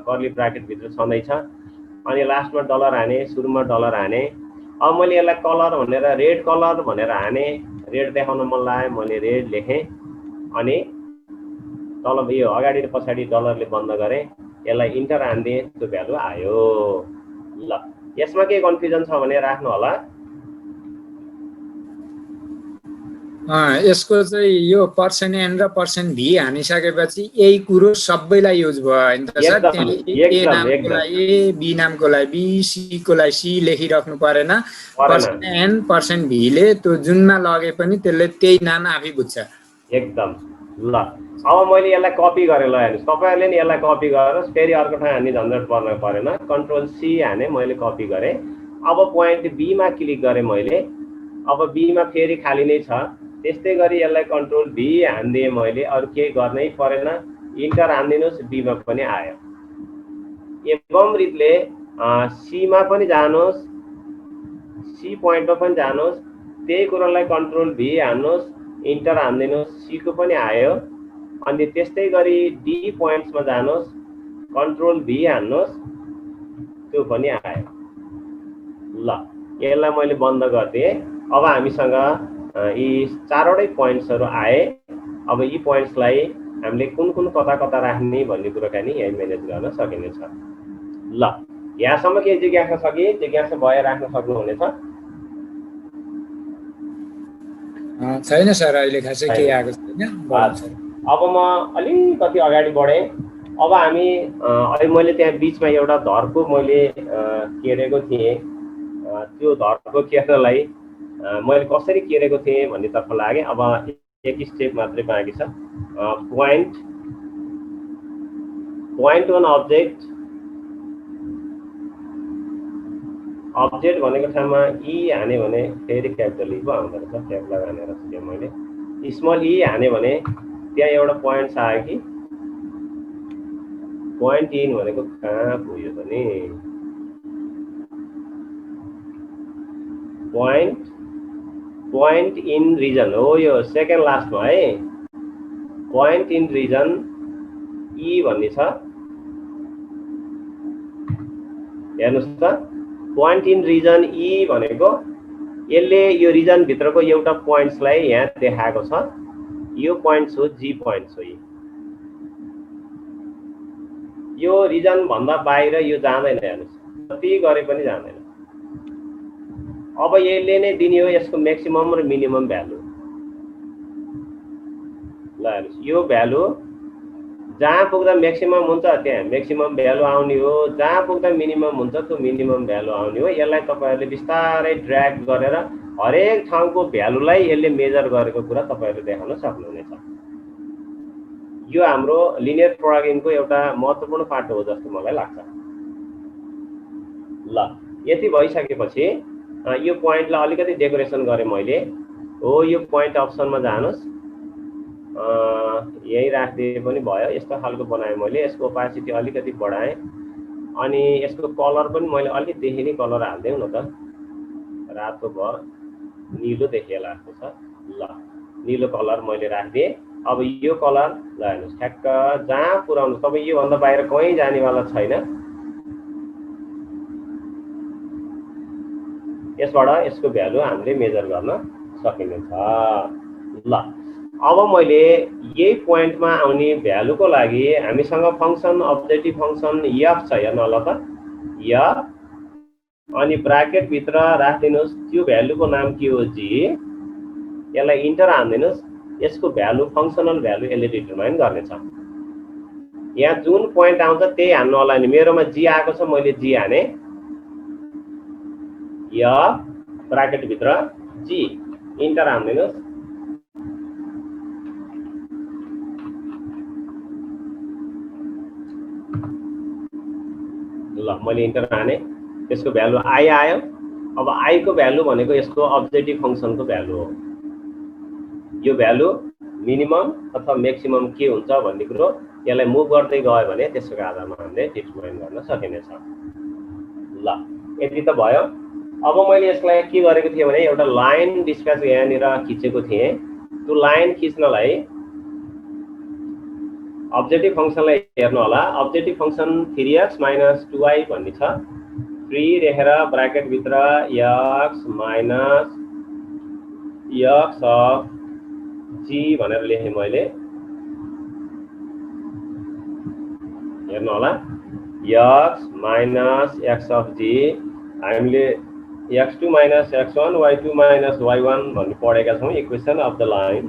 कर्ली ब्राकेट भित्र छँदैछ अनि लास्टमा डलर हाने, सुरुमा डलर हाने। अब मैले यसलाई कलर भनेर रेड कलर भनेर हाने, रेड देखाउन मन लाग्यो मैले रेड लेखेँ अनि तल यो अगाडि र पछाडि डलरले बन्द गरेँ। यसलाई इन्टर हान्दिएँ, त्यो भ्यालु आयो। ल यसमा के कन्फ्युजन छ भने राख्नु होला। यसको चाहिँ यो पर्सेन्ट एन र पर्सेन्ट भी हानिसकेपछि यही कुरो सबैलाई युज भयो होइन त सर? ए नामको लागि ए, बी नामको लागि बी, सी को लागि सी लेखिराख्नु परेन। पर्सेन्ट एन पर्सेन्ट भीले त्यो जुनमा लगे पनि त्यसले त्यही नाम आफै बुझ्छ एकदम। ल अब मैले यसलाई कपी गरेँ। ल हेर्नुहोस् तपाईँहरूले नि यसलाई कपी गरेर फेरि अर्को ठाउँ हान्ने झन्झट पर्न परेन। कन्ट्रोल सी हाने, मैले कपी गरेँ। अब पोइन्ट बीमा क्लिक गरेँ मैले। अब बीमा फेरि खाली नै छ। त्यस्तै गरी यसलाई कन्ट्रोल भी हान्दिएँ मैले, अरू केही गर्नै परेन। इन्टर हान्दिनुहोस्, बीमा पनि आयो। एवं रीतले सीमा पनि जानुहोस्, सी पोइन्टमा पनि जानुहोस्। त्यही कुरालाई कन्ट्रोल भी हान्नुहोस्, इन्टर हान्दिनुहोस्, सी को पनि आयो। अनि त्यस्तै गरी डी पोइन्ट्समा जानुहोस्, कन्ट्रोल भी हान्नुहोस्, त्यो पनि आयो। ल यसलाई मैले बन्द गरिदिएँ। अब हामीसँग यी चारवटै पोइन्ट्सहरू आए। अब यी पोइन्ट्सलाई हामीले कुन कुन कता कता राख्ने भन्ने कुराकानी यही म्यानेज गर्न सकिनेछ। ल यहाँसम्म केही जिज्ञासा छ कि? जिज्ञासा भए राख्न सक्नुहुनेछ। छैन सर, अहिले खासै केही आएको छैन। अब म अलिकति अगाडि बढेँ। अब हामी अहिले मैले त्यहाँ बिचमा एउटा धर्को मैले केरेको थिएँ। त्यो धर्को केर्नलाई मैले कसरी केरेको थिएँ भन्नेतर्फ लागेँ। अब एक स्टेप मात्रै बाँकी छ। पोइन्ट वान अब्जेक्ट भनेको ठाउँमा ई हाने भने फेरि क्यापिटल ई पो आउँदो रहेछ। क्यापिटल हानेर सिकेँ मैले। स्मल ई हाने भने त्यहाँ एउटा पोइन्ट आयो कि पोइन्ट इन भनेको कहाँ पुग्यो त नि? पोइन्ट इन रिजन हो, यो सेकेन्ड लास्टमा है। पोइन्ट इन रिजन ई भन्ने छ, हेर्नुहोस् त। पोइन्ट इन रिजन ई भनेको यसले यो रिजन भित्रको एउटा पोइन्ट्सलाई यहाँ देखाएको छ। यो पोइन्ट्स हो, जी पोइन्ट्स हो। यो रिजन भन्दा बाहिर यो जाँदैन। हेर्नुहोस् कति गरे पनि जाँदैन। अब यसले नै दिने हो यसको म्याक्सिमम र मिनिमम भ्यालु। ल हेर्नुहोस् यो भ्यालु जहाँ पुग्दा म्याक्सिमम हुन्छ त्यहाँ म्याक्सिमम भ्यालु आउने हो, जहाँ पुग्दा मिनिमम हुन्छ त्यो मिनिमम भ्यालु आउने हो। यसलाई तपाईँहरूले बिस्तारै ड्र्याग गरेर हरेक ठाउँको भ्यालुलाई यसले मेजर गरेको कुरा तपाईँहरूले देखाउन सक्नुहुनेछ। यो हाम्रो लिनियर प्रोग्रामिङको एउटा महत्त्वपूर्ण पाटो हो जस्तो मलाई लाग्छ। ल यति भइसकेपछि यो पोइन्टलाई अलिकति डेकोरेसन गरेँ मैले। हो यो पोइन्ट अप्सनमा जानुहोस्, यही राखिदिए पनि भयो। यस्तो खालको बनाएँ मैले। यसको ओपासिटी अलिकति बढाएँ अनि यसको कलर पनि मैले अलिक देखिने कलर हालिदिउँ न त, रातो भयो, निलो देखिएला जस्तो छ। ल निलो कलर मैले राखिदिएँ। अब यो कलर ल हेर्नुहोस् ठ्याक्क जहाँ पुऱ्याउनु, तपाईँ योभन्दा बाहिर कहीँ जानेवाला छैन। यसबाट यसको भ्यालु हामीले मेजर गर्न सकिनेछ। ल अब मैले यही पोइन्टमा आउने भ्यालुको लागि हामीसँग फङ्सन अब्जेक्टिभ फङ्सन एफ छ, हेर्नु होला त, एफ अनि ब्राकेटभित्र राखिदिनुहोस् त्यो भ्यालुको नाम के हो, जी। यसलाई इन्टर हान्दिनुहोस्, यसको भ्यालु फङ्सनल भ्यालु यसले डिटरमाइन गर्नेछ। यहाँ जुन पोइन्ट आउँछ त्यही हान्नु होला नि। मेरोमा जी आएको छ, मैले जी हाने, एफ ब्राकेटभित्र जी, इन्टर हान्दिनुहोस्। ल मैले इन्टर हाने, त्यसको भ्यालु आई आयो। अब आई को भ्यालु भनेको यसको अब्जेक्टिभ फङ्सनको भ्यालु हो। यो भ्यालु मिनिमम अथवा म्याक्सिमम के हुन्छ भन्ने कुरो यसलाई मुभ गर्दै गयो भने त्यसको आधारमा हामीले डिटरमाइन गर्न सकिनेछ। ल यति त भयो। अब मैले यसलाई के गरेको थिएँ भने एउटा लाइन डिस्प्याच यहाँनिर खिचेको थिएँ। त्यो लाइन खिच्नलाई अब्जेक्टिभ फङ्सनलाई हेर्नु होला। अब्जेक्टिभ फङ्सन 3x - 2y भन्ने छ। 3 लेखेर ब्राकेटभित्र x minus x of g भनेर लेखेँ मैले। हेर्नु होला, x minus x of g हामीले x2 minus x1 y2 minus y1 भन्ने पढेका छौँ, इक्वेसन अफ द लाइन।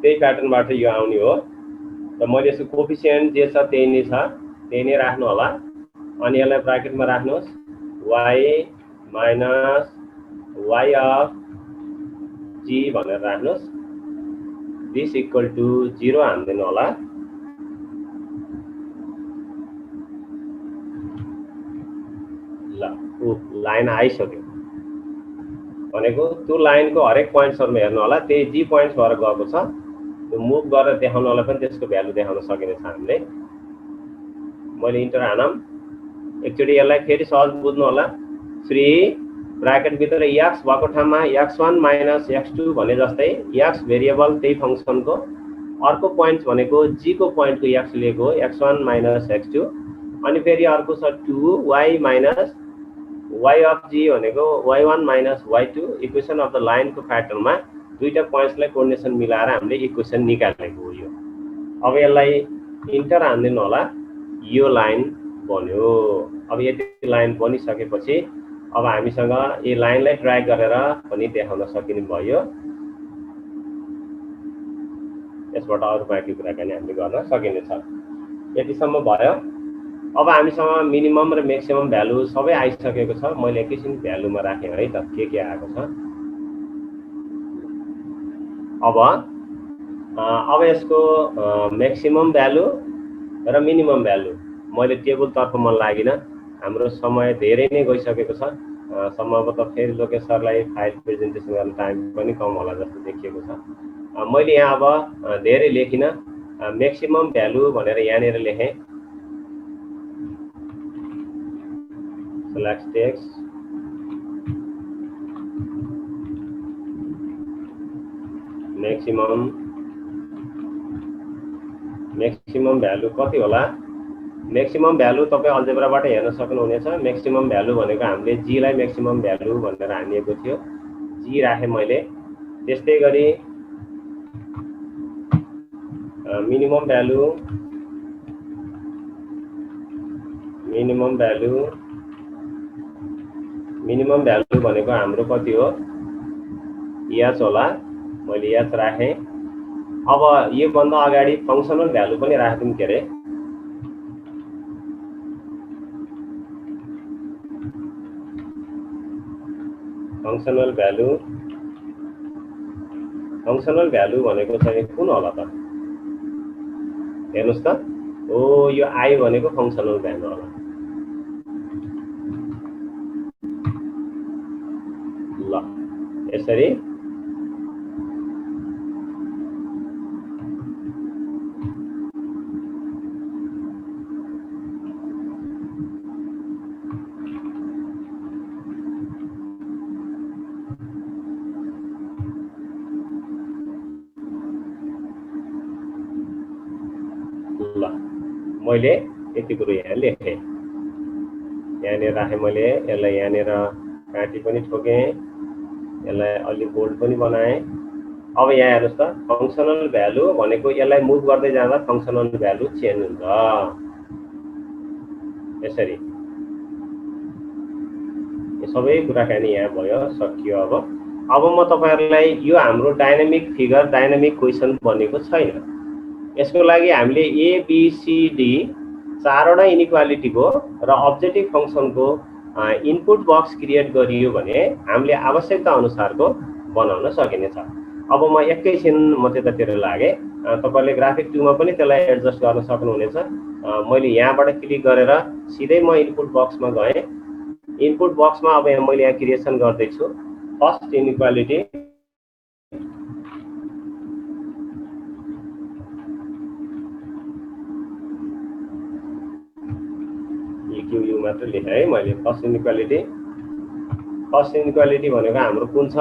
त्यही प्याटर्नबाट यो आउने हो। र मैले यसको कोफिसिएन्ट जे छ त्यही नै छ, त्यही नै राख्नु होला। अनि यसलाई ब्राकेटमा राख्नुहोस्, y minus y of g भनेर राख्नुहोस्। दिस इक्वल टु 0 हान्दिनु होला। ल लाइन आइसक्यो भनेको त्यो लाइनको हरेक पोइन्ट्सहरुमा हेर्नु होला, त्यही जी पोइन्ट्स भएर गएको छ। त्यो मुभ गरेर देखाउनलाई पनि त्यसको भ्यालु देखाउन सकिनेछ हामीले। मैले इन्टर हानम, एकचोटि यसलाई फेरि सहज बुझ्नु होला। 3 ब्राकेटभित्र x भएको ठाउँमा x1 माइनस x2 भने जस्तै x भेरिएबल त्यही फङ्सनको, अर्को पोइन्ट भनेको g को पोइन्टको x लिएको x1 माइनस x2, अनि फेरि अर्को छ 2y minus y of g भनेको y1 minus y2। Equation of the लाइनको प्याटर्नमा दुईटा पोइन्ट्सलाई कोर्डिनेसन मिलाएर हामीले इक्वेसन निकालेको हो यो। अब यसलाई इन्टर हान्दिनु होला, यो लाइन बन्यो। अब यति लाइन बनिसकेपछि अब हामीसँग यो लाइनलाई ड्र्याग गरेर पनि देखाउन सकिने भयो। यसबाट अरू बाँकी कुराकानी हामीले गर्न सकिनेछ। यतिसम्म भयो। अब हामीसँग मिनिमम र म्याक्सिमम भ्यालु सबै आइसकेको छ। मैले एकैछिन भ्यालुमा राखेँ है त के आएको छ। अब यसको म्याक्सिमम भ्यालु र मिनिमम भ्यालु मैले टेबलतर्फ मन लागिन, हाम्रो समय धेरै नै गइसकेको छ। सम्भवतः फेरि लोकेश सरलाई फाइल प्रेजेन्टेसन गर्न टाइम पनि कम होला जस्तो देखिएको छ। मैले यहाँ अब धेरै लेखिन, म्याक्सिमम भ्यालु भनेर यहाँनिर लेखेँ। सेलेक्ट टेक्स्ट, म्याक्सिमम भ्यालु कति होला? म्याक्सिमम भ्यालु तपाईँ अल्जेब्राबाट हेर्न सक्नुहुनेछ। म्याक्सिमम भ्यालु भनेको हामीले जी लाई म्याक्सिमम भ्यालु भनेर हानिएको थियो, जी राखेँ मैले। त्यस्तै गरी मिनिमम भ्यालु भनेको हाम्रो कति हो? एच होला, मैले एच राखेँ। अब यो भन्दा अगाडि फङ्सनल भ्यालु पनि राखिदिउँ के अरे। फङ्सनल भ्यालु भनेको चाहिँ कुन होला त? हेर्नुहोस् त, हो यो आई भनेको फङ्सनल भ्यालु होला। यसरी ल मैले यति कुरो यहाँ लेखेँ, यहाँनिर राखेँ मैले, यसलाई यहाँनिर काटी पनि ठोकेँ, यसलाई अलि बोल्ड पनि बनाएँ। अब यहाँ हेर्नुहोस् त, फङ्सनल भ्यालु भनेको यसलाई मुभ गर्दै जाँदा फङ्सनल भ्यालु चेन्ज हुन्छ। यसरी यो सबै कुराकानी यहाँ भयो, सकियो। अब म तपाईहरुलाई यो हाम्रो डाइनामिक फिगर, डाइनामिक क्वेसन बनेको छैन। यसको लागि हामीले एबीसीडी चारवटा इनइक्वालिटीको र अब्जेक्टिभ फङ्सनको इनपुट बक्स क्रिएट गरियो भने हामीले आवश्यकता अनुसारको बनाउन सकिनेछ। अब म एकैछिन म त्यतातिर लागेँ, तपाईले ग्राफिक 2 मा पनि त्यसलाई एडजस्ट गर्न सक्नुहुनेछ। मैले यहाँबाट क्लिक गरेर सिधै म इनपुट बक्समा गएँ। इनपुट बक्समा अब मैले यहाँ क्रिएसन गर्दै छु। फर्स्ट इनइक्वालिटी क्यू मात्र लेखेँ है मैले। फर्स्ट इनइक्वालिटी भनेको हाम्रो कुन छ,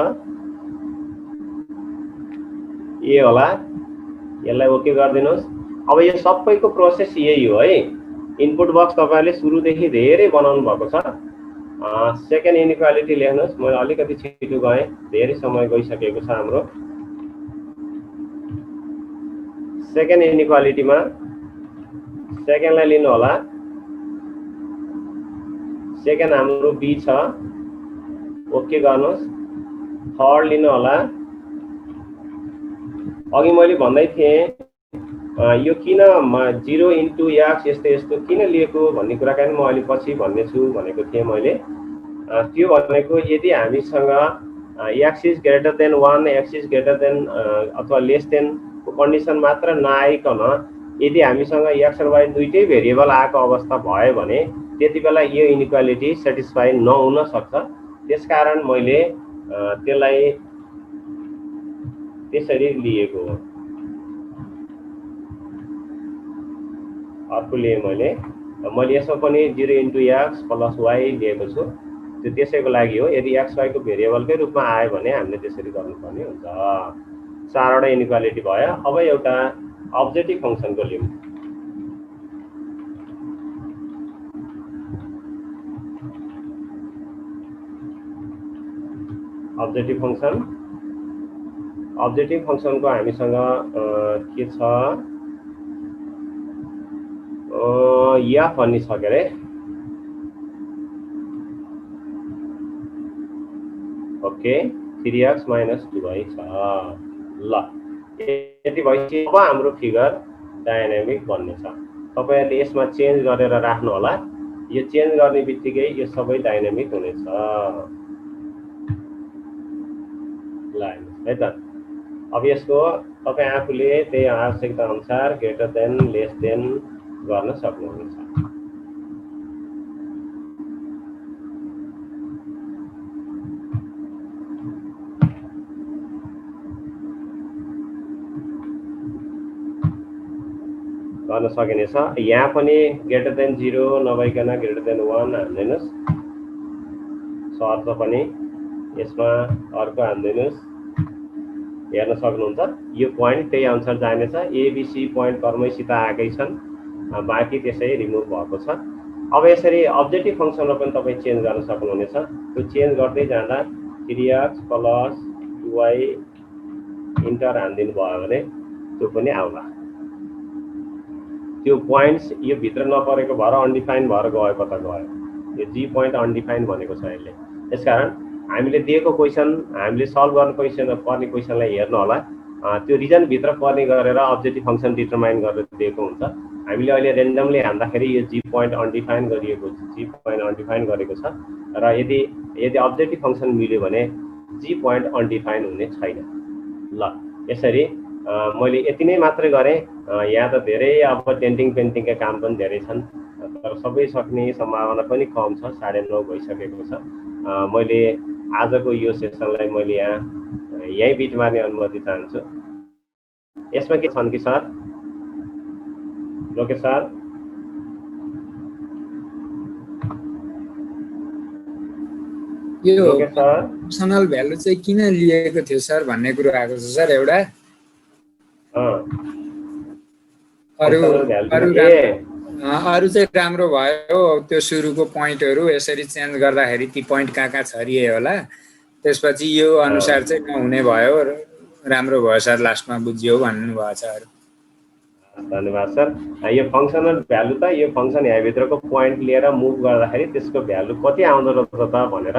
ए होला। यसलाई ओके गरिदिनुहोस्। अब यो सबैको प्रोसेस यही हो है। इनपुट बक्स तपाईहरुले सुरुदेखि धेरै बनाउनु भएको छ। सेकेन्ड इनइक्वालिटी लेख्नुहोस्। मैले अलिकति छिटो गएँ, धेरै समय गइसकेको छ हाम्रो। सेकेन्ड इनइक्वालिटीमा सेकेन्डलाई लिनु होला। सेकेन्ड हाम्रो बी छ, ओके गर्नुहोस्। थर्ड लिनु होला। अघि मैले भन्दै थिएँ यो किन 0 इन्टु एक्स यस्तो यस्तो किन लिएको भन्ने कुराकानी म अलि पछि भन्नेछु भनेको थिएँ मैले। त्यो भनेको यदि हामीसँग x is greater then 1, x is greater then अथवा लेस देन को कन्डिसन मात्र नआइकन यदि हामीसँग एक्स र वाइ दुईटै भेरिएबल आएको अवस्था भयो भने त्यति बेला यो इनइक्वालिटी सेटिस्फाई नहुन सक्छ। त्यसकारण मैले त्यसलाई त्यसरी लिएको हो। अर्को लिए मैले यसमा पनि 0 इन्टु एक्स प्लस वाइ लिएको छु। त्यो त्यसैको लागि हो। यदि एक्स वाइ को भेरिएबलकै रूपमा आयो भने हामीले त्यसरी गर्नुपर्ने हुन्छ। चारवटा इनइक्वालिटी भयो। अब एउटा अब्जेक्टिभ फङ्सनको लिउँ। अब्जेक्टिभ फङ्सनको हामीसँग के छ, या भन्ने छ के अरे। ओके 3x - 2y छ। ल यति भएपछि अब हाम्रो फिगर डायनामिक बन्नेछ। तपाईहरुले यसमा चेन्ज गरेर राख्नु होला। यो चेन्ज गर्ने बित्तिकै यो सबै डायनामिक हुनेछ। ल है त। अब यसको तपाई आफूले त्यही आवश्यकता अनुसार ग्रेटर देन लेस देन गर्न सक्नुहुन्छ। गर्न सकिनेछ। यहाँ पनि ग्रेटर देन 0 नभइकन ग्रेटर देन 1 हाल्दिनुस्। शर्त पनि यसमा अर्को हाल्दिनुस्। हेर्न सक्नुहुन्छ यो पोइन्ट त्यही अनुसार जानेछ। एबीसी पोइन्ट कर्मैसित आएकै छन्, बाँकी त्यसै रिमुभ भएको छ। अब यसरी अब्जेक्टिभ फङ्सनमा पनि तपाईँ चेन्ज गर्न सक्नुहुनेछ। त्यो चेन्ज गर्दै जाँदा 3x प्लस 2y इन्टर हान्दिनु भयो भने त्यो पनि आउला। त्यो पोइन्ट्स यो भित्र नपरेको भएर अनडिफाइन भएर गयो, कता गयो। यो जी पोइन्ट अनडिफाइन भनेको छ यसले। त्यसकारण हामीले दिएको क्वेसन, हामीले सल्भ गर्नु पर्ने क्वेसनलाई हेर्नु होला। त्यो रिजन भित्र पर्ने गरेर अब्जेक्टिभ फङ्सन डिटरमाइन गरेर दिएको हुन्छ। हामीले अहिले रेन्डमली हान्दाखेरि यो जी पोइन्ट अनडिफाइन गरेको छ र यदि अब्जेक्टिभ फङ्सन मिल्यो भने जी पोइन्ट अनडिफाइन हुने छैन। ल यसरी मैले यति नै मात्रै गरेँ। यहाँ त धेरै अब डेन्टिङ पेन्टिङका काम पनि धेरै छन्, तर सबै सक्ने सम्भावना पनि कम छ। 9:30 भइसकेको छ। मैले आजको यो सेसनलाई मैले यही बिट मार्ने अनुमति चाहन्छु। यसमा के छन् कि सर? लोकेश सर, यो फङ्सनल भ्यालु चाहिँ किन लिएको थियो सर भन्ने कुरो आएको छ सर एउटा। अरू चाहिँ राम्रो भयो, त्यो सुरुको पोइन्टहरू यसरी चेन्ज गर्दाखेरि ती पोइन्ट कहाँ छरिए होला, त्यसपछि यो अनुसार चाहिँ नहुने भयो, राम्रो भयो सर लास्टमा बुझियो भन्नुभयो सर। धन्यवाद सर। यो फङ्सनल भ्यालु त यो फङ्सन यहाँभित्रको पोइन्ट लिएर मुभ गर्दाखेरि त्यसको भ्यालु कति आउँदो रहेछ त भनेर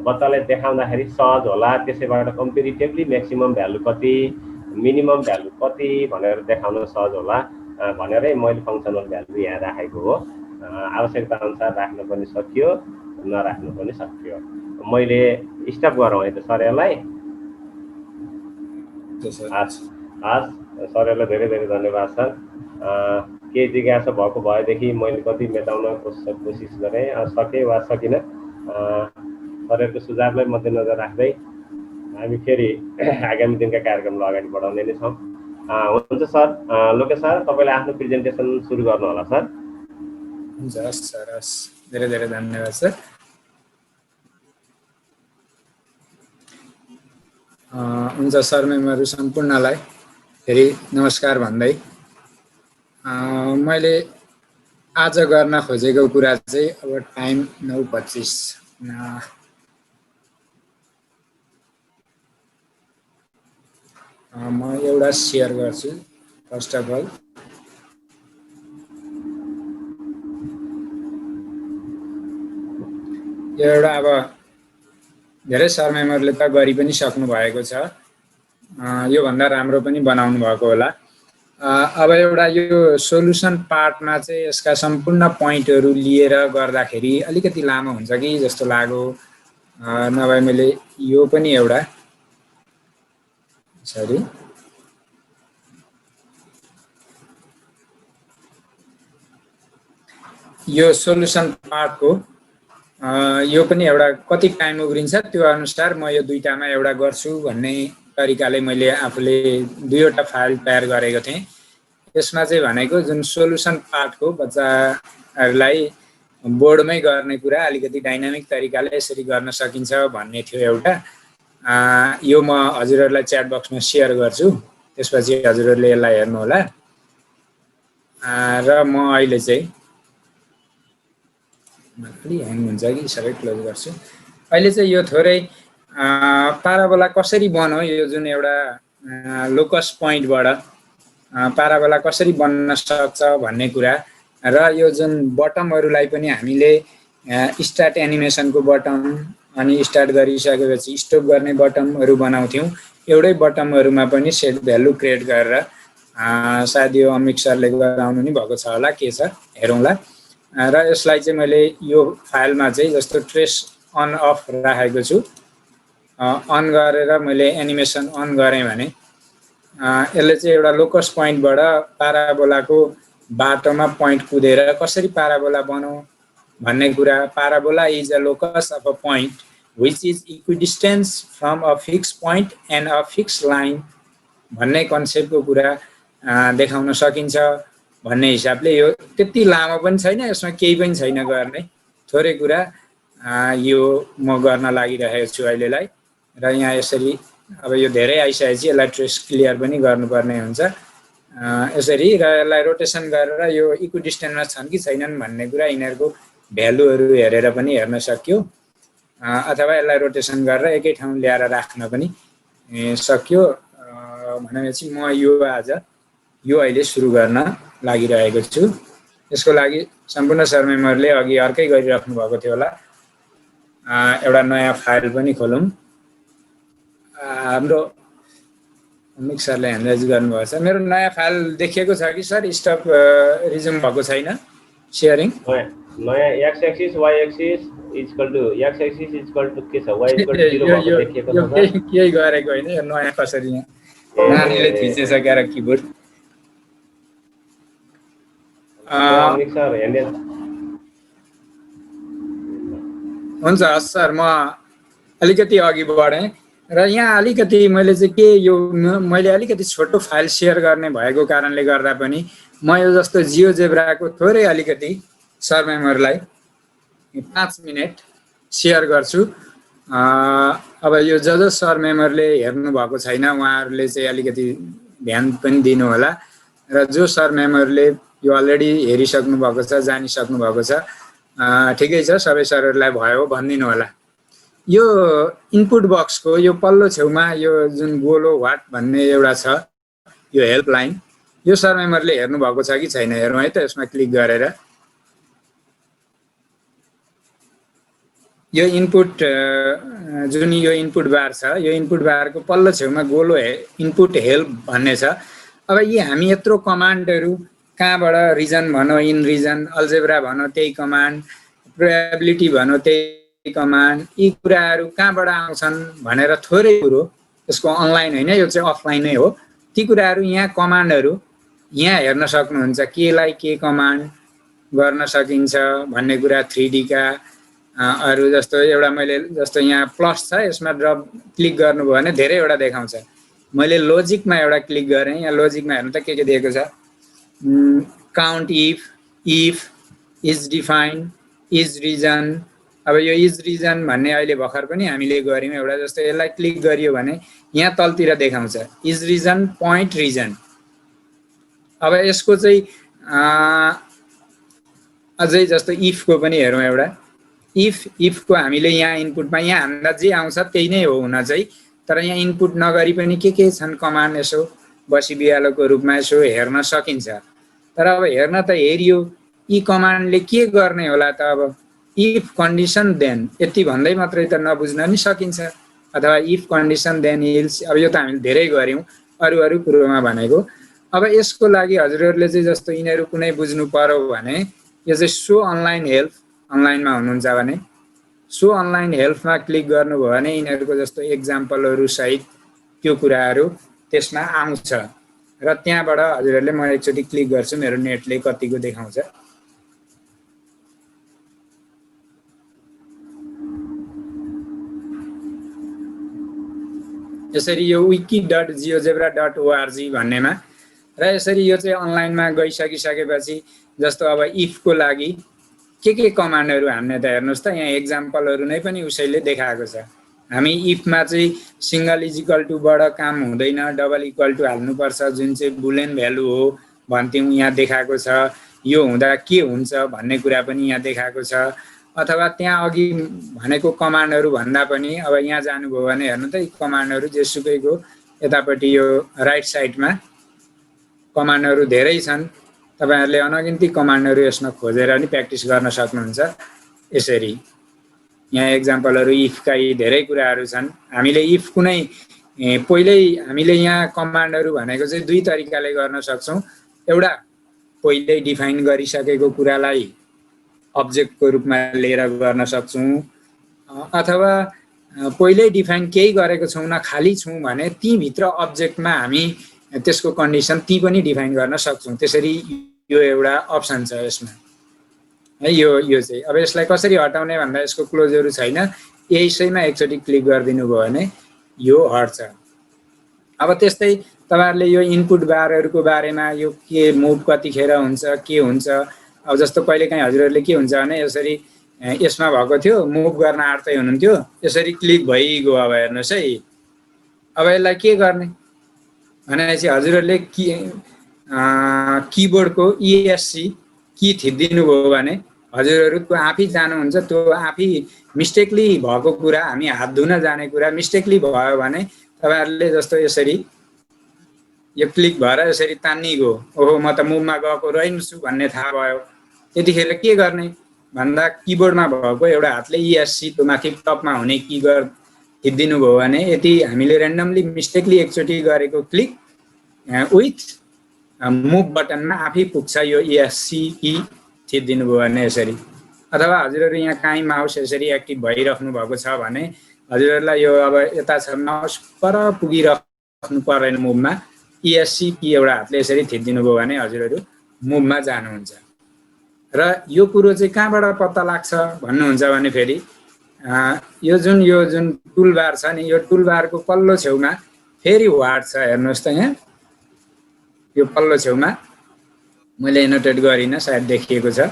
बच्चालाई देखाउँदाखेरि सहज होला, त्यसैबाट कम्पेरिटिभली म्याक्सिमम भ्यालु कति, मिनिमम भ्यालु कति भनेर देखाउन सहज होला भनेरै मैले फङ्सनल भ्यालु यहाँ राखेको हो। आवश्यकता अनुसार राख्न पनि सकियो, नराख्नु पनि सकियो। मैले स्टप गरौँ है त सर यसलाई। सरलाई धेरै धेरै धन्यवाद सर। केही जिज्ञासा भएको भएदेखि मैले कति मेटाउन कोसिस गरेँ, सकेँ वा सकिनँ। सरहरूको सुझावलाई मध्यनजर राख्दै हामी फेरि आगामी दिनका कार्यक्रमलाई अगाडि बढाउने नै छौँ। हुन्छ सर। लोकेश सर, तपाईँले आफ्नो प्रेजेन्टेसन सुरु गर्नु होला सर। हुन्छ सर, हस्, धेरै धेरै धन्यवाद सर। हुन्छ सर, मेम्बरहरू सम्पूर्णलाई फेरि नमस्कार भन्दै मैले आज गर्न खोजेको कुरा चाहिँ अब टाइम 9:25 म एउटा सेयर गर्छु। फर्स्ट अफ अल यो एउटा अब धेरै सर मेम्बरले त गरि पनि सक्नु भएको छ, योभन्दा राम्रो पनि बनाउनु भएको होला। अब एउटा यो सोलुसन पार्टमा चाहिँ यसका सम्पूर्ण पोइन्टहरू लिएर गर्दाखेरि अलिकति लामो हुन्छ कि जस्तो लाग्यो, नभए मैले यो पनि एउटा सरी यो सोलुसन पार्टको यो पनि एउटा कति टाइम उग्रिन्छ त्यो अनुसार म यो दुईटामा एउटा गर्छु भन्ने तरिकाले मैले आफूले दुईवटा फाइल तयार गरेको थिएँ। यसमा चाहिँ भनेको जुन सोलुसन पार्टको बच्चाहरूलाई बोर्डमै गर्ने कुरा अलिकति डाइनामिक तरिकाले यसरी गर्न सकिन्छ भन्ने थियो एउटा। यो म हजुरहरूलाई च्याट बक्समा सेयर गर्छु, त्यसपछि हजुरहरूले यसलाई हेर्नुहोला। र म अहिले चाहिँ अलि ह्याङ हुन्छ कि सबै क्लोज गर्छु। अहिले चाहिँ यो थोरै पाराबोला कसरी बन्यो, यो जुन एउटा लोकस पोइन्टबाट पाराबोला कसरी बन्न सक्छ भन्ने कुरा, र यो जुन बटमहरूलाई पनि हामीले स्टार्ट एनिमेसनको बटम अनि स्टार्ट गरिसकेपछि स्टप गर्ने बटमहरू बनाउँथ्यौँ। एउटै बटमहरूमा पनि सेट भ्यालु क्रिएट गरेर सायद यो अमित सरले गराउनु नि भएको छ होला, के छ हेरौँला। र यसलाई चाहिँ मैले यो फाइलमा चाहिँ जस्तो ट्रेस अन अफ राखेको छु। अन गरेर मैले एनिमेसन अन गरेँ भने यसले चाहिँ एउटा लोकस पोइन्टबाट पाराबोलाको बाटोमा पोइन्ट कुदेर कसरी पाराबोला बनाऊ भन्ने कुरा। Parabola is a locus of a point which is equidistance from a fix point and a fix line भन्ने कन्सेप्टको कुरा देखाउन सकिन्छ भन्ने हिसाबले यो त्यति लामो पनि छैन, यसमा केही पनि छैन गर्ने, थोरै कुरा यो म गर्न लागिरहेको छु अहिलेलाई। र यहाँ यसरी अब यो धेरै आइसकेपछि यसलाई ट्रेस क्लियर पनि गर्नुपर्ने हुन्छ यसरी। र यसलाई रोटेसन गरेर यो इक्विडिस्टेन्समा छन् कि छैनन् भन्ने कुरा यिनीहरूको भ्यालुहरू हेरेर पनि हेर्न सक्यो, अथवा यसलाई रोटेसन गरेर एकै ठाउँ ल्याएर राख्न पनि सक्यो। भनेपछि म यो आज यो अहिले सुरु गर्न लागिरहेको छु। यसको लागि सम्पूर्ण सर मेम्बरले अघि अर्कै गरिराख्नु भएको थियो होला। एउटा नयाँ फाइल पनि खोलौँ। हाम्रो अमित सरले ह्यान्ड राइज गर्नुभएको छ। मेरो नयाँ फाइल देखिएको छ कि सर? स्टप रिज्युम भएको छैन सेयरिङ? नयाँ X axis Y axis equal to X axis equal to के छ, वाइ इक्वल टु 0 भएको देखिएको छ। केही गरेको होइन, यो नयाँ कसरी यहाँ नानीले थिचेछ क्यार किबोर्ड। हुन्छ सर, म अलिकति अघि बढेँ र यहाँ अलिकति मैले चाहिँ के यो मैले अलिकति छोटो फाइल सेयर गर्ने भएको कारणले गर्दा पनि म यो जस्तो जियोजेब्राको थोरै अलिकति सर मेमोरीलाई 5 मिनट सेयर गर्छु। अब यो जो सर मेमोरीले हेर्नु भएको छैन उहाँहरूले चाहिँ अलिकति ध्यान पनि दिनु होला र जो सर मेमोरीले यो अलरेडी हेरिसक्नु भएको छ जानिसक्नु भएको छ ठिकै छ सबै सरहरूलाई भयो भनिदिनु होला। यो इनपुट बक्सको यो पल्लो छेउमा यो जुन गोलो व्हाट भन्ने एउटा छ यो हेल्पलाइन यो सर मेमोरीले हेर्नु भएको छ कि छैन हेरौँ है त। यसमा क्लिक गरेर यो इनपुट जुन यो इनपुट बार छ यो इनपुट बारको पल्लो छेउमा गोलो इनपुट हेल्प भन्ने छ। अब यी हामी यत्रो कमान्डहरू कहाँबाट रिजन भनौँ इन रिजन अल्जेब्रा भनौँ त्यही कमान्ड प्रोबेबिलिटी भनौँ त्यही कमान्ड यी कुराहरू कहाँबाट आउँछन् भनेर थोरै कुरो यसको अनलाइन होइन यो चाहिँ अफलाइन नै हो। ती कुराहरू यहाँ कमान्डहरू यहाँ हेर्न सक्नुहुन्छ केलाई के कमान्ड गर्न सकिन्छ भन्ने कुरा 3D का अरू जस्तो एउटा मैले जस्तो यहाँ प्लस छ यसमा ड्रप क्लिक गर्नुभयो भने धेरैवटा देखाउँछ। मैले लोजिकमा एउटा क्लिक गरेँ यहाँ लोजिकमा हेर्नु त के दिएको छ count if is define is region. अब यो इज रिजन भन्ने अहिले भर्खर पनि हामीले गऱ्यौँ एउटा जस्तो यसलाई क्लिक गरियो भने यहाँ तलतिर देखाउँछ इज रिजन पोइन्ट रिजन। अब यसको चाहिँ अझै जस्तो इफको पनि हेरौँ एउटा इफको हामीले यहाँ इनपुटमा यहाँ हान्दा जे आउँछ त्यही नै हो हुन चाहिँ तर यहाँ इनपुट नगरी पनि के छन् कमान्ड यसो बसी बिहालोको रूपमा यसो हेर्न सकिन्छ। तर अब हेर्न त हेरियो यी कमान्डले के गर्ने होला त अब इफ कन्डिसन देन यति भन्दै मात्रै त नबुझ्न नि सकिन्छ अथवा इफ कन्डिसन देन हिल्स। अब यो त हामीले धेरै गऱ्यौँ अरू कुरोमा भनेको। अब यसको लागि हजुरहरूले चाहिँ जस्तो यिनीहरू कुनै बुझ्नु पर्यो भने यो चाहिँ सो अनलाइन हेल्प अनलाइनमा हुनुहुन्छ भने सो अनलाइन हेल्पमा क्लिक गर्नुभयो भने यिनीहरूको जस्तो एक्जाम्पलहरू सहित त्यो कुराहरू त्यसमा आउँछ र त्यहाँबाट हजुरहरूले म एकचोटि क्लिक गर्छु मेरो नेटले कतिको देखाउँछ। यसरी यो wiki.geozebra.org भन्नेमा र यसरी यो चाहिँ अनलाइनमा गइसकिसकेपछि जस्तो अब इफको लागि के कमान्डहरू हान्ने त हेर्नुहोस् त यहाँ एक्जाम्पलहरू नै पनि उसैले देखाएको छ। हामी इफमा चाहिँ सिंगल इज इक्वल टु बाट काम हुँदैन डबल इक्वल टु हाल्नुपर्छ जुन चाहिँ बुलेन भ्यालु हो भन्थ्यौँ यहाँ देखाएको छ। यो हुँदा के हुन्छ भन्ने कुरा पनि यहाँ देखाएको छ। अथवा त्यहाँ अघि भनेको कमान्डहरू भन्दा पनि अब यहाँ जानुभयो भने हेर्नु त यी कमान्डहरू जेसुकैको यतापट्टि यो राइट साइडमा कमान्डहरू धेरै छन्। तपाईहरुले अनगिन्ती कमान्डहरू यसमा खोजेर नि प्र्याक्टिस गर्न सक्नुहुन्छ। यसरी यहाँ एक्जाम्पलहरू इफका यी धेरै कुराहरू छन्। हामीले इफ कुनै पहिल्यै हामीले यहाँ कमान्डहरू भनेको चाहिँ दुई तरिकाले गर्न सक्छौं। एउटा पहिल्यै डिफाइन गरिसकेको कुरालाई अब्जेक्टको रूपमा लिएर गर्न सक्छौं अथवा पहिल्यै डिफाइन केही गरेको छौं न खाली छौं भने ती भित्र अब्जेक्टमा हामी त्यसको कन्डिसन ती पनि डिफाइन गर्न सक्छौं। त्यसरी यो एउटा अप्सन छ यसमा है। यो चाहिँ अब यसलाई कसरी हटाउने भन्दा यसको क्लोजहरू छैन यसैमा एकचोटी क्लिक गरिदिनु भयो भने यो हट्छ। अब त्यस्तै तपाईहरुले यो इनपुट बारहरुको बारेमा यो के मुभ कतिखेर हुन्छ के हुन्छ। अब जस्तो कहिलेकाहीँ हजुरहरुले के हुन्छ भने यसरी यसमा भएको थियो मुभ गर्न आँट्दै हुनुहुन्थ्यो यसरी क्लिक भइगयो। अब हेर्नुस् है अब यसलाई के गर्ने भनेपछि हजुरहरुले किबोर्डको ESC की थिच्दिनु भयो भने हजुरहरुको आफै जानुहुन्छ। त्यो आफै मिस्टेकली भएको कुरा हामी हात धुन जाने कुरा मिस्टेकली भयो भने तपाईहरुले जस्तो यसरी यो क्लिक भएर यसरी तान्निगयो ओहो म त मुभमा गएको रहेछु भन्ने थाहा भयो। त्यतिखेर के गर्ने भन्दा किबोर्डमा भएको एउटा हातले ESC त्यो माथि टपमा हुने की थिच्दिनु भयो भने यति हामीले र्यान्डमली मिस्टेकली एकचोटी गरेको क्लिक विथ मुभ बटनमा आफै पुग्छ। यो ESC की थिच्दिनु भयो भने यसरी अथवा हजुरहरु यहाँ काहीँ माउस यसरी एक्टिभ भइराख्नु भएको छ भने हजुरहरुलाई यो अब यता छ माउस पर पुगिराख्नु पर्दैन मुभमा ESC की एउटा हातले यसरी थिच्दिनु भयो भने हजुरहरु मुभमा जानुहुन्छ। र यो कुरो चाहिँ कहाँबाट पत्ता लाग्छ भन्नुहुन्छ भने फेरि यो जुन टुलबार छ नि यो टुलबारको पल्लो छेउमा फेरि वाट छ हेर्नुहोस् त यहाँ यो पल्लो छेउमा मैले एनोटेट गरिनँ सायद देखिएको छ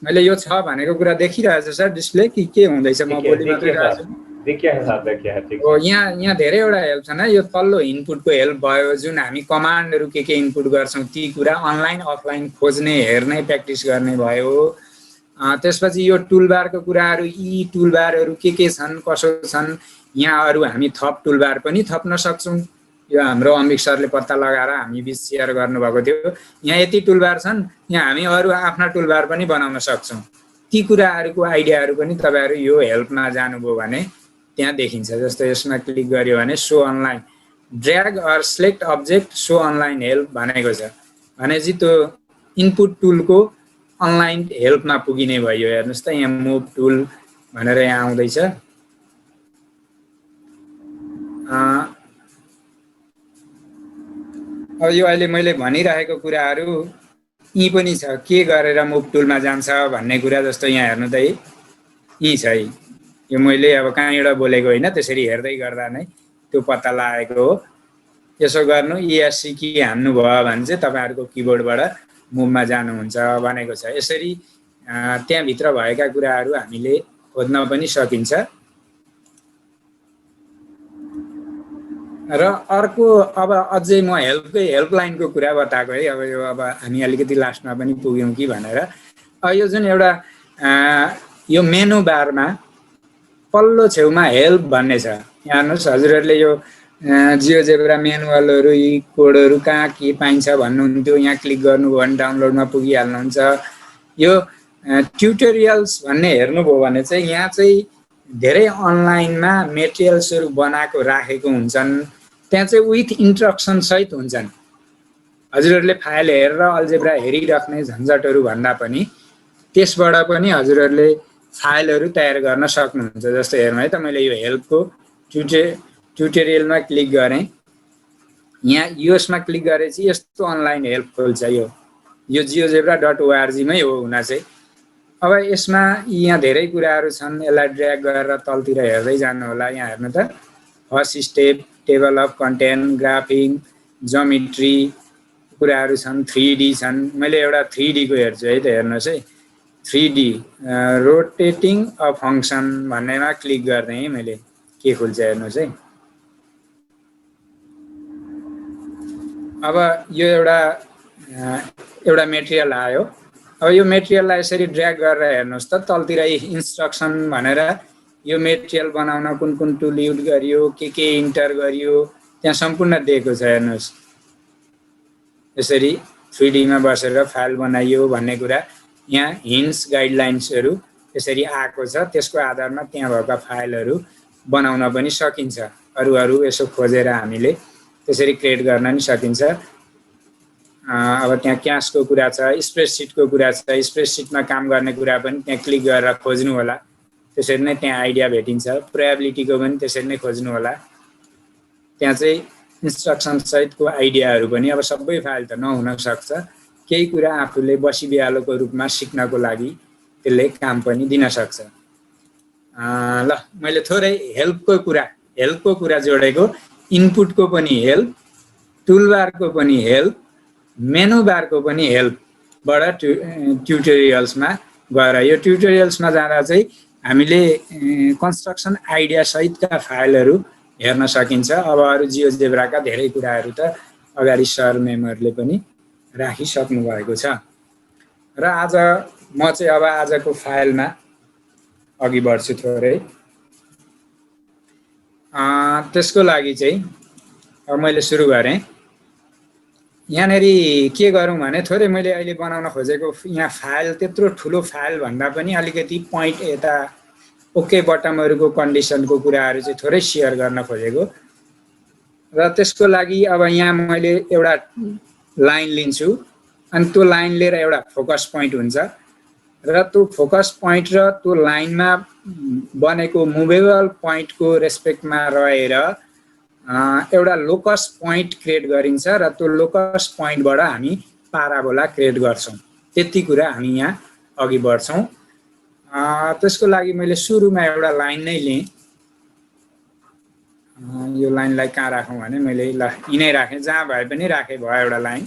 मैले यो छ भनेको कुरा देखिरहेको छ सर डिस्प्ले के हुँदैछ म बोली मात्रै रहेको छु यहाँ धेरैवटा हेल्प छन् यो तल्लो इनपुटको हेल्प भयो जुन हामी कमान्डहरू के इनपुट गर्छौँ ती कुरा अनलाइन अफलाइन खोज्ने हेर्ने प्र्याक्टिस गर्ने भयो त्यसपछि यो टुलबारको कुराहरू यी टुलबारहरू के छन् कसो छन् यहाँ अरू हामी थप टुलबार पनि थप्न सक्छौँ यो हाम्रो अम्बिक सरले पत्ता लगाएर हामी बिच सेयर गर्नुभएको थियो यहाँ यति टुलबार छन् यहाँ हामी अरू आफ्ना टुलबार पनि बनाउन सक्छौँ ती कुराहरूको आइडियाहरू पनि तपाईहरु यो हेल्पमा जानुभयो भने त्यहाँ देखिन्छ जस्तो यसमा क्लिक गर्यो भने सो online drag or select object सो अनलाइन हेल्प भनेको छ भनेपछि त्यो इनपुट टुलको अनलाइन हेल्पमा पुगिने भयो हेर्नुस् त यहाँ मुभ टुल भनेर यहाँ आउँदैछ अब यो अहिले मैले भनिरहेको कुराहरू यी पनि छ के गरेर मुभ टुलमा जान्छ भन्ने कुरा जस्तो यहाँ हेर्नु त यी छ यो मैले अब कहाँबाट बोलेको होइन त्यसरी हेर्दै गर्दा नै त्यो पत्ता लागेको हो यसो गर्नु ESC की हान्नु भयो भने चाहिँ तपाईहरुको किबोर्डबाट मुभमा जानुहुन्छ भनेको छ यसरी त्यहाँ भित्र भएका कुराहरू हामीले खोज्न पनि सकिन्छ र अर्को अब अझै म हेल्पलाइनको कुरा बताएको है अब यो अब हामी अलिकति लास्टमा पनि पुग्यौं कि भनेर यो जुन एउटा यो मेनु बारमा पल्लो छेउमा हेल्प भन्ने छ यहाँ हेर्नुस् हजुरहरुले यो जियोजेब्रा म्यानुअलहरु यी कोडहरु कहाँ के पाइन्छ भन्नुहुन्थ्यो यहाँ क्लिक गर्नुभयो भने डाउनलोडमा पुगिहाल्नुहुन्छ यो ट्युटोरियल्स भन्ने हेर्नुभयो भने चाहिँ यहाँ चाहिँ धेरै अनलाइनमा मेटेरियल्सहरु बनाएको राखेको हुन्छन् त्यहाँ चाहिँ विथ इन्स्ट्रक्सन सहित हुन्छन् हजुरहरुले फाइल हेरेर अल्जेब्रा हेरिराख्ने झन्झटहरु भन्दा पनि त्यसबाट पनि हजुरहरुले फाइलहरु तयार गर्न सक्नुहुन्छ जस्तो हेर्नु है त मैले यो हेल्पको ट्युटोरियलमा क्लिक गरे यहाँ यसमा क्लिक गरेपछि यस्तो अनलाइन हेल्प खोल्छ यो jiyogebra.org मै हो हुन चाहिँ अब यसमा यहाँ धेरै कुराहरू छन् यसलाई ड्र्याग गरेर तलतिर हेर्दै जानु होला यहाँ हेर्नु त first step table of content graphing geometry कुराहरू छन् 3D छन् मैले एउटा 3D को हेर्छु है त हेर्नुस् है 3D रोटेटिङ अ फंक्सन भन्नेमा क्लिक गर्ने है मैले के खुल्छ हेर्नुस् है अब यो एउटा मेटेरियल आयो अब यो मेटेरियललाई यसरी ड्र्याग गरेर हेर्नुस् त तलतिर इन्स्ट्रक्सन भनेर यो मेटेरियल बनाउन कुन टुल युज गरियो के इन्टर गरियो त्यहाँ सम्पूर्ण दिएको छ हेर्नुस् यसरी 3D मा बसेर फाइल बनाइयो भन्ने कुरा यहाँ हिन्ट्स गाइडलाइन्सहरु यसरी आएको छ त्यसको आधारमा त्यहाँ भएका फाइलहरु बनाउन पनि सकिन्छ अरु यसो खोजेर हामीले त्यसरी क्रिएट गर्न पनि सकिन्छ अब त्यहाँ क्याशको कुरा छ स्प्रेडशीटको कुरा छ स्प्रेडशीटमा काम गर्ने कुरा पनि त्यहाँ क्लिक गरेर खोज्नु होला त्यसरी नै त्यहाँ आइडिया भेटिन्छ प्रोबेबिलिटीको पनि त्यसरी नै खोज्नु होला त्यहाँ चाहिँ इन्स्ट्रक्सन सहितको आइडियाहरु पनि अब सबै फाइल त नहुन सक्छ केही कुरा आफूले बसी बिहालोको रूपमा सिक्नको लागि त्यसले काम पनि दिन सक्छ ल मैले थोरै हेल्पको कुरा जोडेको इनपुटको पनि हेल्प टुलबारको पनि हेल्प मेनु बारको पनि हेल्पबाट ट्युटोरियल्समा गएर यो ट्युटोरियल्समा जाँदा चाहिँ हामीले कन्स्ट्रक्सन आइडिया सहितका फाइलहरु हेर्न सकिन्छ अब अरु जियोजेब्राका धेरै कुराहरु त अगाडि सर मेमहरुले पनि राखिसक्नु भएको छ र आज म चाहिँ अब आजको फाइलमा अघि बढ्छु थोरै त्यसको लागि चाहिँ अब मैले सुरु गरे यहाँनेरि के गरौँ भने थोरै मैले अहिले बनाउन खोजेको यहाँ फाइल त्यत्रो ठुलो फाइल भन्दा पनि अलिकति पोइन्ट यता ओके बटमहरुको कन्डिसनको कुराहरु चाहिँ थोरै शेयर गर्न खोजेको र त्यसको लागि अब यहाँ मैले एउटा लाइन लिन्छु अनि त्यो लाइन लिएर एउटा फोकस पोइन्ट हुन्छ र त्यो फोकस पोइन्ट र त्यो लाइनमा बनेको मुभेबल पोइन्टको रेस्पेक्टमा रहेर एउटा लोकस पोइन्ट क्रिएट गरिन्छ र त्यो लोकस पोइन्टबाट हामी पाराबोला क्रिएट गर्छौं त्यति कुरा हामी यहाँ अघि बढ्छौं त्यसको लागि मैले सुरुमा एउटा लाइन नै लिएँ। यो लाइनलाई कहाँ राखौँ भने मैले ल यिनै राखेँ, जहाँ भए पनि राखेँ भयो एउटा लाइन।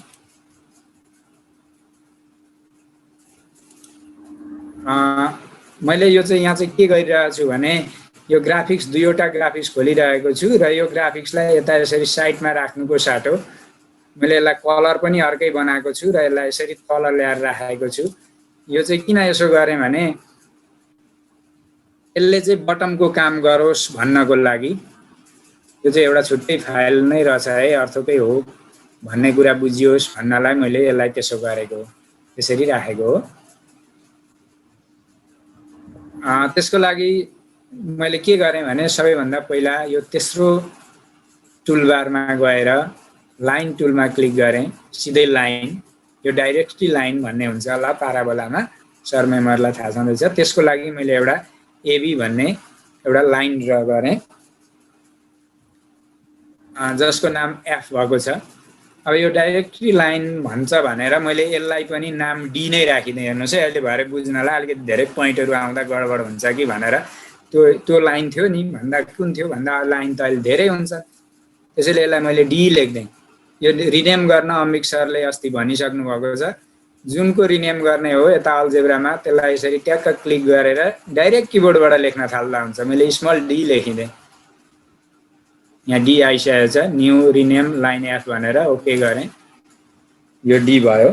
मैले यो चाहिँ यहाँ चाहिँ के गरिरहेको छु भने यो ग्राफिक्स दुईवटा ग्राफिक्स खोलिरहेको छु र यो ग्राफिक्सलाई यता यसरी साइडमा राख्नुको साटो मैले यसलाई कलर पनि अर्कै बनाएको छु र यसलाई यसरी तल ल्याएर राखेको छु। यो चाहिँ किन यसो गरेँ भने यसले चाहिँ बटमको काम गरोस् भन्नको लागि। यो चाहिँ एउटा छुट्टै फाइल नै रहेछ है, अर्थकै हो भन्ने कुरा बुझियोस् भन्नलाई मैले यसलाई त्यसो गरेको, त्यसरी राखेको हो। त्यसको लागि मैले के गरेँ भने सबैभन्दा पहिला यो तेस्रो टुलबारमा गएर लाइन टुलमा क्लिक गरेँ, सिधै लाइन, यो डाइरेक्टली लाइन भन्ने हुन्छ होला पाराबोलामा, सर मेमरलाई थाहा छँदैछ। त्यसको लागि मैले एउटा एबी भन्ने एउटा लाइन ड्र गरेँ जसको नाम एफ भएको छ। अब यो डाइरेक्टली लाइन भन्छ भनेर मैले यसलाई पनि नाम डी नै राखिदिएँ। हेर्नुहोस् है, अहिले भएर बुझ्नलाई अलिकति धेरै पोइन्टहरू आउँदा गडबड हुन्छ कि भनेर त्यो लाइन थियो नि भन्दा कुन थियो भन्दा लाइन त अहिले धेरै हुन्छ, त्यसैले यसलाई मैले डी लेख्देँ। यो रिनेम गर्न अम्बिक सरले अस्ति भनिसक्नु भएको छ। जुनको रिनेम गर्ने हो यता अल्जेब्रामा त्यसलाई यसरी ट्याक्क क्लिक गरेर डाइरेक्ट किबोर्डबाट लेख्न थाल्दा हुन्छ। मैले स्मल डी लेखिदिएँ, यहाँ डी आइसकेको छ, न्यू रिनेम लाइन एफ भनेर ओके गरेँ, यो डी भयो।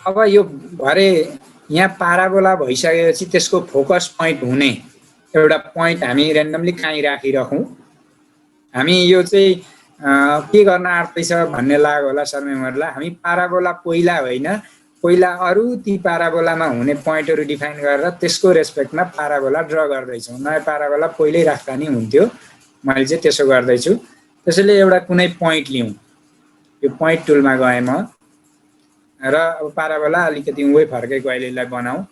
अब यो भरे यहाँ पाराबोला भइसकेपछि त्यसको फोकस पोइन्ट हुने एउटा पोइन्ट हामी रेन्डमली कहीँ राखिराखौँ। हामी यो चाहिँ के गर्न आँट्दैछ भन्ने लाग्यो होला सर मेमरलाई। हामी पाराबोला पहिला होइन, पहिला अरू ती पाराबोलामा हुने पोइन्टहरू डिफाइन गरेर त्यसको रेस्पेक्टमा पाराबोला ड्र गर्दैछौँ। नयाँ पाराबोला पहिल्यै राख्दा नि हुन्थ्यो, मैले चाहिँ त्यसो गर्दैछु। त्यसैले एउटा कुनै पोइन्ट लिउँ, यो पोइन्ट टुलमा गएँ म र अब पाराबोला अलिकति उँभै फर्केको अहिलेलाई बनाऊँ।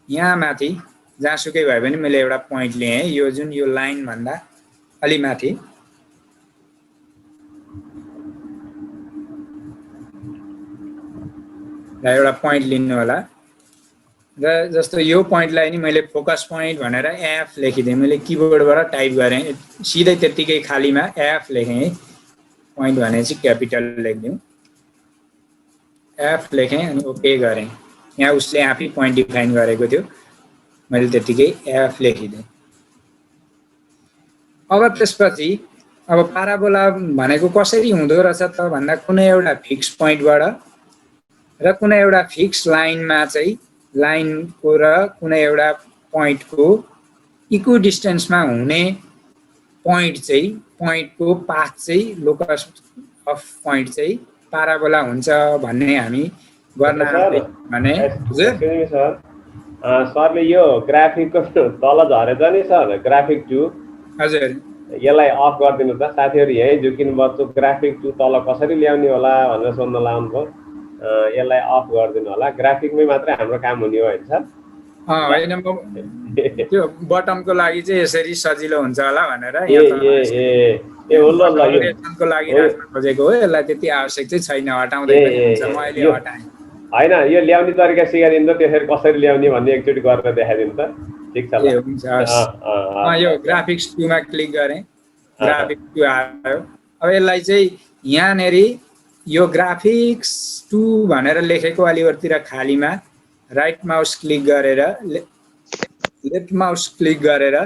यहाँ माथि जहाँसुकै भए पनि मैले एउटा पोइन्ट लिएँ है, यो जुन यो लाइनभन्दा अलि माथि। र एउटा पोइन्ट लिनु होला र जस्तो यो पोइन्टलाई नि मैले फोकस पोइन्ट भनेर एफ लेखिदिएँ। मैले किबोर्डबाट टाइप गरेँ, सिधै त्यत्तिकै खालीमा एफ लेखेँ है, पोइन्ट भने चाहिँ क्यापिटल लेखिदिउँ, एफ लेखेँ अनि ओके गरेँ। यहाँ उसले आफै पोइन्ट डिफाइन गरेको थियो, मैले त्यत्तिकै एफ लेखिदिएँ। अब त्यसपछि अब पाराबोला भनेको कसरी हुँदो रहेछ त भन्दा कुनै एउटा फिक्स पोइन्टबाट र कुनै एउटा फिक्स लाइनमा चाहिँ लाइनको र कुनै एउटा पोइन्टको इक्वल डिस्टेन्समा हुने पोइन्ट चाहिँ पोइन्टको पाथ चाहिँ लोकस अफ पोइन्ट चाहिँ पाराबोला हुन्छ भन्ने हामी गर्न भने सरले यो ग्राफिकको तल झरेछ नि सर, ग्राफिक टु, हजुर यसलाई अफ गरिदिनु त। साथीहरू यहीँ झुकिनु पर्छ, ग्राफिक टु तल कसरी ल्याउने होला भनेर सोध्न लाउनुभयो। यसलाई अफ गरिदिनु होला, ग्राफिकमै मात्रै हाम्रो काम हुने हो होइन सर? होइन, त्यो बटमको लागि चाहिँ यसरी सजिलो हुन्छ होला भनेर को लागि राख्न खोजेको हो। यसलाई त्यति आवश्यक चाहिँ छैन, हटाउँदै पनि हुन्छ, म अहिले हटाएँ। होइन, यो ल्याउने तरिका सिकाइदिनु त, त्यसरी कसरी ल्याउने भन्ने एकचोटि गरेर देखाइदिनु त। ठिक छ, हुन्छ। यो ग्राफिक्स 2 मा क्लिक गरेँ, ग्राफिक्स 2 आयो। अब यसलाई चाहिँ यहाँनिर यो ग्राफिक्स 2 भनेर लेखेको अलिवरतिर खालीमा राइट माउस क्लिक गरेर लेफ्ट माउस क्लिक गरेर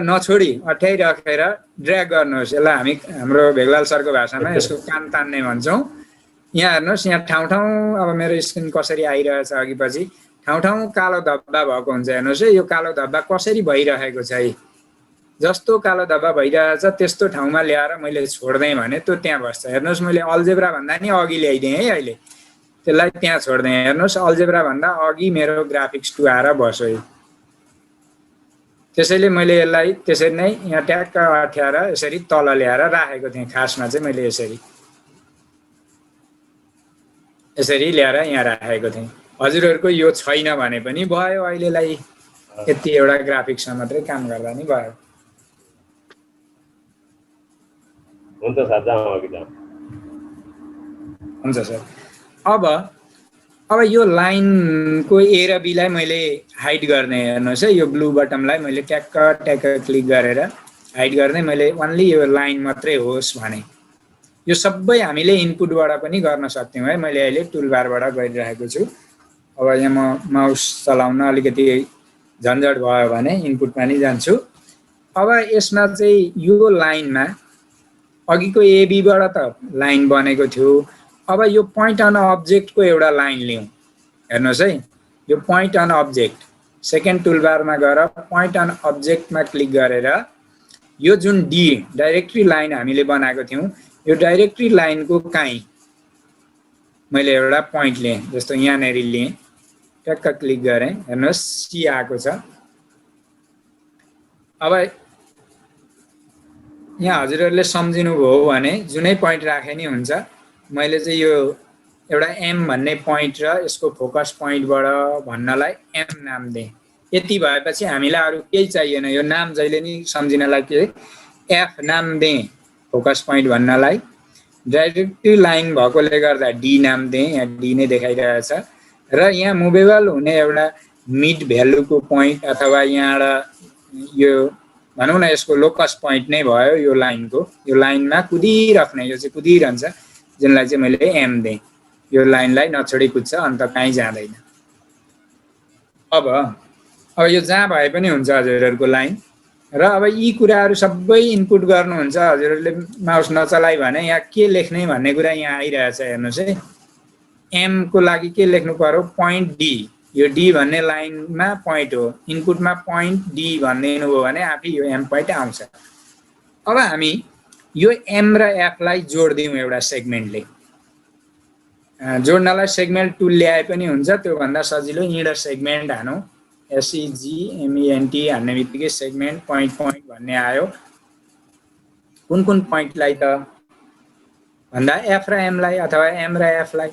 नछोडी अठ्याइराखेर ड्र्याग गर्नुहोस्। यसलाई हामी हाम्रो भेगलाल सरको भाषामा यसको कान तान्ने भन्छौँ। यहाँ हेर्नुहोस्, यहाँ ठाउँ अब मेरो स्क्रिन कसरी आइरहेछ अघि पछि, ठाउँ कालो धब्बा भएको हुन्छ। हेर्नुहोस् है, यो कालो धब्बा कसरी भइरहेको छ है, जस्तो कालो धब्बा भइरहेछ त्यस्तो ठाउँमा ल्याएर मैले छोड्देँ भने त्यो त्यहाँ बस्छ। हेर्नुहोस्, मैले अल्जेब्रा भन्दा नि अघि ल्याइदिएँ है, अहिले त्यसलाई त्यहाँ छोड्देँ। हेर्नुहोस्, अल्जेब्रा भन्दा अघि मेरो ग्राफिक्स 2 आएर बस्यो। त्यसैले मैले यसलाई त्यसरी नै यहाँ ट्याक्क अठ्याएर यसरी तल ल्याएर राखेको थिएँ। खासमा चाहिँ मैले यसरी ल्याएर यहाँ राखेको थिएँ। हजुरहरूको यो छैन भने पनि भयो, अहिलेलाई यति एउटा ग्राफिक्समा मात्रै काम गर्दा नि भयो। हुन्छ सर, जाउँ अघि जाउँ। हुन्छ सर। अब अब यो लाइनको ए र बीलाई मैले हाइड गर्ने हेर्नुहोस् है, यो ब्लू बटमलाई मैले ट्याक्क ट्याक्क क्लिक गरेर हाइड गर्ने, मैले ओन्ली यो लाइन मात्रै होस् भने। यो सबै हामीले इनपुटबाट पनि गर्न सक्थ्यौँ है। मैले अहिले टुलबारबाट गरिरहेको छु। अब यहाँ म माउस चलाउन अलिकति झन्झट भयो भने इनपुटमा नि जान्छु। अब यसमा चाहिँ यो लाइनमा अघिको एबीबाट त लाइन बनेको थियो। अब यो पोइन्ट अन अब्जेक्टको एउटा लाइन लिउँ। हेर्नुहोस् है, यो पोइन्ट अन अब्जेक्ट सेकेन्ड टुलबारमा गएर पोइन्ट अन अब्जेक्टमा क्लिक गरेर यो जुन डी डाइरेक्टरी लाइन हामीले बनाएको थियौँ, यो डाइरेक्टरी लाइनको काहीँ मैले एउटा पोइन्ट लिएँ, जस्तो यहाँनिर लिएँ, ट्याक्क क्लिक गरेँ, हेर्नुहोस् सी आएको छ। अब यहाँ हजुरहरूले सम्झिनुभयो भने जुनै पोइन्ट राखे नि हुन्छ। मैले चाहिँ यो एउटा एम भन्ने पोइन्ट र यसको फोकस पोइन्टबाट भन्नलाई एम नाम दिएँ। यति भएपछि हामीलाई अरू केही चाहिएन। यो नाम जहिले नि सम्झिनलाई के एफ नाम दिएँ फोकस पोइन्ट भन्नलाई। डाइरेक्टरी लाइन भएकोले गर्दा डी नाम दिएँ, यहाँ डी नै देखाइरहेछ। र यहाँ मुभेबल हुने एउटा मिड भ्यालुको पोइन्ट अथवा यहाँबाट यो भनौँ न यसको लोकस पोइन्ट नै भयो यो लाइनको। यो लाइनमा कुदिराख्ने, यो चाहिँ कुदिरहन्छ, जुनलाई चाहिँ मैले एम दिएँ। यो लाइनलाई नछोडी कुद्छ, अन्त कहीँ जाँदैन। अब यो जहाँ भए पनि हुन्छ हजुरहरूको लाइन। र अब यी कुराहरू सबै इनपुट गर्नुहुन्छ। हजुरहरूले माउस नचलाइ भने यहाँ के लेख्ने भन्ने कुरा यहाँ आइरहेछ, हेर्नुहोस् है। एमको लागि के लेख्नु पर्यो, पोइन्ट डी। यो डी भन्ने लाइनमा पोइन्ट हो, इनपुटमा पोइन्ट डी भनिदिनु भयो भने आफै यो एम पोइन्ट आउँछ। अब हामी यो एम र एफलाई जोडिदिउँ एउटा सेगमेन्टले। जोड्नलाई सेगमेन्ट टुल ल्याए पनि हुन्छ, त्योभन्दा सजिलो यहीँबाट सेगमेन्ट हानौँ। SEGMENT हान्ने बित्तिकै सेगमेन्ट पोइन्ट पोइन्ट भन्ने आयो। कुन कुन पोइन्टलाई त भन्दा एफ र एमलाई अथवा एम र एफलाई,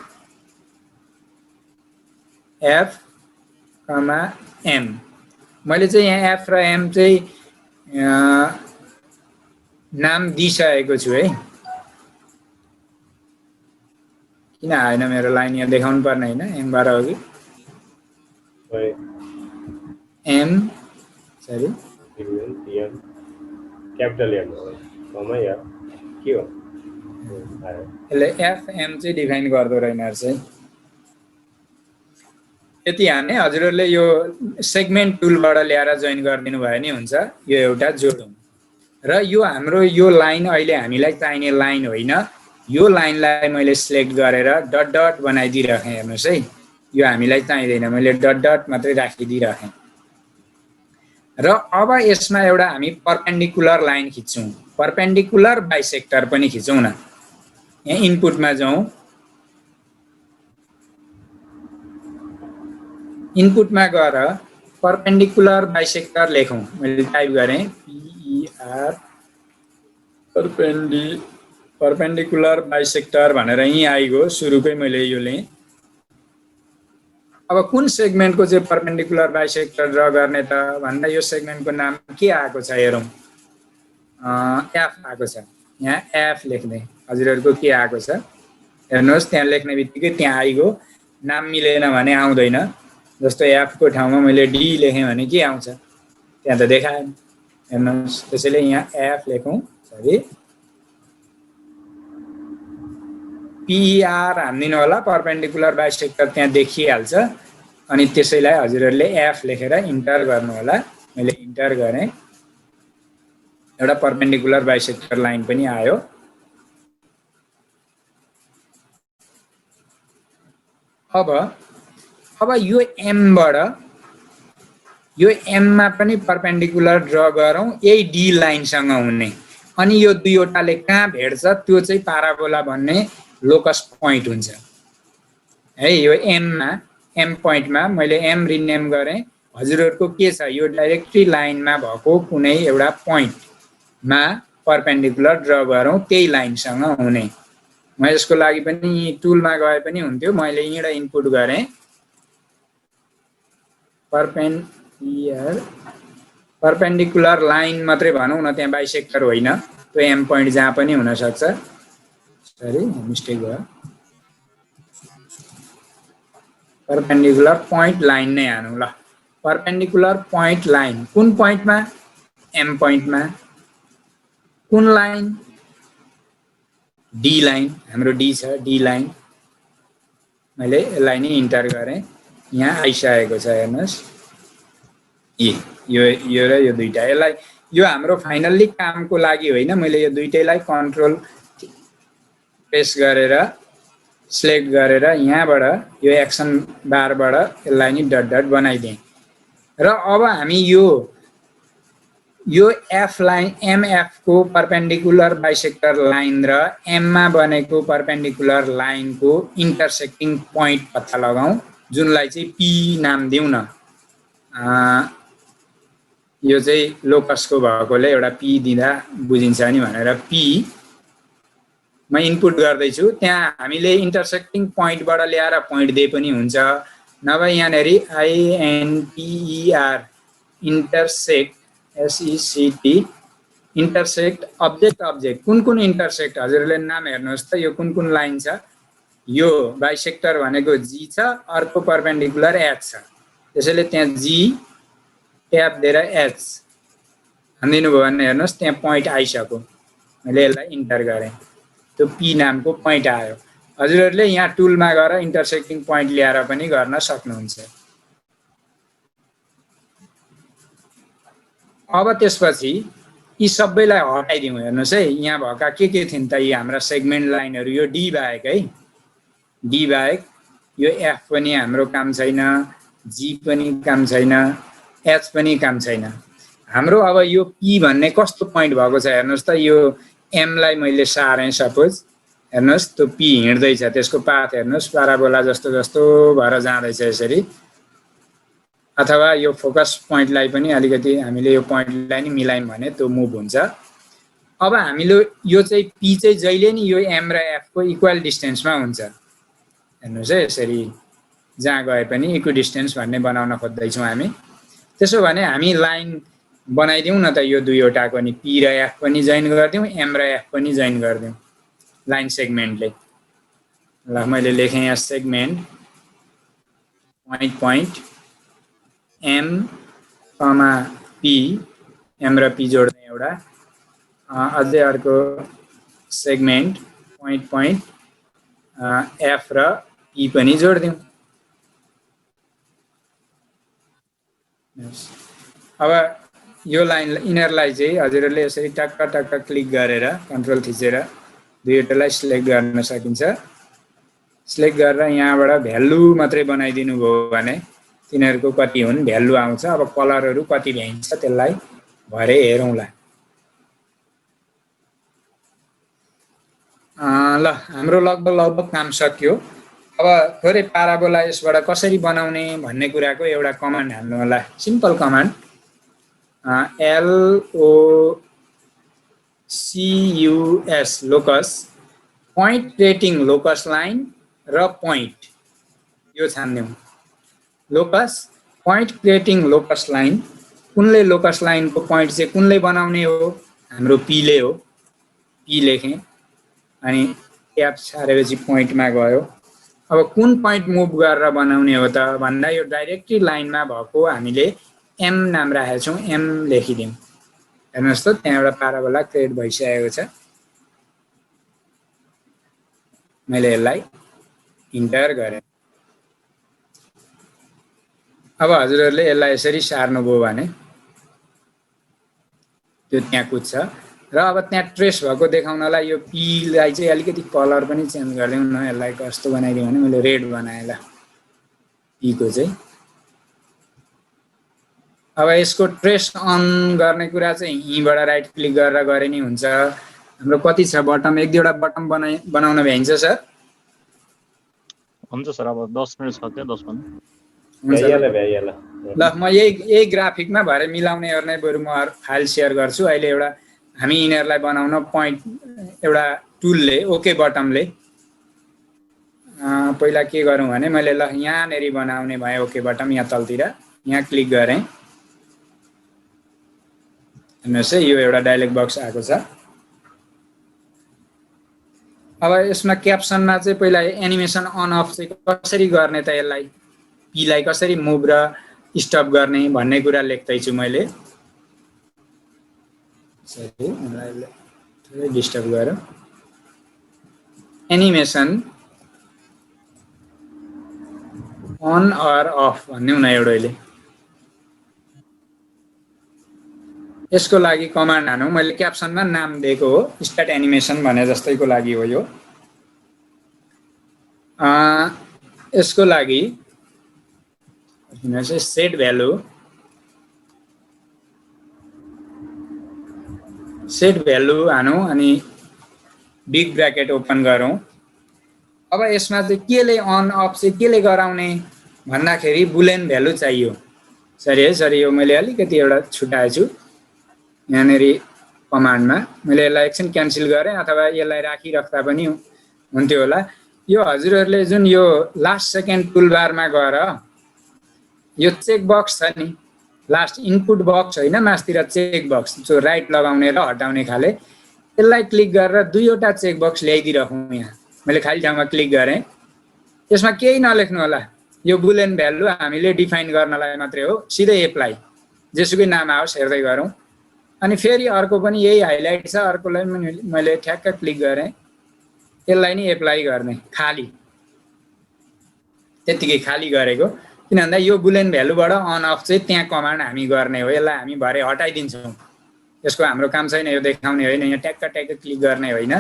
एफ कमा एम। मैले चाहिँ यहाँ एफ र एम चाहिँ नाम दिइसकेको छु है। किन आएन मेरो लाइन, यहाँ देखाउनु पर्ने होइन एमबाट अघि। एम सरी क्यापिटल एम कमा या के हो, यसले एफ एम चाहिँ डिफाइन गर्दो रहेन रहेछ है। यति हान्ने। हजुरहरूले यो सेगमेन्ट टुलबाट ल्याएर जोइन गरिदिनु भयो नि हुन्छ। यो एउटा जोडौँ। र यो हाम्रो यो लाइन अहिले हामीलाई चाहिने लाइन होइन। यो लाइनलाई मैले सिलेक्ट गरेर डट डट बनाइदिइराखेँ, हेर्नुहोस् है। यो हामीलाई चाहिँदैन, मैले डट डट मात्रै राखिदिइराखेँ। र अब यसमा एउटा हामी पर्पेन्डिकुलर लाइन खिच्छौँ। पर्पेन्डिकुलर बाइसेक्टर पनि खिचौँ न। यहाँ इनपुटमा जाउँ। इनपुटमा गएर पर्पेन्डिकुलर बाइसेक्टर लेखौँ। मैले टाइप गरेँ PER पर्पेन्डिकुलर बाइसेक्टर भनेर यहीँ आइगयो। सुरुकै मैले यो लेँ। अब कुन सेगमेन्टको चाहिँ पर्पेन्डिकुलर बाइसेक्टर ड्र गर्ने त भन्दा यो सेगमेन्टको नाम के आएको छ हेरौँ। एफ आएको छ। यहाँ एफ लेख्ने। हजुरहरूको के आएको छ हेर्नुहोस्। त्यहाँ लेख्ने बित्तिकै त्यहाँ आइगयो। नाम मिलेन भने आउँदैन। जस्तो एफको ठाउँमा मैले डी लेखेँ भने के आउँछ, त्यहाँ त देखाएन, हेर्नुहोस्। त्यसैले यहाँ एफ लेखौँ। सरी PER हान्दिनु होला, पर्पेन्डिकुलर बाइसेक्टर त्यहाँ देखिहाल्छ। अनि त्यसैलाई हजुरहरूले एफ लेखेर इन्टर गर्नु होला। मैले इन्टर गरेँ। एउटा पर्पेन्डिकुलर बाइसेक्टर लाइन पनि आयो। अब यो एमबाट यो एममा पनि पर्पेन्डिकुलर ड्र गरौँ, यही डी लाइनसँग हुने। अनि यो दुईवटाले कहाँ भेट्छ त्यो चाहिँ पाराबोला भन्ने लोकस पोइन्ट हुन्छ है। यो एममा एम पोइन्टमा मैले एम रिनेम गरेँ। हजुरहरूको के छ, यो डाइरेक्टरी लाइनमा भएको कुनै एउटा पोइन्टमा पर्पेन्डिकुलर ड्र गरौँ, त्यही लाइनसँग हुने। म यसको लागि पनि टुलमा गए पनि हुन्थ्यो। मैले यहीँबाट इनपुट गरेँ पर्पेन्डिकुलर लाइन मात्रै भनौँ न, त्यहाँ बाइसेक्टर होइन। त्यो एम पोइन्ट जहाँ पनि हुनसक्छ। सरी मिस्टेक भयो। परपेन्डिकुलर पोइन्ट लाइन नै हानौँ ल। परपेन्डिकुलर पोइन्ट लाइन कुन पोइन्टमा? एम पोइन्टमा। कुन लाइन? डी लाइन, हाम्रो डी छ, डी लाइन। मैले यसलाई नै इन्टर गरेँ, यहाँ आइसकेको छ हेर्नुहोस्। यो र यो दुईटा, यसलाई यो हाम्रो फाइनल्ली कामको लागि होइन, मैले यो दुईटैलाई कन्ट्रोल प्रेस गरेर सिलेक्ट गरेर यहाँबाट यो एक्सन बारबाट यसलाई नि डट डट बनाइदिएँ। र अब हामी यो एफ लाइन एमएफ को परपेन्डिकुलर बाइसेक्टर लाइन र एममा बनेको परपेन्डिकुलर लाइनको इन्टरसेक्टिङ पोइन्ट पत्ता लगाउँ, जुनलाई चाहिँ पी नाम दिउँ न। यो चाहिँ लोकसको भएकोले एउटा पी दिँदा बुझिन्छ नि भनेर पी म इनपुट गर्दैछु। त्यहाँ हामीले इन्टरसेक्टिङ पोइन्टबाट ल्याएर पोइन्ट दिए पनि हुन्छ, नभए यहाँनेरि INTER intersect SECT intersect object कुन कुन इन्टरसेक्ट हजुरले नाम हेर्नुहोस् त। यो कुन कुन लाइन छ? यो बाइसेक्टर भनेको जी छ, अर्को परपेन्डिकुलर एच छ, त्यसैले त्यहाँ जी ट्याब दिएर एच हानिदिनु भयो भने हेर्नुहोस् त्यहाँ पोइन्ट आइसक्यो। मैले यसलाई इन्टर गरेँ, त्यो पी नामको पोइन्ट आयो। हजुरहरूले यहाँ टुलमा गएर इन्टरसेक्टिङ पोइन्ट ल्याएर पनि गर्न सक्नुहुन्छ। अब त्यसपछि यी सबैलाई हटाइदिउँ। हेर्नुहोस् है, यहाँ भएका के थिइन् त? यी हाम्रा सेगमेन्ट लाइनहरू, यो डी बाहेक है, डी बाहेक यो एफ पनि हाम्रो काम छैन, जी पनि काम छैन, एच पनि काम छैन हाम्रो। अब यो पी भन्ने कस्तो पोइन्ट भएको छ हेर्नुहोस् त। यो एमलाई मैले सारेँ सपोज, हेर्नुहोस् त्यो पी हिँड्दैछ, त्यसको पाथ हेर्नुहोस्, पाराबोला जस्तो जस्तो भएर जाँदैछ यसरी। अथवा यो फोकस पोइन्टलाई पनि अलिकति हामीले यो पोइन्टलाई नि मिलायौँ भने त्यो मुभ हुन्छ। अब हामीले यो चाहिँ पी चाहिँ जहिले नि यो एम र एफ को इक्वल डिस्टेन्समा हुन्छ। हेर्नुहोस् है, यसरी जहाँ गए पनि इक्वल डिस्टेन्स भन्ने बनाउन खोज्दैछौँ हामी। त्यसो भने हामी लाइन बनाइदिउँ न त, यो दुईवटाको नि पी र एफ पनि जोइन गरिदिउँ, एम र एफ पनि जोइन गरिदिउँ लाइन सेगमेन्टले। ल मैले लेखेँ यहाँ segment point M comma P, M र पी जोड्ने एउटा, अझै अर्को सेगमेन्ट पोइन्ट एफ र पी पनि जोडिदिउँ। अब यो लाइन यिनीहरूलाई चाहिँ हजुरहरूले यसरी टक्क टक्क क्लिक गरेर कन्ट्रोल थिचेर दुईवटालाई सिलेक्ट गर्न सकिन्छ। सिलेक्ट गरेर यहाँबाट भ्यालु मात्रै बनाइदिनु भयो भने तिनीहरूको कति हुन् भ्यालु आउँछ। अब कलरहरू कति भ्याइन्छ त्यसलाई भरे हेरौँला। ल हाम्रो लगभग काम सकियो। अब थोरै पाराबोला यसबाट कसरी बनाउने भन्ने कुराको एउटा कमान्ड हाल्नु होला, simple command LOCUS locus point creating locus line र पोइन्ट यो छान्दिउँ। Locus point creating locus line, कुनले लोकस लाइनको पोइन्ट चाहिँ कुनले बनाउने हो? हाम्रो पीले हो। पी लेखेँ अनि ट्याब छाडेपछि पोइन्टमा गयो। अब कुन पोइन्ट मुभ गरेर बनाउने हो त भन्दा यो डाइरेक्टली लाइनमा भएको हामीले एम नाम राखेको छौँ, एम लेखिदिउँ। हेर्नुहोस् त त्यहाँ एउटा पाराबोला क्रिएट भइसकेको छ। मैले यसलाई इन्टर गरेँ। अब हजुरहरूले यसलाई यसरी सार्नुभयो भने त्यो त्यहाँ कुद्छ। र अब त्यहाँ ट्रेस भएको देखाउनलाई यो पीलाई चाहिँ अलिकति कलर पनि चेन्ज गरिदिउँ न। यसलाई कस्तो बनाइदिउँ भने मैले रेड बनाएँ ल पीको चाहिँ। अब यसको ट्रेस अन गर्ने कुरा चाहिँ यहीँबाट राइट क्लिक गरेर गरे नि हुन्छ। हाम्रो कति छ बटम? एक दुईवटा बटम बनाउन भ्याइन्छ सर? हुन्छ सर, अब 10 मिनट छ क्या, 10 मिनट भ्याइएला। ल म यही ग्राफिकमा भएर मिलाउने गर्ने बरु म फाइल सेयर गर्छु। अहिले एउटा हामी यिनीहरूलाई बनाउन पोइन्ट एउटा टुलले ओके बटमले पहिला के गरौँ भने मैले ल यहाँनेरि बनाउने भएँ ओके बटम, यहाँ तलतिर यहाँ क्लिक गरेँ। हेर्नुहोस् है, यो एउटा डायलग बक्स आएको छ। अब यसमा क्याप्सनमा चाहिँ पहिला एनिमेसन अन अफ चाहिँ कसरी गर्ने त यसलाई ईलाई कसरी मुभ र स्टप गर्ने भन्ने कुरा लेख्दैछु मैले। सरी मलाई थोरै डिस्टर्ब गर्यो। एनिमेसन अन अर अफ भन्ने हुन एउटैले। यसको लागि कमान्ड हानौँ। मैले क्याप्सनमा नाम दिएको हो, स्टार्ट एनिमेसन भने जस्तैको लागि हो यो। यसको लागि सेट भ्यालु हानौँ अनि बिग ब्र्याकेट ओपन गरौँ। अब यसमा चाहिँ केले अन अफ चाहिँ केले गराउने भन्दाखेरि बुलेन भ्यालु चाहियो। सरी है, सरी यो मैले अलिकति एउटा छुटाएछु यहाँनिर कमान्डमा। मैले यसलाई एकछिन क्यान्सल गरेँ अथवा यसलाई राखिराख्दा पनि हुन्थ्यो होला। यो हजुरहरूले जुन यो लास्ट सेकेन्ड टुलबारमा गएर यो चेक बक्स छ नि, लास्ट इनपुट बक्स होइन, मास्तिर चेक बक्स जो राइट लगाउने र हटाउने खाले, यसलाई क्लिक गरेर दुईवटा चेक बक्स ल्याइदिइराखौँ। यहाँ मैले खाली ठाउँमा क्लिक गरेँ। यसमा केही नलेख्नु होला, यो बुलेन भ्यालु हामीले डिफाइन गर्नलाई मात्रै हो। सिधै एप्लाई, जेसुकै नाम आओस् हेर्दै गरौँ। अनि फेरि अर्को पनि यही हाइलाइट छ, अर्कोलाई मैले ठ्याक्क क्लिक गरेँ, यसलाई नि एप्लाई गर्ने, खाली त्यतिकै खाली गरेको। किन भन्दा यो बुलेन भ्यालुबाट अन अफ चाहिँ त्यहाँ कमान्ड हामी गर्ने हो। यसलाई हामी भरे हटाइदिन्छौँ, यसको हाम्रो काम छैन यो देखाउने होइन, यहाँ ट्याक्क ट्याक्क क्लिक गर्ने होइन,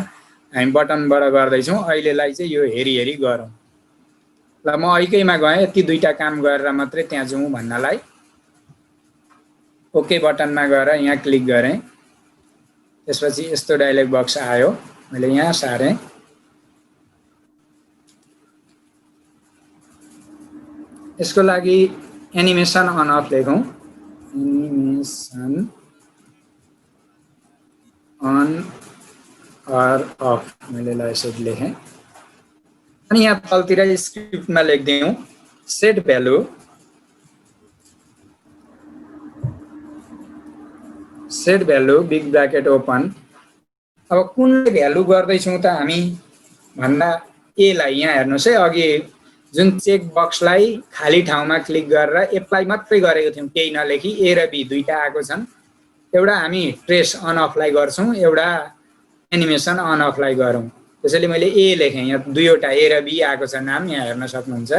हामी बटनबाट गर्दैछौँ। अहिलेलाई चाहिँ यो हेरी गरौँ। ल म ऐकैमा गएँ, यति दुईवटा काम गरेर मात्रै त्यहाँ जाउँ भन्नलाई ओके बटनमा गएर यहाँ क्लिक गरेँ। त्यसपछि यस्तो डायलग बक्स आयो, मैले यहाँ सारेँ। यसको लागि एनिमेसन अन अफ लेखौँ, एनिमेसन अन अर अफ मैले यसरी लेखेँ। अनि यहाँ तलतिर स्क्रिप्टमा लेखिदिउँ set value big bracket open. अब कुन भ्यालु गर्दैछौँ त हामी भन्दा एलाई यहाँ हेर्नुहोस् है, अघि जुन चेक बक्सलाई खाली ठाउँमा क्लिक गरेर एप्लाई मात्रै गरेको थियौँ, केही नलेखी, ए र बी दुईवटा आएको छन्। एउटा हामी ट्रेस अन अफलाई गर्छौँ, एउटा एनिमेसन अन अफलाई गरौँ। त्यसैले मैले ए लेखेँ, यहाँ दुईवटा ए र बी आएको छ नाम, यहाँ हेर्न सक्नुहुन्छ।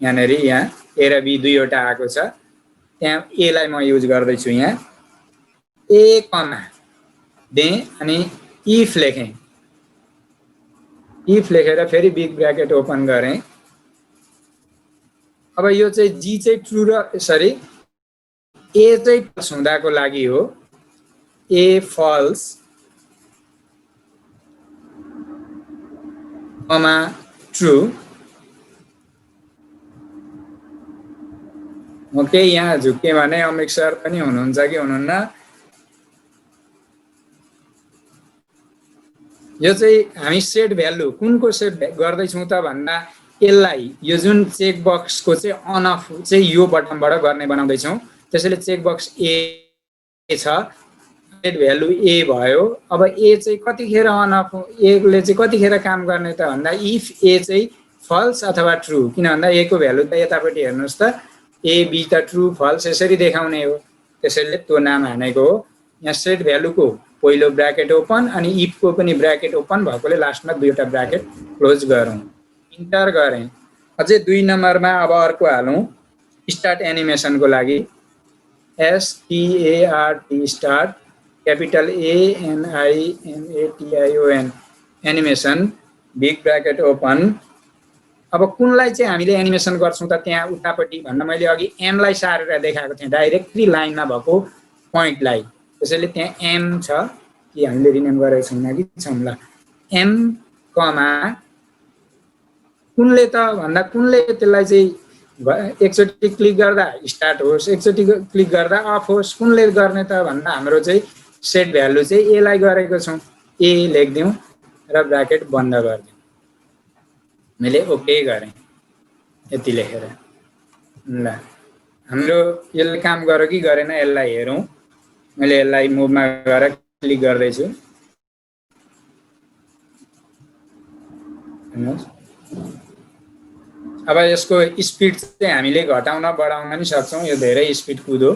यहाँनिर यहाँ ए र बी दुईवटा आएको छ, त्यहाँ एलाई म युज गर्दैछु। यहाँ ए कमा दिएँ अनि इफ लेखेँ, इफ लेखेर फेरि बिग ब्र्याकेट ओपन गरेँ। अब यो चाहिँ जी चाहिँ ट्रु र सरी ए चाहिँ फल्स हुँदाको लागि हो, ए फल्स कमा ट्रु। ओके, यहाँ झुक्के भने अमित सर पनि हुनुहुन्छ कि हुनुहुन्न? यो चाहिँ हामी सेट भ्यालु कुनको सेट गर्दैछौँ त भन्दा यसलाई यो जुन चेक बक्सको चाहिँ अन अफ चाहिँ यो बटनबाट गर्ने बनाउँदैछौँ। त्यसैले चेक बक्स ए छ, सेट भ्यालु ए भयो। अब ए चाहिँ कतिखेर अन अफ, एले चाहिँ कतिखेर काम गर्ने त भन्दा इफ ए चाहिँ फल्स अथवा ट्रु। किन भन्दा ए को भ्यालु त यतापट्टि हेर्नुहोस् त, ए बी त ट्रु फल्स यसरी देखाउने हो, त्यसैले त्यो नाम हानेको हो। यहाँ सेट भ्यालुको पहिलो ब्र्याकेट ओपन अनि इफको पनि ब्र्याकेट ओपन भएकोले लास्टमा दुईवटा ब्र्याकेट क्लोज गरौँ, इन्टर गरेँ। अझै 2 नम्बरमा अब अर्को हालौँ स्टार्ट एनिमेसनको लागि, START start, capital ANIMATION animation big bracket open. अब कुनलाई चाहिँ हामीले एनिमेसन गर्छौँ त त्यहाँ उतापट्टि भन्दा मैले अघि एमलाई सारेर देखाएको थिएँ, डाइरेक्टली लाइनमा भएको पोइन्टलाई। त्यसैले त्यहाँ एम छ कि हामीले रिनेम गरेको छैन कि छौँ। ल एम कमा कुनले त भन्दा कुनले त्यसलाई चाहिँ एकचोटि क्लिक गर्दा स्टार्ट होस्, एकचोटि क्लिक गर्दा अफ होस्, कुनले गर्ने त भन्दा हाम्रो चाहिँ सेट भ्यालु चाहिँ एलाई गरेको छौँ। ए लेखिदिउँ र ब्र्याकेट बन्द गरिदिउँ। मैले ओके गरेँ यति लेखेर। ल हाम्रो यसले काम गर्यो कि गरेन यसलाई हेरौँ। मैले यसलाई मुभमा गएर क्लिक गर्दैछु, हेर्नुहोस्। अब यसको स्पिड चाहिँ हामीले घटाउन बढाउन पनि सक्छौँ। यो धेरै स्पिड कुदो।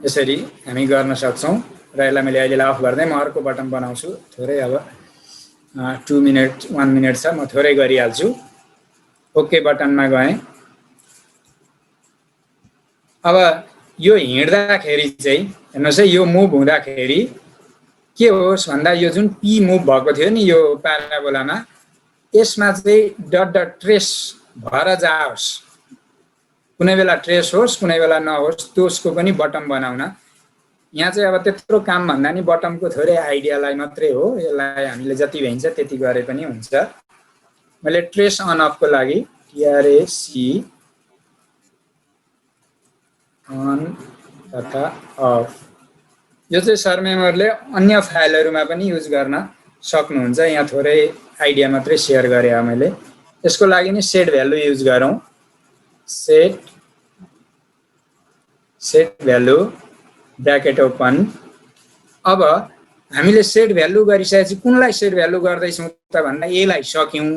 यसरी हामी गर्न सक्छौँ र यसलाई मैले अहिले अफ गर्दै म अर्को बटन बनाउँछु। थोरै अब 2 मिनट 1 मिनट छ, म थोरै गरिहाल्छु। ओके बटनमा गएँ। अब यो हिँड्दाखेरि चाहिँ हेर्नुहोस् है, यो मुभ हुँदाखेरि के होस् भन्दा यो जुन पी मुभ भएको थियो नि यो प्याराबोलामा, यसमा चाहिँ डट डट ट्रेस भएर जाओस्। कुनै बेला ट्रेस होस् कुनै बेला नहोस्, त्यसको पनि बटम बनाउन यहाँ चाहिँ अब त्यत्रो काम भन्दा नि बटमको थोरै आइडियालाई मात्रै हो। यसलाई हामीले जति भइन्छ त्यति गरे पनि हुन्छ। मैले ट्रेस अन अफको लागि टिआरएसी अन तथा अफ यो चाहिँ सरमेमरले अन्य फाइलहरूमा पनि युज गर्न सक्नुहुन्छ। यहाँ थोरै आइडिया मात्रै सेयर गरेँ मैले। यसको लागि नि सेट भ्यालु युज गरौँ। Set value bracket open. अब हामीले सेट भ्यालु गरिसकेपछि कुनलाई सेट भ्यालु गर्दैछौँ त भन्दा एलाई सक्यौँ।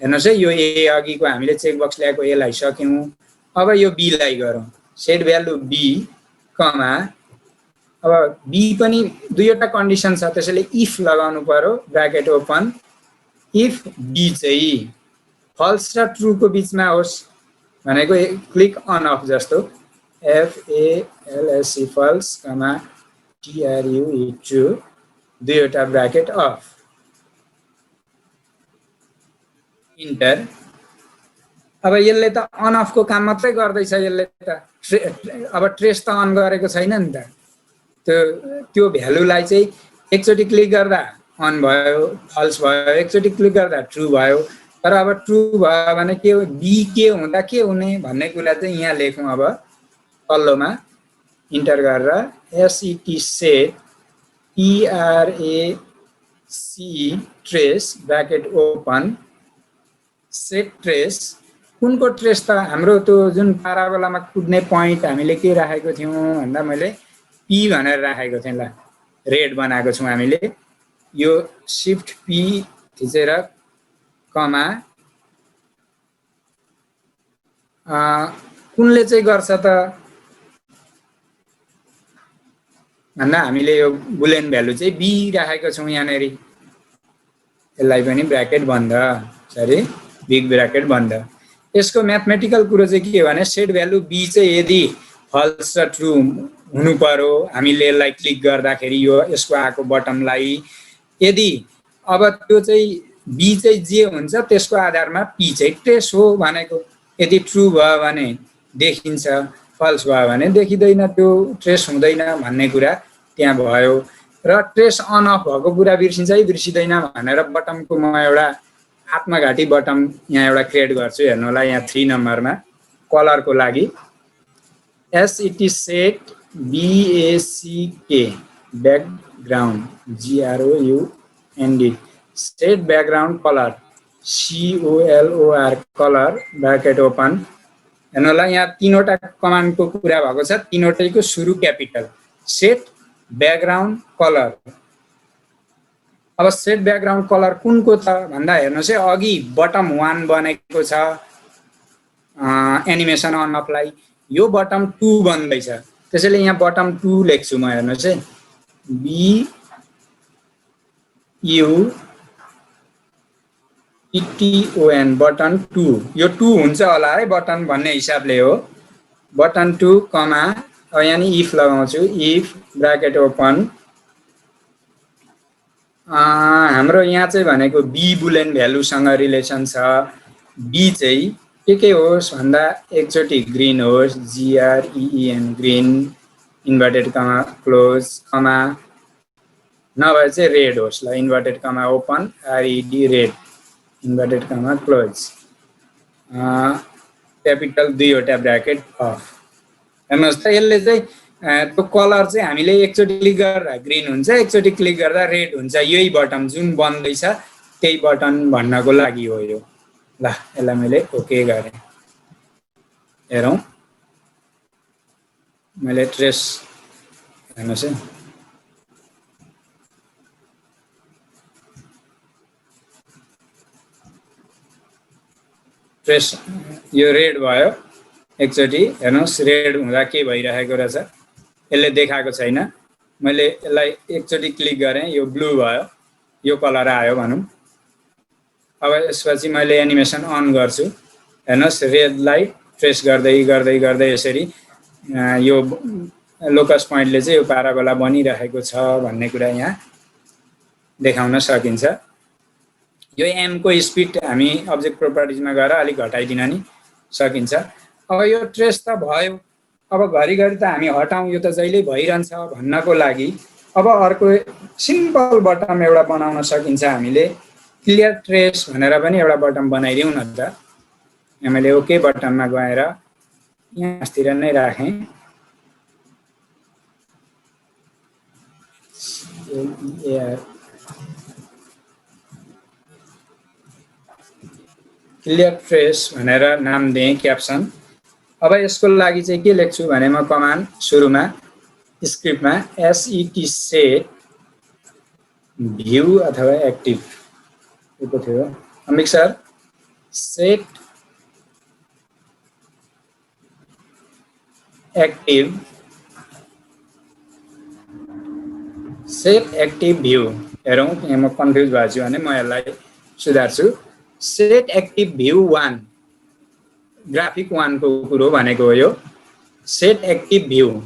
हेर्नुहोस् है, यो ए अघिको हामीले चेकबक्स ल्याएको एलाई सक्यौँ। अब यो बीलाई गरौँ। सेट भ्यालु बी कमा, अब बी पनि दुईवटा कन्डिसन छ, त्यसैले इफ लगाउनु पर्यो ब्र्याकेट ओपन। इफ बी चाहिँ फल्स र ट्रुको बिचमा होस् भनेको क्लिक अन अफ जस्तो FALSE फल्स कमा TRUE ट्रु, दुईवटा ब्र्याकेट अफ, इन्टर। अब यसले त अन अफको काम मात्रै गर्दैछ। यसले त अब ट्रेस त अन गरेको छैन नि त। त्यो भ्यालुलाई चाहिँ एकचोटि क्लिक गर्दा अन भयो, फल्स भयो, एकचोटि क्लिक गर्दा ट्रु भयो। तर अब ट्रु भयो भने के हो, बी के हुँदा के हुने भन्ने कुरा चाहिँ यहाँ लेखौँ। अब तल्लोमा इन्टर गरेर SET set TRACE trace bracket open. Set trace कुनको ट्रेस त हाम्रो त्यो जुन प्याराबोलामा कुद्ने पोइन्ट हामीले के राखेको थियौँ भन्दा मैले पी भनेर राखेको थिएँ। ल रेड बनाएको छौँ हामीले। यो सिफ्ट पी थिचेर कमा कुनले चाहिँ गर्छ त भन्दा हामीले यो बुलियन भ्यालु चाहिँ बी राखेको छौँ यहाँनिर। यसलाई पनि ब्र्याकेट बन्द, सरी बिग ब्र्याकेट बन्द। यसको म्याथमेटिकल कुरो चाहिँ के हो भने सेट भ्यालु बी चाहिँ यदि फल्स र ट्रु हुनु पर्यो हामीले यसलाई क्लिक गर्दाखेरि यो यसको आएको बटमलाई। यदि अब त्यो चाहिँ बी चाहिँ जे हुन्छ त्यसको आधारमा पी चाहिँ ट्रेस हो भनेको। यदि ट्रु भयो भने देखिन्छ, फल्स भयो भने देखिँदैन, त्यो ट्रेस हुँदैन भन्ने कुरा त्यहाँ भयो। र ट्रेस अन अफ भएको कुरा बिर्सिन्छ है बिर्सिँदैन भनेर बटमको म एउटा आत्मघाती बटम यहाँ एउटा क्रिएट गर्छु। हेर्नु होला यहाँ 3 नम्बरमा कलरको लागि SET set BACK background GROUND set background colour COLOR colour bracket open. हेर्नु होला यहाँ तीनवटा कमान्डको कुरा भएको छ, तीनवटैको सुरु क्यापिटल। Set background colour. अब सेट ब्याकग्राउन्ड कलर कुनको त भन्दा हेर्नुहोस् है, अघि बटम 1 बनेको छ एनिमेसन अन अफलाई, यो बटम 2 बन्दैछ। त्यसैले यहाँ बटम 2 लेख्छु म। हेर्नुहोस् है, BUTTON बटन 2। यो 2 हुन्छ होला है बटन भन्ने हिसाबले हो। बटन 2 कमा, अब यहाँ नि इफ लगाउँछु। If bracket open. हाम्रो यहाँ चाहिँ भनेको बी बुलियन भ्यालुसँग रिलेसन छ। बी चाहिँ के होस् भन्दा एकचोटि ग्रीन होस्, GREEN ग्रीन, इन्भर्टेड कमा क्लोज कमा, नभए चाहिँ रेड होस्। ल इन्भर्टेड कमा ओपन RED रेड, इन्भर्टेड कमा क्लोज, क्यापिटल दुईवटा ब्र्याकेट अफ। हेर्नुहोस् त यसले चाहिँ त्यो कलर चाहिँ हामीले एकचोटि क्लिक गर्दा ग्रीन हुन्छ, एकचोटि क्लिक गर्दा रेड हुन्छ। यही बटन जुन बन्दैछ त्यही बटन भन्नको लागि हो यो। ल यसलाई मैले ओके गरेँ। हेरौँ मैले ट्रेस, हेर्नुहोस् है ट्रेस यो रेड भयो एकचोटि हेर्नुहोस् रेड हुँदा के भइरहेको रहेछ यसले देखाएको छैन मैले यसलाई एकचोटि क्लिक गरेँ यो ब्लू भयो यो कलर आयो भनौँ अब यसपछि मैले एनिमेसन अन गर्छु हेर्नुहोस् रेडलाई ट्रेस गर्दै गर्दै गर्दै यसरी यो लोकस पोइन्टले चाहिँ यो प्याराबोला बनिरहेको छ भन्ने कुरा यहाँ देखाउन सकिन्छ यो एम को स्पिड हामी अब्जेक्ट प्रोपर्टिजमा गएर अलिक घटाइदिन नि सकिन्छ अब यो ट्रेस त भयो अब घरिघरि त हामी हटाउँ यो त जहिले भइरहन्छ भन्नको लागि अब अर्को सिम्पल बटन एउटा बनाउन सकिन्छ हामीले क्लियर ट्रेस भनेर पनि एउटा बटन बनाइदिउँ न त यहाँ मैले ओके बटनमा गएर यहाँतिर नै राखेँ क्लियर ट्रेस भनेर नाम दिएँ क्याप्सन अब यसको लागि चाहिँ के लेख्छु भने म कमान्ड सुरुमा स्क्रिप्टमा सेट सेट भ्यू अथवा एक्टिभ यो थियो Amik sir set active view हेरौँ यहाँ म कन्फ्युज भएको छु भने म यसलाई सुधार्छु सेट एक्टिभ भ्यू 1 ग्राफिक 1 को कुरो भनेको हो यो सेट एक्टिभ भ्यू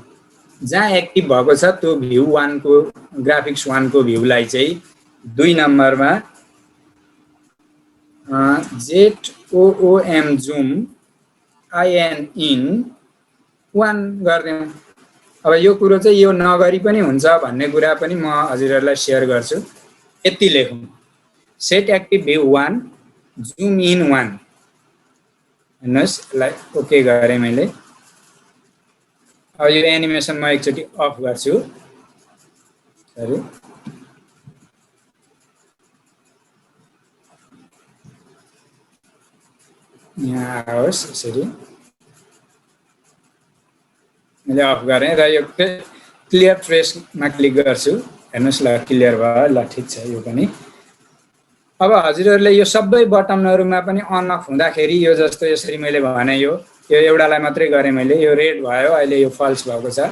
जहाँ एक्टिभ भएको छ त्यो भ्यू 1 को ग्राफिक्स 1 को भ्यूलाई चाहिँ 2 नम्बरमा ZOOM जुम IN 1 गरिदिउँ अब यो कुरो चाहिँ यो नगरी पनि हुन्छ भन्ने कुरा पनि म हजुरहरूलाई सेयर गर्छु यति लेखौँ set active view 1 zoom in 1 हेर्नुहोस् यसलाई ओके गरेँ मैले अब यो एनिमेसन म एकचोटि अफ गर्छु सरी यहाँ आओस् यसरी मैले अफ गरेँ र यो क्लियर ट्रेसमा क्लिक गर्छु हेर्नुहोस् ल क्लियर भयो ल ठिक छ यो पनि अब हजुरहरूले यो सबै बटनहरुमा पनि अन अफ हुँदाखेरि यो जस्तो यसरी मैले भने यो एउटालाई मात्रै गरेँ मैले यो रेड भयो अहिले यो फल्स भएको छ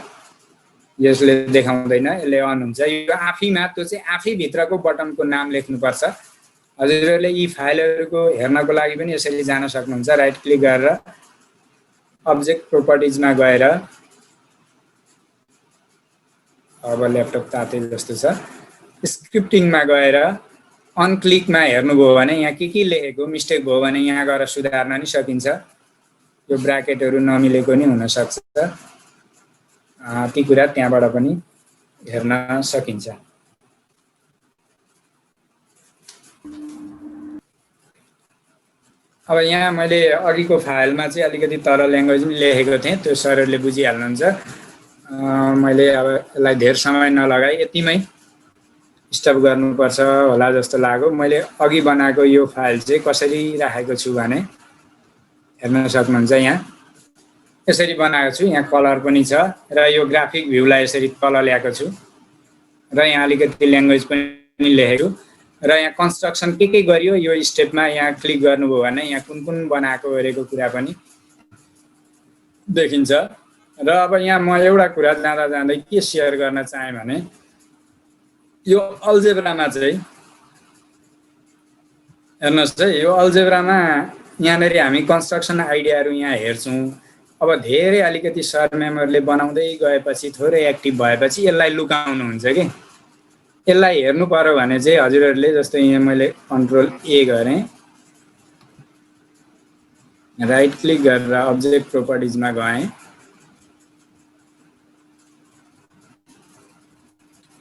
यसले देखाउँदैन यसले अन हुन्छ यो आफैमा त्यो चाहिँ आफै भित्रको बटनको नाम लेख्नुपर्छ हजुरहरूले यी फाइलहरुको हेर्नको लागि पनि यसरी जान सक्नुहुन्छ राइट क्लिक गरेर अब्जेक्ट प्रोपर्टिजमा गएर अब ल्यापटप ताते जस्तो छ स्क्रिप्टिङमा गएर अन क्लिकमा हेर्नुभयो भने यहाँ के लेखेको मिस्टेक भयो भने यहाँ गएर सुधार्न नि सकिन्छ यो ब्राकेटहरु नमिलेको नि हुन सक्छ ती कुरा त्यहाँबाट पनि हेर्न सकिन्छ अब यहाँ मैले अघिको फाइलमा चाहिँ अलिकति तल ल्याङ्ग्वेज पनि लेखेको थिएँ त्यो सरहरूले बुझिहाल्नुहुन्छ मैले अब यसलाई धेर समय नलगाई यतिमै स्टप गर्नुपर्छ होला जस्तो लाग्यो मैले अघि बनाएको यो फाइल चाहिँ कसरी राखेको छु भने हेर्न सक्नुहुन्छ यहाँ यसरी बनाएको छु यहाँ कलर पनि छ र यो ग्राफिक भ्यूलाई यसरी तल ल्याएको छु र यहाँ अलिकति ल्याङ्ग्वेज पनि लेखेको र यहाँ कन्स्ट्रक्सन के गरियो यो स्टेपमा यहाँ क्लिक गर्नुभयो भने यहाँ कुन बनाएको गरेको कुरा पनि देखिन्छ र अब यहाँ म एउटा कुरा जाँदा जाँदै के शेयर गर्न चाहे भने यो अल्जेब्रामा चाहिँ हेर्नुहोस् है यो अल्जेब्रामा यहाँनेरि हामी कन्स्ट्रक्सन आइडियाहरु यहाँ हेर्छौं अब धेरै अलिकति सर मेमोरीले बनाउँदै गएपछि थोरै एक्टिभ भएपछि यसलाई लुकाउनु हुन्छ के यसलाई हेर्नु पर्यो भने चाहिँ हजुरहरुले जस्तो यहाँ मैले कन्ट्रोल ए गरे राइट क्लिक गरेर अब्जेक्ट प्रोपर्टिजमा गए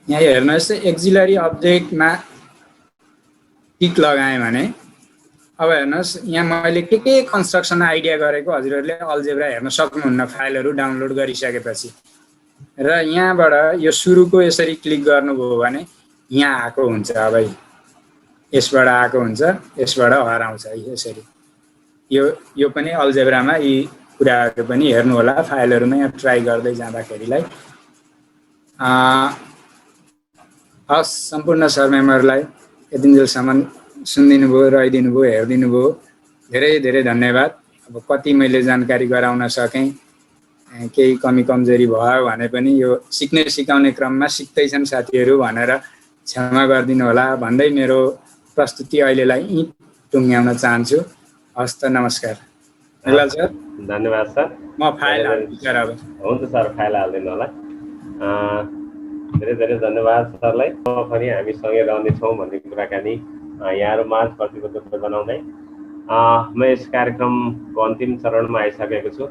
यहाँ हेर्नुहोस् एक्जिलरी अब्जेक्टमा टिक लगाएँ भने अब हेर्नुहोस् यहाँ मैले के कन्स्ट्रक्सन आइडिया गरेको हजुरहरुले अल्जेब्रा हेर्न सक्नुहुन्न फाइलहरु डाउनलोड गरिसकेपछि र यहाँबाट यो सुरुको यसरी क्लिक गर्नुभयो भने यहाँ आएको हुन्छ अब यसबाट आएको हुन्छ यसबाट हराउँछ यसरी यो पनि अल्जेब्रामा यी कुराहरु पनि हेर्नु होला फाइलहरुमा यहाँ ट्राई गर्दै जाँदाखेरिलाई हस् सम्पूर्ण सर मेम्बरलाई यतिन्जेलसम्म सुनिदिनु भयो रहिदिनु भयो हेर्दिनु भयो धेरै धेरै धन्यवाद। अब कति मैले जानकारी गराउन सकेँ, केही कमी कमजोरी भयो भने पनि यो सिक्ने सिकाउने क्रममा सिक्दैछन् साथीहरू भनेर क्षमा गरिदिनु होला भन्दै मेरो प्रस्तुति अहिलेलाई यहीँ टुङ्ग्याउन चाहन्छु। हस् त, नमस्कार। मेघलाल सर, धन्यवाद सर। म फाइल हाल्छु सर। अब हुन्छ सर, फाइल हालिदिनु होला। धेरै धेरै धन्यवाद सरलाई। पनि हामी सँगै रहनेछौँ भन्ने कुराकानी यहाँहरू माझ प्रतिबद्धता जनाउँदै म यस कार्यक्रमको अन्तिम चरणमा आइसकेको छु।